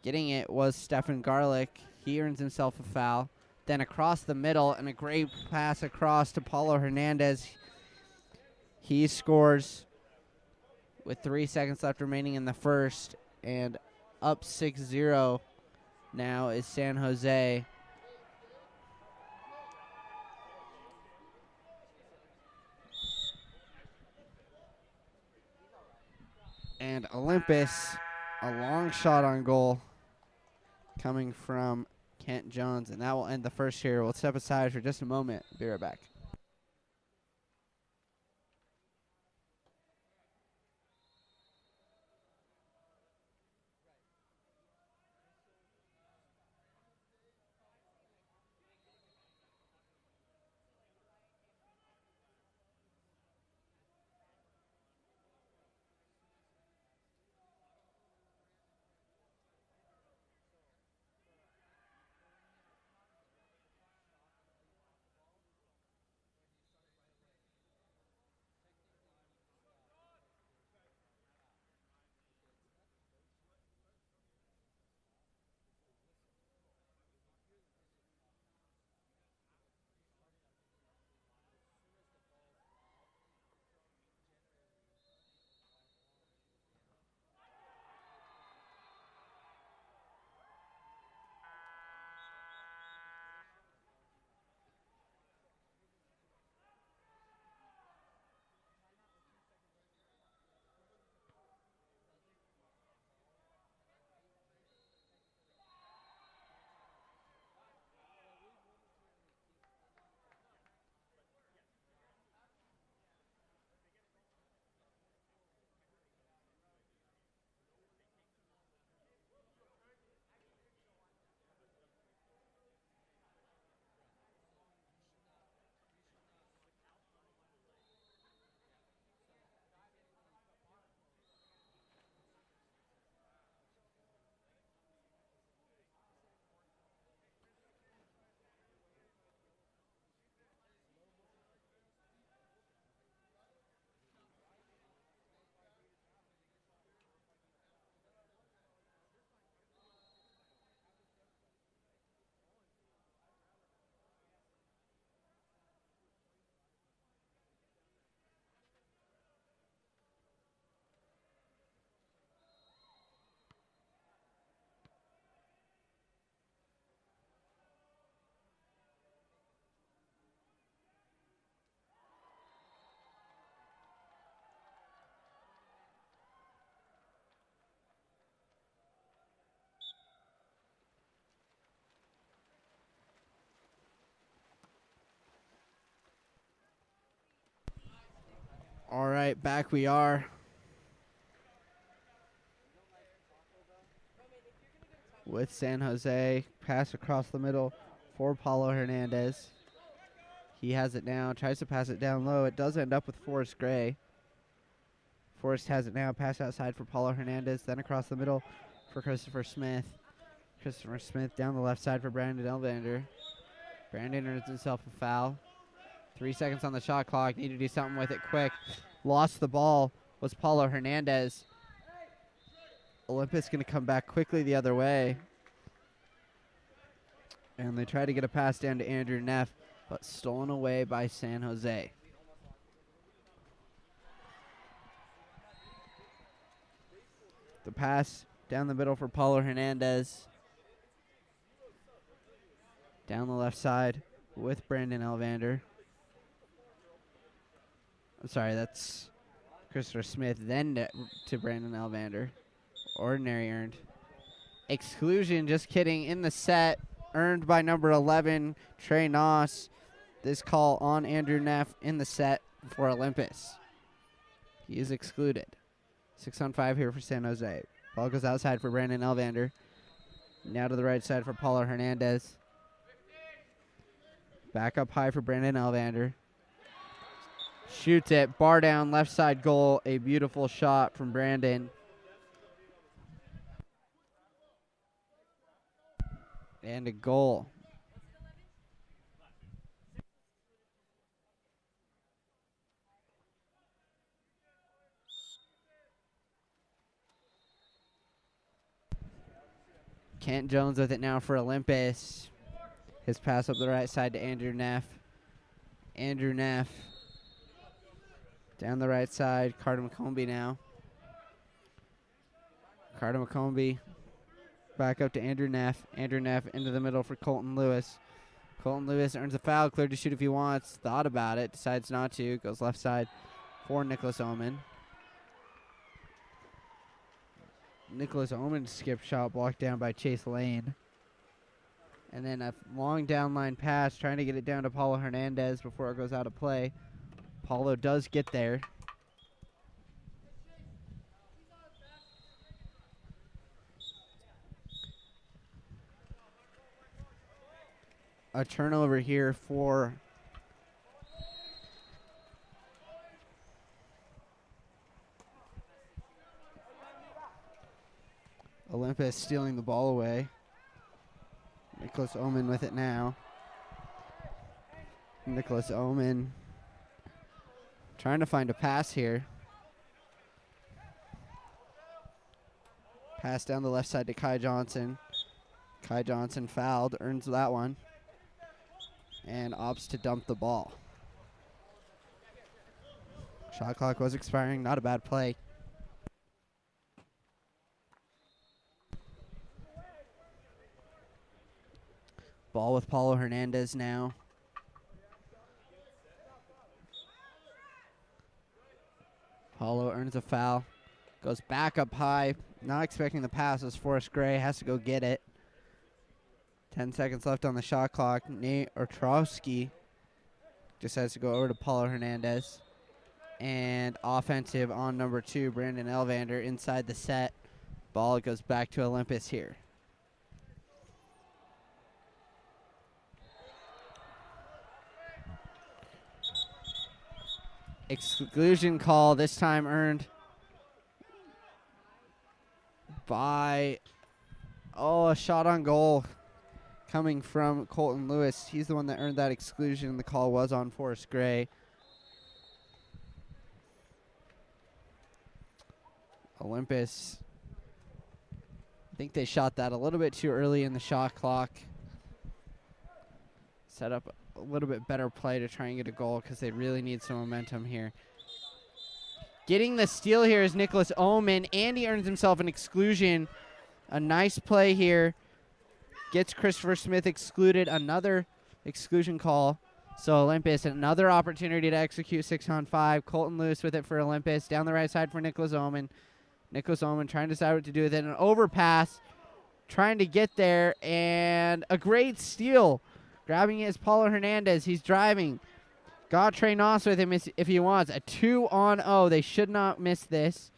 Getting it was Stefan Garlick. He earns himself a foul. Then across the middle and a great pass across to Paulo Hernandez. He scores with 3 seconds left remaining in the first. And up 6-0 now is San Jose. And Olympus, a long shot on goal coming from Kent Jones, and that will end the first here. We'll step aside for just a moment. Be right back. All right, back we are. With San Jose, pass across the middle for Paulo Hernandez. He has it now, tries to pass it down low. It does end up with Forrest Gray. Forrest has it now, pass outside for Paulo Hernandez, then across the middle for Christopher Smith. Christopher Smith down the left side for Brandon Elvander. Brandon earns himself a foul. 3 seconds on the shot clock, need to do something with it quick. Lost the ball was Paulo Hernandez. Olympus going to come back quickly the other way. And they try to get a pass down to Andrew Neff, but stolen away by San Jose. The pass down the middle for Paulo Hernandez. Down the left side with Brandon Elvander. I'm sorry, that's Christopher Smith, then to Brandon Elvander. Ordinary earned. Exclusion, just kidding, in the set. Earned by number 11, Trey Noss. This call on Andrew Neff in the set for Olympus. He is excluded. 6-on-5 here for San Jose. Ball goes outside for Brandon Elvander. Now to the right side for Paulo Hernandez. Back up high for Brandon Elvander. Shoots it. Bar down, left side goal. A beautiful shot from Brandon. And a goal. Kent Jones with it now for Olympus. His pass up the right side to Andrew Neff. Andrew Neff. Down the right side, Carter McCombie now. Carter McCombie back up to Andrew Neff. Andrew Neff into the middle for Colton Lewis. Colton Lewis earns a foul, cleared to shoot if he wants. Thought about it, decides not to. Goes left side for Nicholas Oman. Nicholas Oman skip shot blocked down by Chase Lane. And then a long down line pass, trying to get it down to Paulo Hernandez before it goes out of play. Paulo does get there. A turnover here for Olympus, stealing the ball away. Nicholas Oman with it now. Nicholas Oman trying to find a pass here. Pass down the left side to Kai Johnson. Kai Johnson fouled, earns that one, and opts to dump the ball. Shot clock was expiring, not a bad play. Ball with Paulo Hernandez now. Paulo earns a foul. Goes back up high. Not expecting the pass as Forrest Gray has to go get it. 10 seconds left on the shot clock. Nate Otrowski decides to go over to Paulo Hernandez. And offensive on number 2, Brandon Elvander inside the set. Ball goes back to Olympus here. Exclusion call, this time earned by, a shot on goal coming from Colton Lewis. He's the one that earned that exclusion. The call was on Forrest Gray. Olympus, I think they shot that a little bit too early in the shot clock. Set up a little bit better play to try and get a goal because they really need some momentum here. Getting the steal here is Nicholas Oman, and he earns himself an exclusion. A nice play here. Gets Christopher Smith excluded. Another exclusion call. So Olympus, another opportunity to execute 6-on-5. Colton Lewis with it for Olympus. Down the right side for Nicholas Oman. Nicholas Oman trying to decide what to do with it. An overpass. Trying to get there. And a great steal. Grabbing it is Paulo Hernandez. He's driving. Got Trey Noss with him if he wants. A 2-on-0. They should not miss this.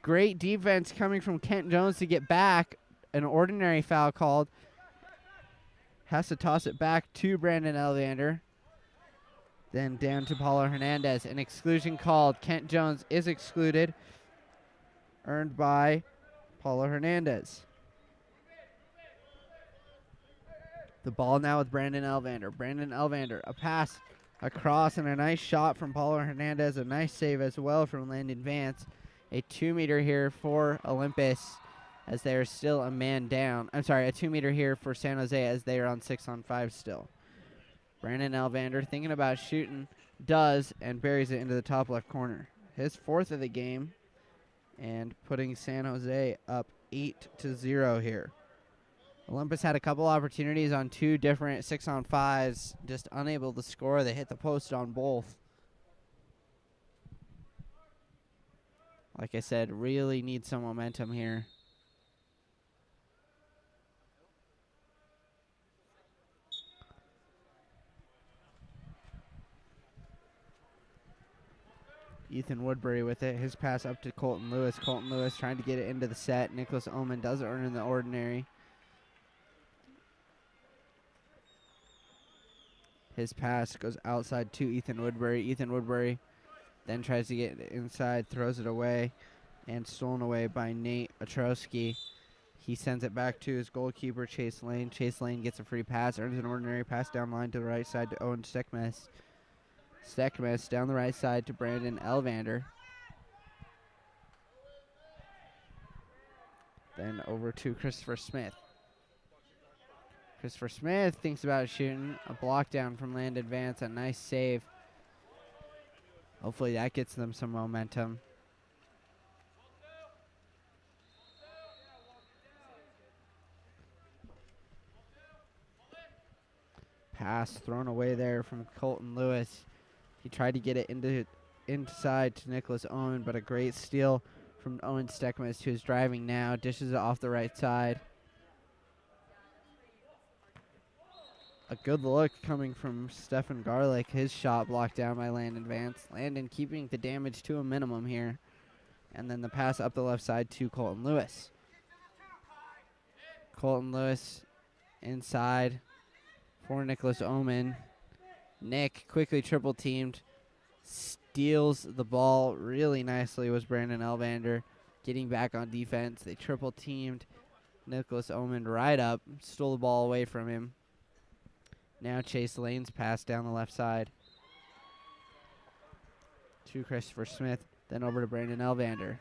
Great defense coming from Kent Jones to get back. An ordinary foul called. Has to toss it back to Brandon Elvander. Then down to Paulo Hernandez. An exclusion called. Kent Jones is excluded. Earned by Paulo Hernandez. The ball now with Brandon Elvander. Brandon Elvander, a pass across and a nice shot from Paulo Hernandez. A nice save as well from Landon Vance. A 2-meter here for Olympus as they are still a man down. I'm sorry, a 2-meter here for San Jose as they are on 6-on-5 still. Brandon Elvander thinking about shooting, does, and buries it into the top left corner. His 4th of the game. and putting San Jose up 8-0 here. Olympus had a couple opportunities on 2 different 6-on-5s, just unable to score. They hit the post on both. Like I said, really need some momentum here. Ethan Woodbury with it. His pass up to Colton Lewis. Colton Lewis trying to get it into the set. Nicholas Oman does earn in the ordinary. His pass goes outside to Ethan Woodbury. Ethan Woodbury then tries to get it inside, throws it away, and stolen away by Nate Otrowski. He sends it back to his goalkeeper, Chase Lane. Chase Lane gets a free pass, earns an ordinary pass down line to the right side to Owen Steckmes. Steckmes down the right side to Brandon Elvander. Then over to Christopher Smith. Christopher Smith thinks about shooting. A block down from Landon Vance. A nice save. Hopefully that gets them some momentum. Pass thrown away there from Colton Lewis. He tried to get it inside to Nicholas Owen, but a great steal from Owen Steckmes, who's driving now. Dishes it off the right side. A good look coming from Stefan Garlick. His shot blocked down by Landon Vance. Landon keeping the damage to a minimum here. And then the pass up the left side to Colton Lewis. Colton Lewis inside for Nicholas Oman. Nick quickly triple teamed. Steals the ball really nicely was Brandon Elvander. Getting back on defense. They triple teamed Nicholas Oman right up. Stole the ball away from him. Now Chase Lane's pass down the left side to Christopher Smith, then over to Brandon Elvander.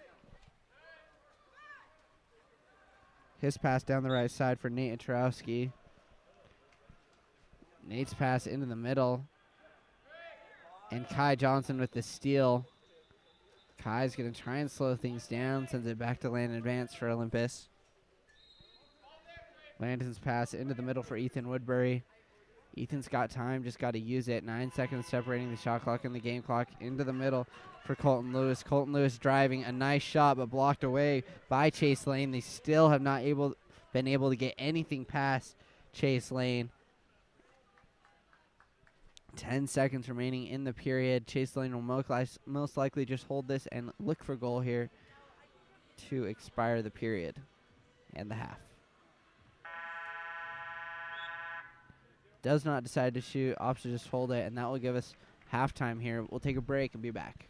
His pass down the right side for Nate Otrowski. Nate's pass into the middle. And Kai Johnson with the steal. Kai's going to try and slow things down, sends it back to Landon Vance for Olympus. Landon's pass into the middle for Ethan Woodbury. Ethan's got time, just got to use it. 9 seconds separating the shot clock and the game clock. Into the middle for Colton Lewis. Colton Lewis driving a nice shot, but blocked away by Chase Lane. They still have not been able to get anything past Chase Lane. 10 seconds remaining in the period. Chase Lane will most likely just hold this and look for goal here to expire the period and the half. Does not decide to shoot, opts to just hold it, and that will give us halftime here. We'll take a break and be back.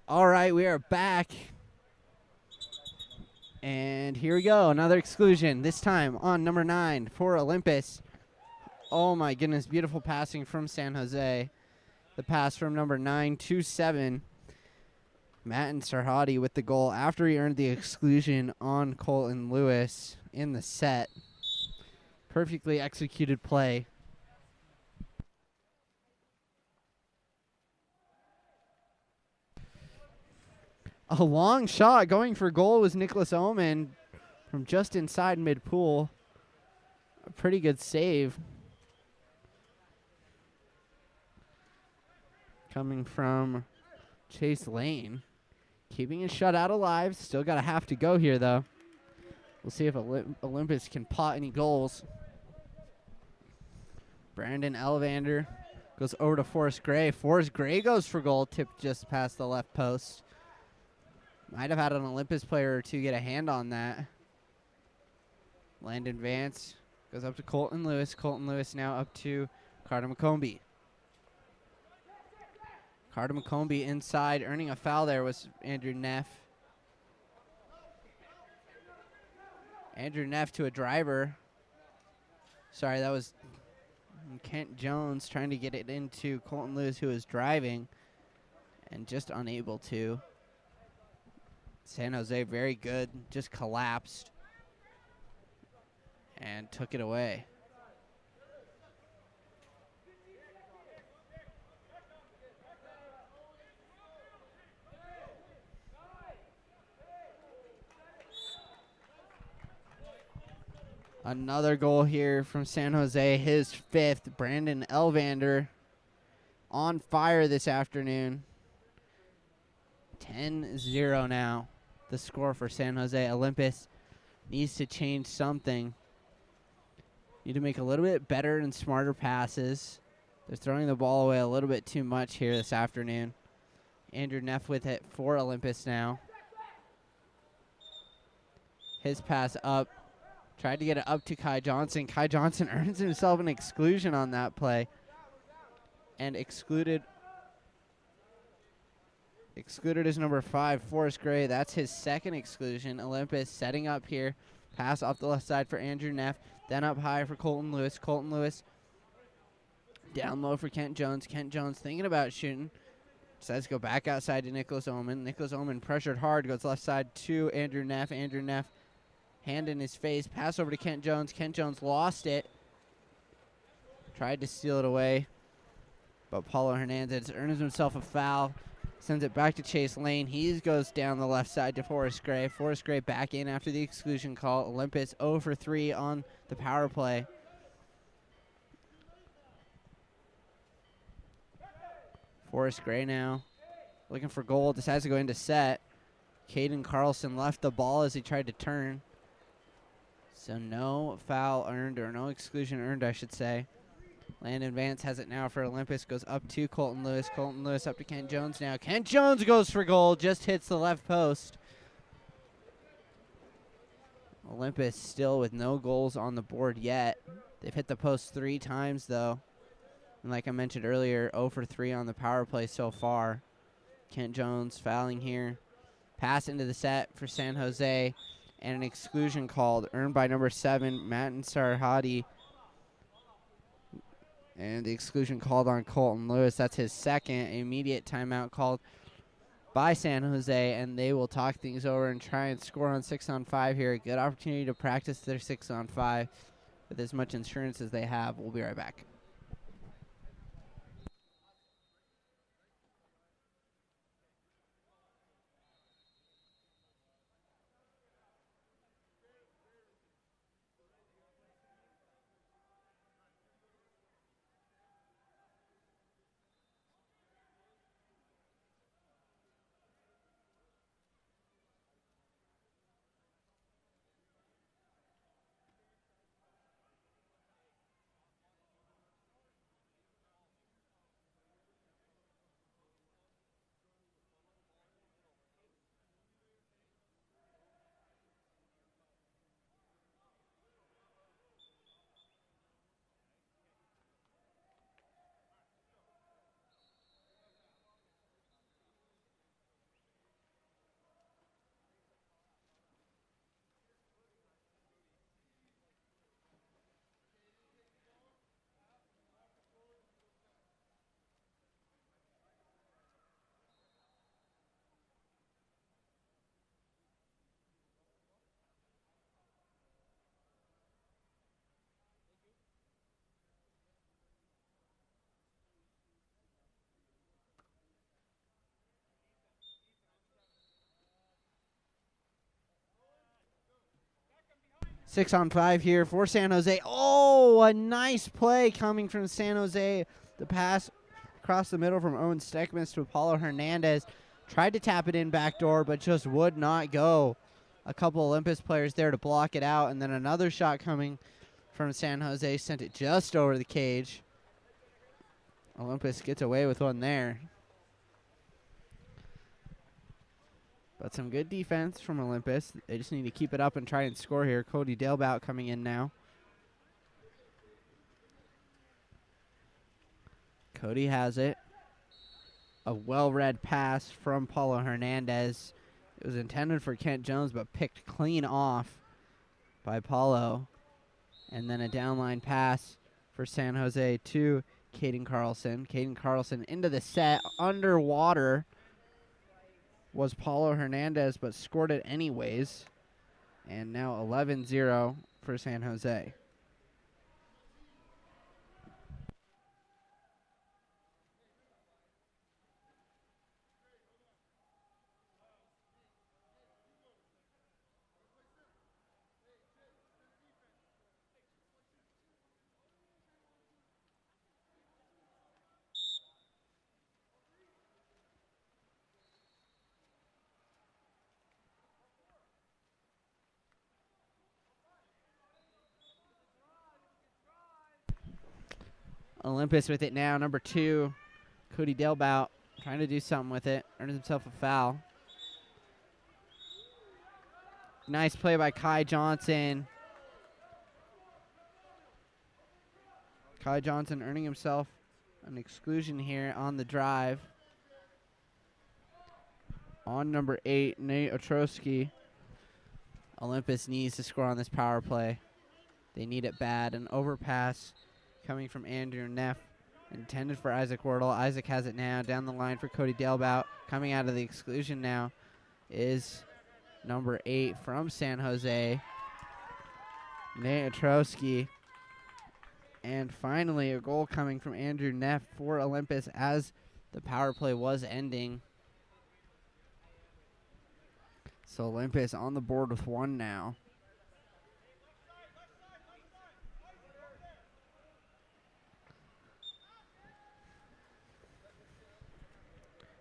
All right, we are back. And here we go, another exclusion, this time on number 9 for Olympus. Oh my goodness, beautiful passing from San Jose. The pass from number 9 to 7. Matin Sarhadi with the goal after he earned the exclusion on Colton Lewis in the set. Perfectly executed play. A long shot going for goal was Nicholas Oman from just inside mid-pool. A pretty good save. Coming from Chase Lane. Keeping his shutout alive. Still got a half to go here, though. We'll see if Olympus can pot any goals. Brandon Elevander goes over to Forrest Gray. Forrest Gray goes for goal. Tipped just past the left post. Might have had an Olympus player or two get a hand on that. Landon Vance goes up to Colton Lewis. Colton Lewis now up to Carter McCombie. Carter McCombie inside, earning a foul there was Andrew Neff. Andrew Neff to a driver. Sorry, that was Kent Jones trying to get it into Colton Lewis, who was driving and just unable to. San Jose, very good, just collapsed and took it away. Another goal here from San Jose, his 5th. Brandon Elvander on fire this afternoon. 10-0 now, the score for San Jose. Olympus needs to change something. Need to make a little bit better and smarter passes. They're throwing the ball away a little bit too much here this afternoon. Andrew Neff with it for Olympus now. His pass up. Tried to get it up to Kai Johnson. Kai Johnson earns himself an exclusion on that play. And excluded is number 5, Forrest Gray. That's his 2nd exclusion. Olympus setting up here. Pass off the left side for Andrew Neff. Then up high for Colton Lewis. Colton Lewis down low for Kent Jones. Kent Jones thinking about shooting. Decides to go back outside to Nicholas Oman. Nicholas Oman pressured hard. Goes left side to Andrew Neff. Andrew Neff, hand in his face. Pass over to Kent Jones. Kent Jones lost it. Tried to steal it away. But Paulo Hernandez earns himself a foul. Sends it back to Chase Lane. He goes down the left side to Forrest Gray. Forrest Gray back in after the exclusion call. Olympus 0 for 3 on the power play. Forrest Gray now looking for goal. Decides to go into set. Caden Carlson left the ball as he tried to turn. So no foul earned, or no exclusion earned, I should say. Landon Vance has it now for Olympus. Goes up to Colton Lewis. Colton Lewis up to Kent Jones now. Kent Jones goes for goal. Just hits the left post. Olympus still with no goals on the board yet. They've hit the post 3 times, though. And like I mentioned earlier, 0 for 3 on the power play so far. Kent Jones fouling here. Pass into the set for San Jose. And an exclusion called, earned by number 7, Matin Sarhadi. And the exclusion called on Colton Lewis. That's his 2nd. Immediate timeout called by San Jose, and they will talk things over and try and score on 6-on-5 here. A good opportunity to practice their 6-on-5 with as much insurance as they have. We'll be right back. 6-on-5 here for San Jose. Oh, a nice play coming from San Jose. The pass across the middle from Owen Steckmas to Apollo Hernandez. Tried to tap it in backdoor, but just would not go. A couple Olympus players there to block it out, and then another shot coming from San Jose sent it just over the cage. Olympus gets away with one there. But some good defense from Olympus. They just need to keep it up and try and score here. Cody Dalebout coming in now. Cody has it. A well-read pass from Paulo Hernandez. It was intended for Kent Jones, but picked clean off by Paulo. And then a downline pass for San Jose to Caden Carlson. Caden Carlson into the set. Underwater was Paulo Hernandez, but scored it anyways. And now 11-0 for San Jose. Olympus with it now, number 2. Cody Dalebout trying to do something with it. Earns himself a foul. Nice play by Kai Johnson. Kai Johnson earning himself an exclusion here on the drive. On number 8, Nate Ostrowski. Olympus needs to score on this power play. They need it bad. An overpass coming from Andrew Neff, intended for Isaac Wordle. Isaac has it now, down the line for Cody Dalebout. Coming out of the exclusion now is number 8 from San Jose, Nate Ostrowski. And finally, a goal coming from Andrew Neff for Olympus as the power play was ending. So Olympus on the board with 1 now.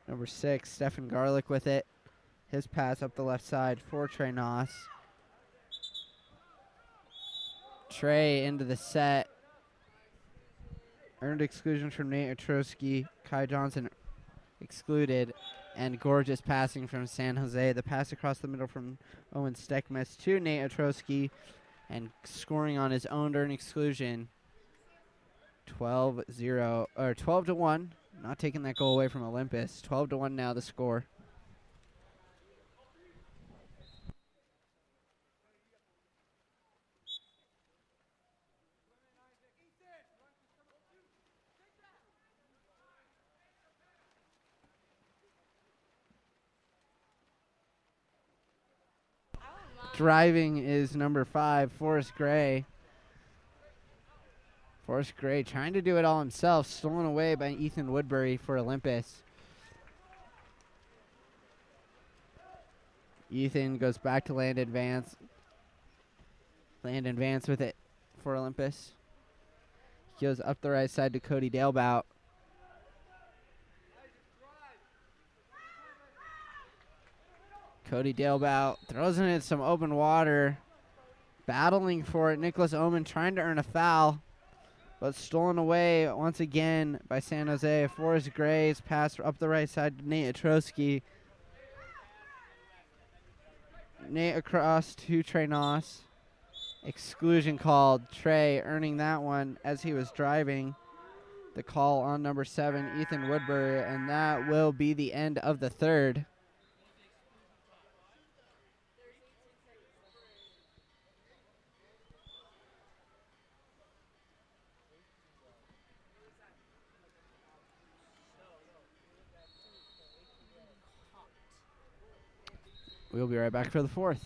Number 6, Stefan Garlick with it. His pass up the left side for Trey Noss. Trey into the set. Earned exclusion from Nate Ostrowski. Kai Johnson excluded. And gorgeous passing from San Jose. The pass across the middle from Owen Steckmas to Nate Ostrowski. And scoring on his own earned exclusion. 12-1. Not taking that goal away from Olympus. 12-1 now the score. Driving is number 5, Forrest Gray. Forrest Gray trying to do it all himself. Stolen away by Ethan Woodbury for Olympus. Ethan goes back to land advance. Land advance with it for Olympus. He goes up the right side to Cody Dalebout. Cody Dalebout throws it in some open water. Battling for it. Nicholas Oman trying to earn a foul. But stolen away once again by San Jose. Forrest Gray's pass up the right side to Nate Ostrowski. Nate across to Trey Noss. Exclusion called. Trey earning that one as he was driving. The call on number 7, Ethan Woodbury, and that will be the end of the third. We'll be right back for the fourth.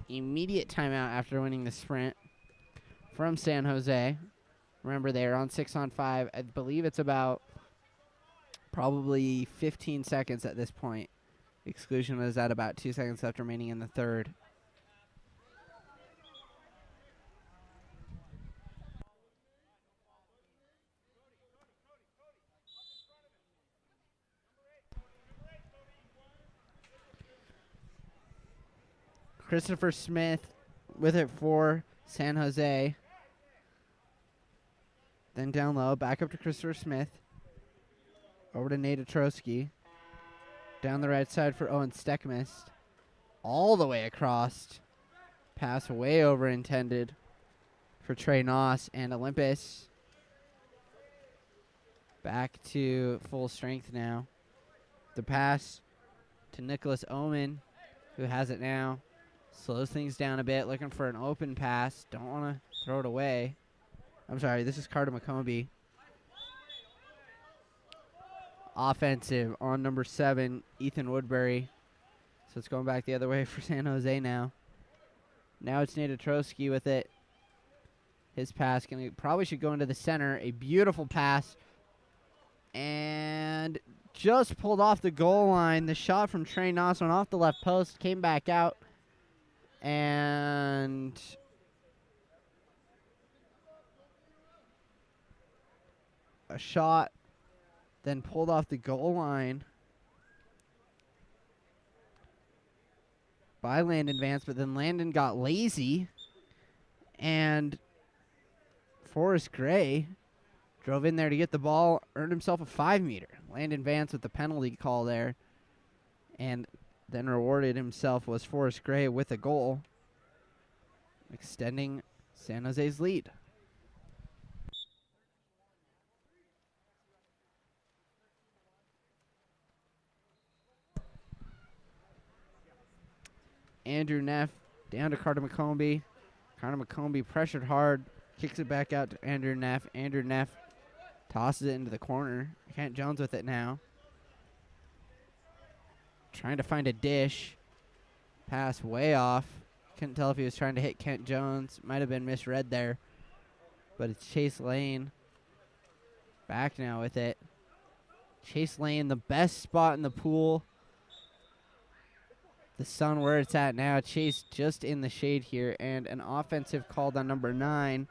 immediate timeout after winning the sprint from San Jose. Remember, they are on 6-on-5. I believe it's about probably 15 seconds at this point. Exclusion was at about 2 seconds left remaining in the third. Christopher Smith with it for San Jose. Then down low, back up to Christopher Smith. Over to Nate Otrowski. Down the right side for Owen Steckmist. All the way across. Pass way over intended for Trey Noss and Olympus. Back to full strength now. The pass to Nicholas Oman, who has it now. Slows things down a bit, looking for an open pass. Don't want to throw it away. I'm sorry, this is Carter McCombie. Offensive on number 7, Ethan Woodbury. So it's going back the other way for San Jose now. Now it's Nate Otrowski with it. His pass probably should go into the center. A beautiful pass. And just pulled off the goal line. The shot from Trey Noss went off the left post, came back out. And a shot then pulled off the goal line by Landon Vance, but then Landon got lazy, and Forrest Gray drove in there to get the ball, earned himself a 5-meter. Landon Vance with the penalty call there, and then rewarded himself was Forrest Gray with a goal, extending San Jose's lead. Andrew Neff down to Carter McCombie. Carter McCombie pressured hard, kicks it back out to Andrew Neff. Andrew Neff tosses it into the corner. Kent Jones with it now. Trying to find a dish. Pass way off. Couldn't tell if he was trying to hit Kent Jones. Might have been misread there. But it's Chase Lane. Back now with it. Chase Lane, the best spot in the pool. The sun where it's at now. Chase just in the shade here. And an offensive called on number 9.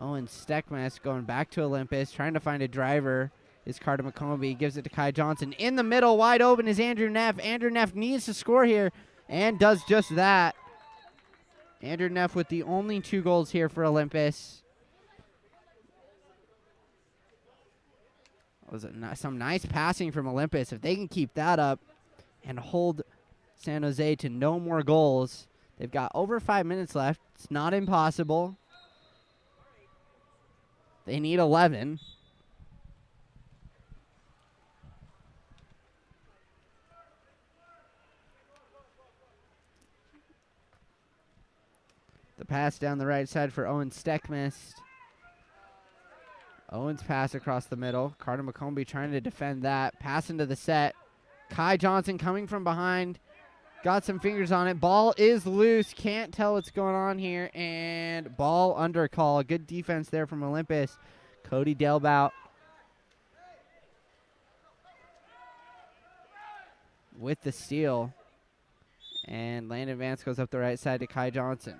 Owen Steckmist going back to Olympus. Trying to find a driver is Carter McCombie. Gives it to Kai Johnson. In the middle, wide open is Andrew Neff. Andrew Neff needs to score here and does just that. Andrew Neff with the only 2 goals here for Olympus. Was some nice passing from Olympus. If they can keep that up and hold San Jose to no more goals, they've got over 5 minutes left. It's not impossible. They need 11. The pass down the right side for Owen Steckmist. Owen's pass across the middle. Carter McCombie trying to defend that. Pass into the set. Kai Johnson coming from behind. Got some fingers on it. Ball is loose. Can't tell what's going on here. And ball under call. Good defense there from Olympus. Cody Delbout with the steal. And Landon Vance goes up the right side to Kai Johnson.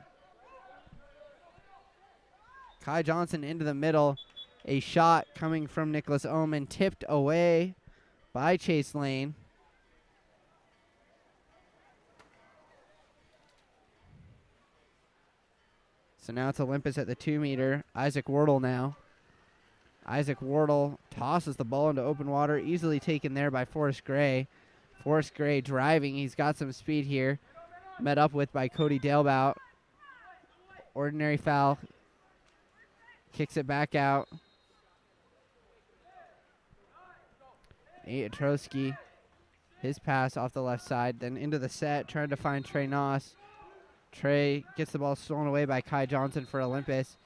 Kai Johnson into the middle. A shot coming from Nicholas Oman. Tipped away by Chase Lane. So now it's Olympus at the 2-meter. Isaac Wardle now. Isaac Wardle tosses the ball into open water. Easily taken there by Forrest Gray. Forrest Gray driving. He's got some speed here. Met up with by Cody Delbout. Ordinary foul. Kicks it back out. Nate Otrowski. His pass off the left side. Then into the set. Trying to find Trey Noss. Trey gets the ball stolen away by Kai Johnson for Olympus.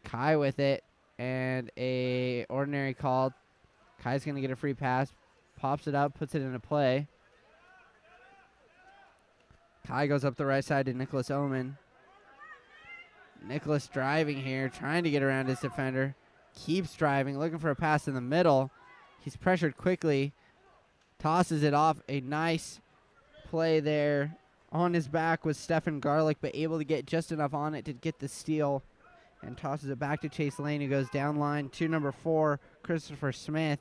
Kai with it. And a ordinary call. Kai's going to get a free pass. Pops it up. Puts it into play. Kai goes up the right side to Nicholas Oman. Nicholas driving here, trying to get around his defender. Keeps driving, looking for a pass in the middle. He's pressured quickly. Tosses it off. A nice play there. On his back was Stefan Garlick, but able to get just enough on it to get the steal. And tosses it back to Chase Lane, who goes down line to number 4, Christopher Smith.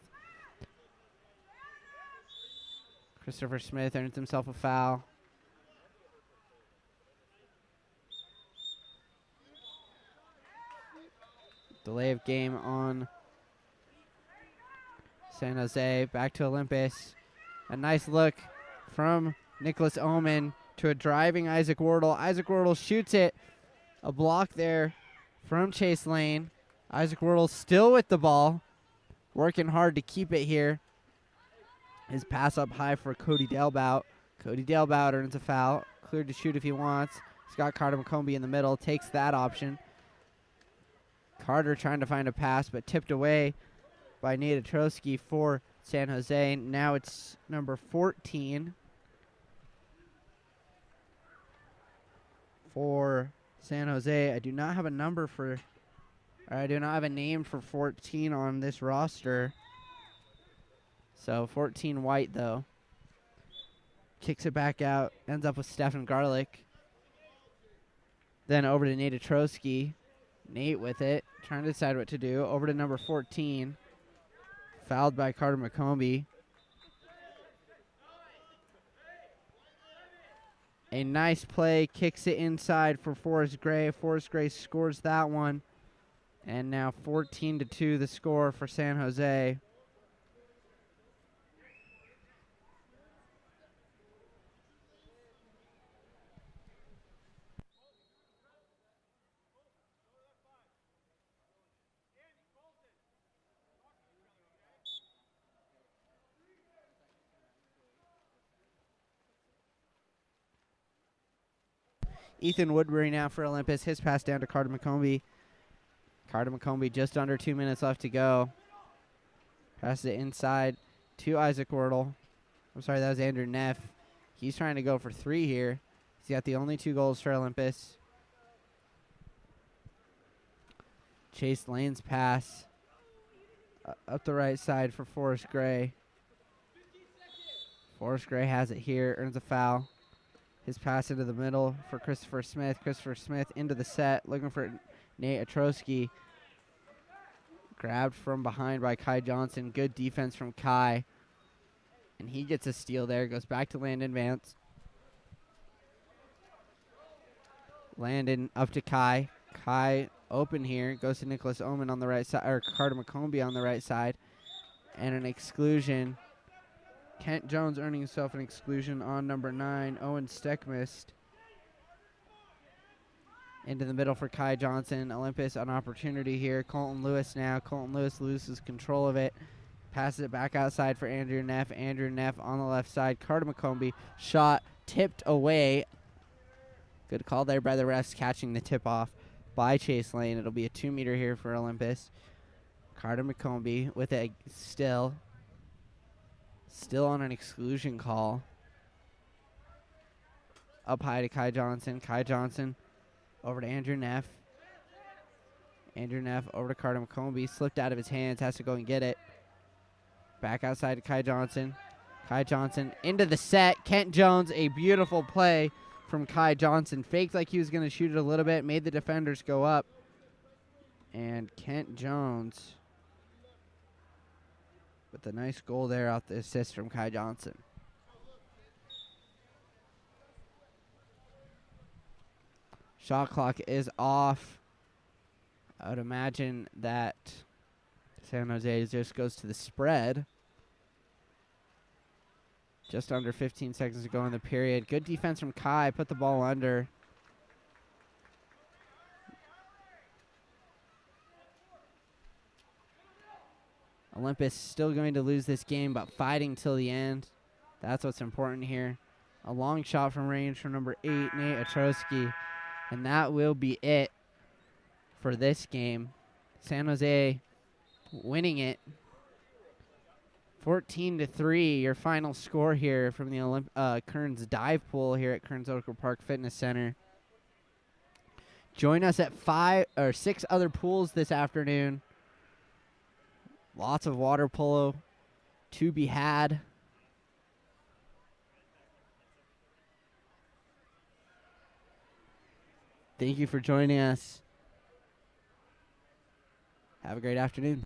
Christopher Smith earns himself a foul. Delay of game on San Jose. Back to Olympus. A nice look from Nicholas Oman to a driving Isaac Wardle. Isaac Wardle shoots it. A block there from Chase Lane. Isaac Wardle still with the ball. Working hard to keep it here. His pass up high for Cody Delbout. Cody Delbout earns a foul. Cleared to shoot if he wants. He's got Carter McCombie in the middle. Takes that option. Carter trying to find a pass, but tipped away by Nate Atrosky for San Jose. Now it's number 14 for San Jose. I do not have a number for, or I do not have a name for 14 on this roster. So 14 White, though. Kicks it back out. Ends up with Stefan Garlick. Then over to Nate Atrosky. Nate with it. Trying to decide what to do. Over to number 14. Fouled by Carter McCombie. A nice play. Kicks it inside for Forrest Gray. Forrest Gray scores that one. And now 14-2 the score for San Jose. Ethan Woodbury now for Olympus. His pass down to Carter McCombie. Carter McCombie just under 2 minutes left to go. Passes it inside to Isaac Wardle. I'm sorry, that was Andrew Neff. He's trying to go for 3 here. He's got the only 2 goals for Olympus. Chase Lane's pass up the right side for Forrest Gray. Forrest Gray has it here, earns a foul. His pass into the middle for Christopher Smith. Christopher Smith into the set, looking for Nate Atrosky. Grabbed from behind by Kai Johnson. Good defense from Kai. And he gets a steal there. Goes back to Landon Vance. Landon up to Kai. Kai open here. Goes to Nicholas Oman on the right side, or Carter McCombie on the right side. And an exclusion. Kent Jones earning himself an exclusion on number 9, Owen Steckmist. Into the middle for Kai Johnson. Olympus an opportunity here. Colton Lewis now. Colton Lewis loses control of it. Passes it back outside for Andrew Neff. Andrew Neff on the left side. Carter McCombie. Shot tipped away. Good call there by the refs, catching the tip off by Chase Lane. It'll be a 2-meter here for Olympus. Carter McCombie with it still. Still on an exclusion call. Up high to Kai Johnson. Kai Johnson over to Andrew Neff. Andrew Neff over to Carter McCombie. Slipped out of his hands. Has to go and get it. Back outside to Kai Johnson. Kai Johnson into the set. Kent Jones, a beautiful play from Kai Johnson. Faked like he was going to shoot it a little bit. Made the defenders go up. And Kent Jones with a nice goal there off the assist from Kai Johnson. Shot clock is off. I would imagine that San Jose just goes to the spread. Just under 15 seconds to go in the period. Good defense from Kai. Put the ball under. Olympus still going to lose this game, but fighting till the end. That's what's important here. A long shot from range from number 8, Nate Atrosky. And that will be it for this game. San Jose winning it 14-3, your final score here from the Kearns dive pool here at Kearns Oak Park Fitness Center. Join us at 5 or 6 other pools this afternoon. Lots of water polo to be had. Thank you for joining us. Have a great afternoon.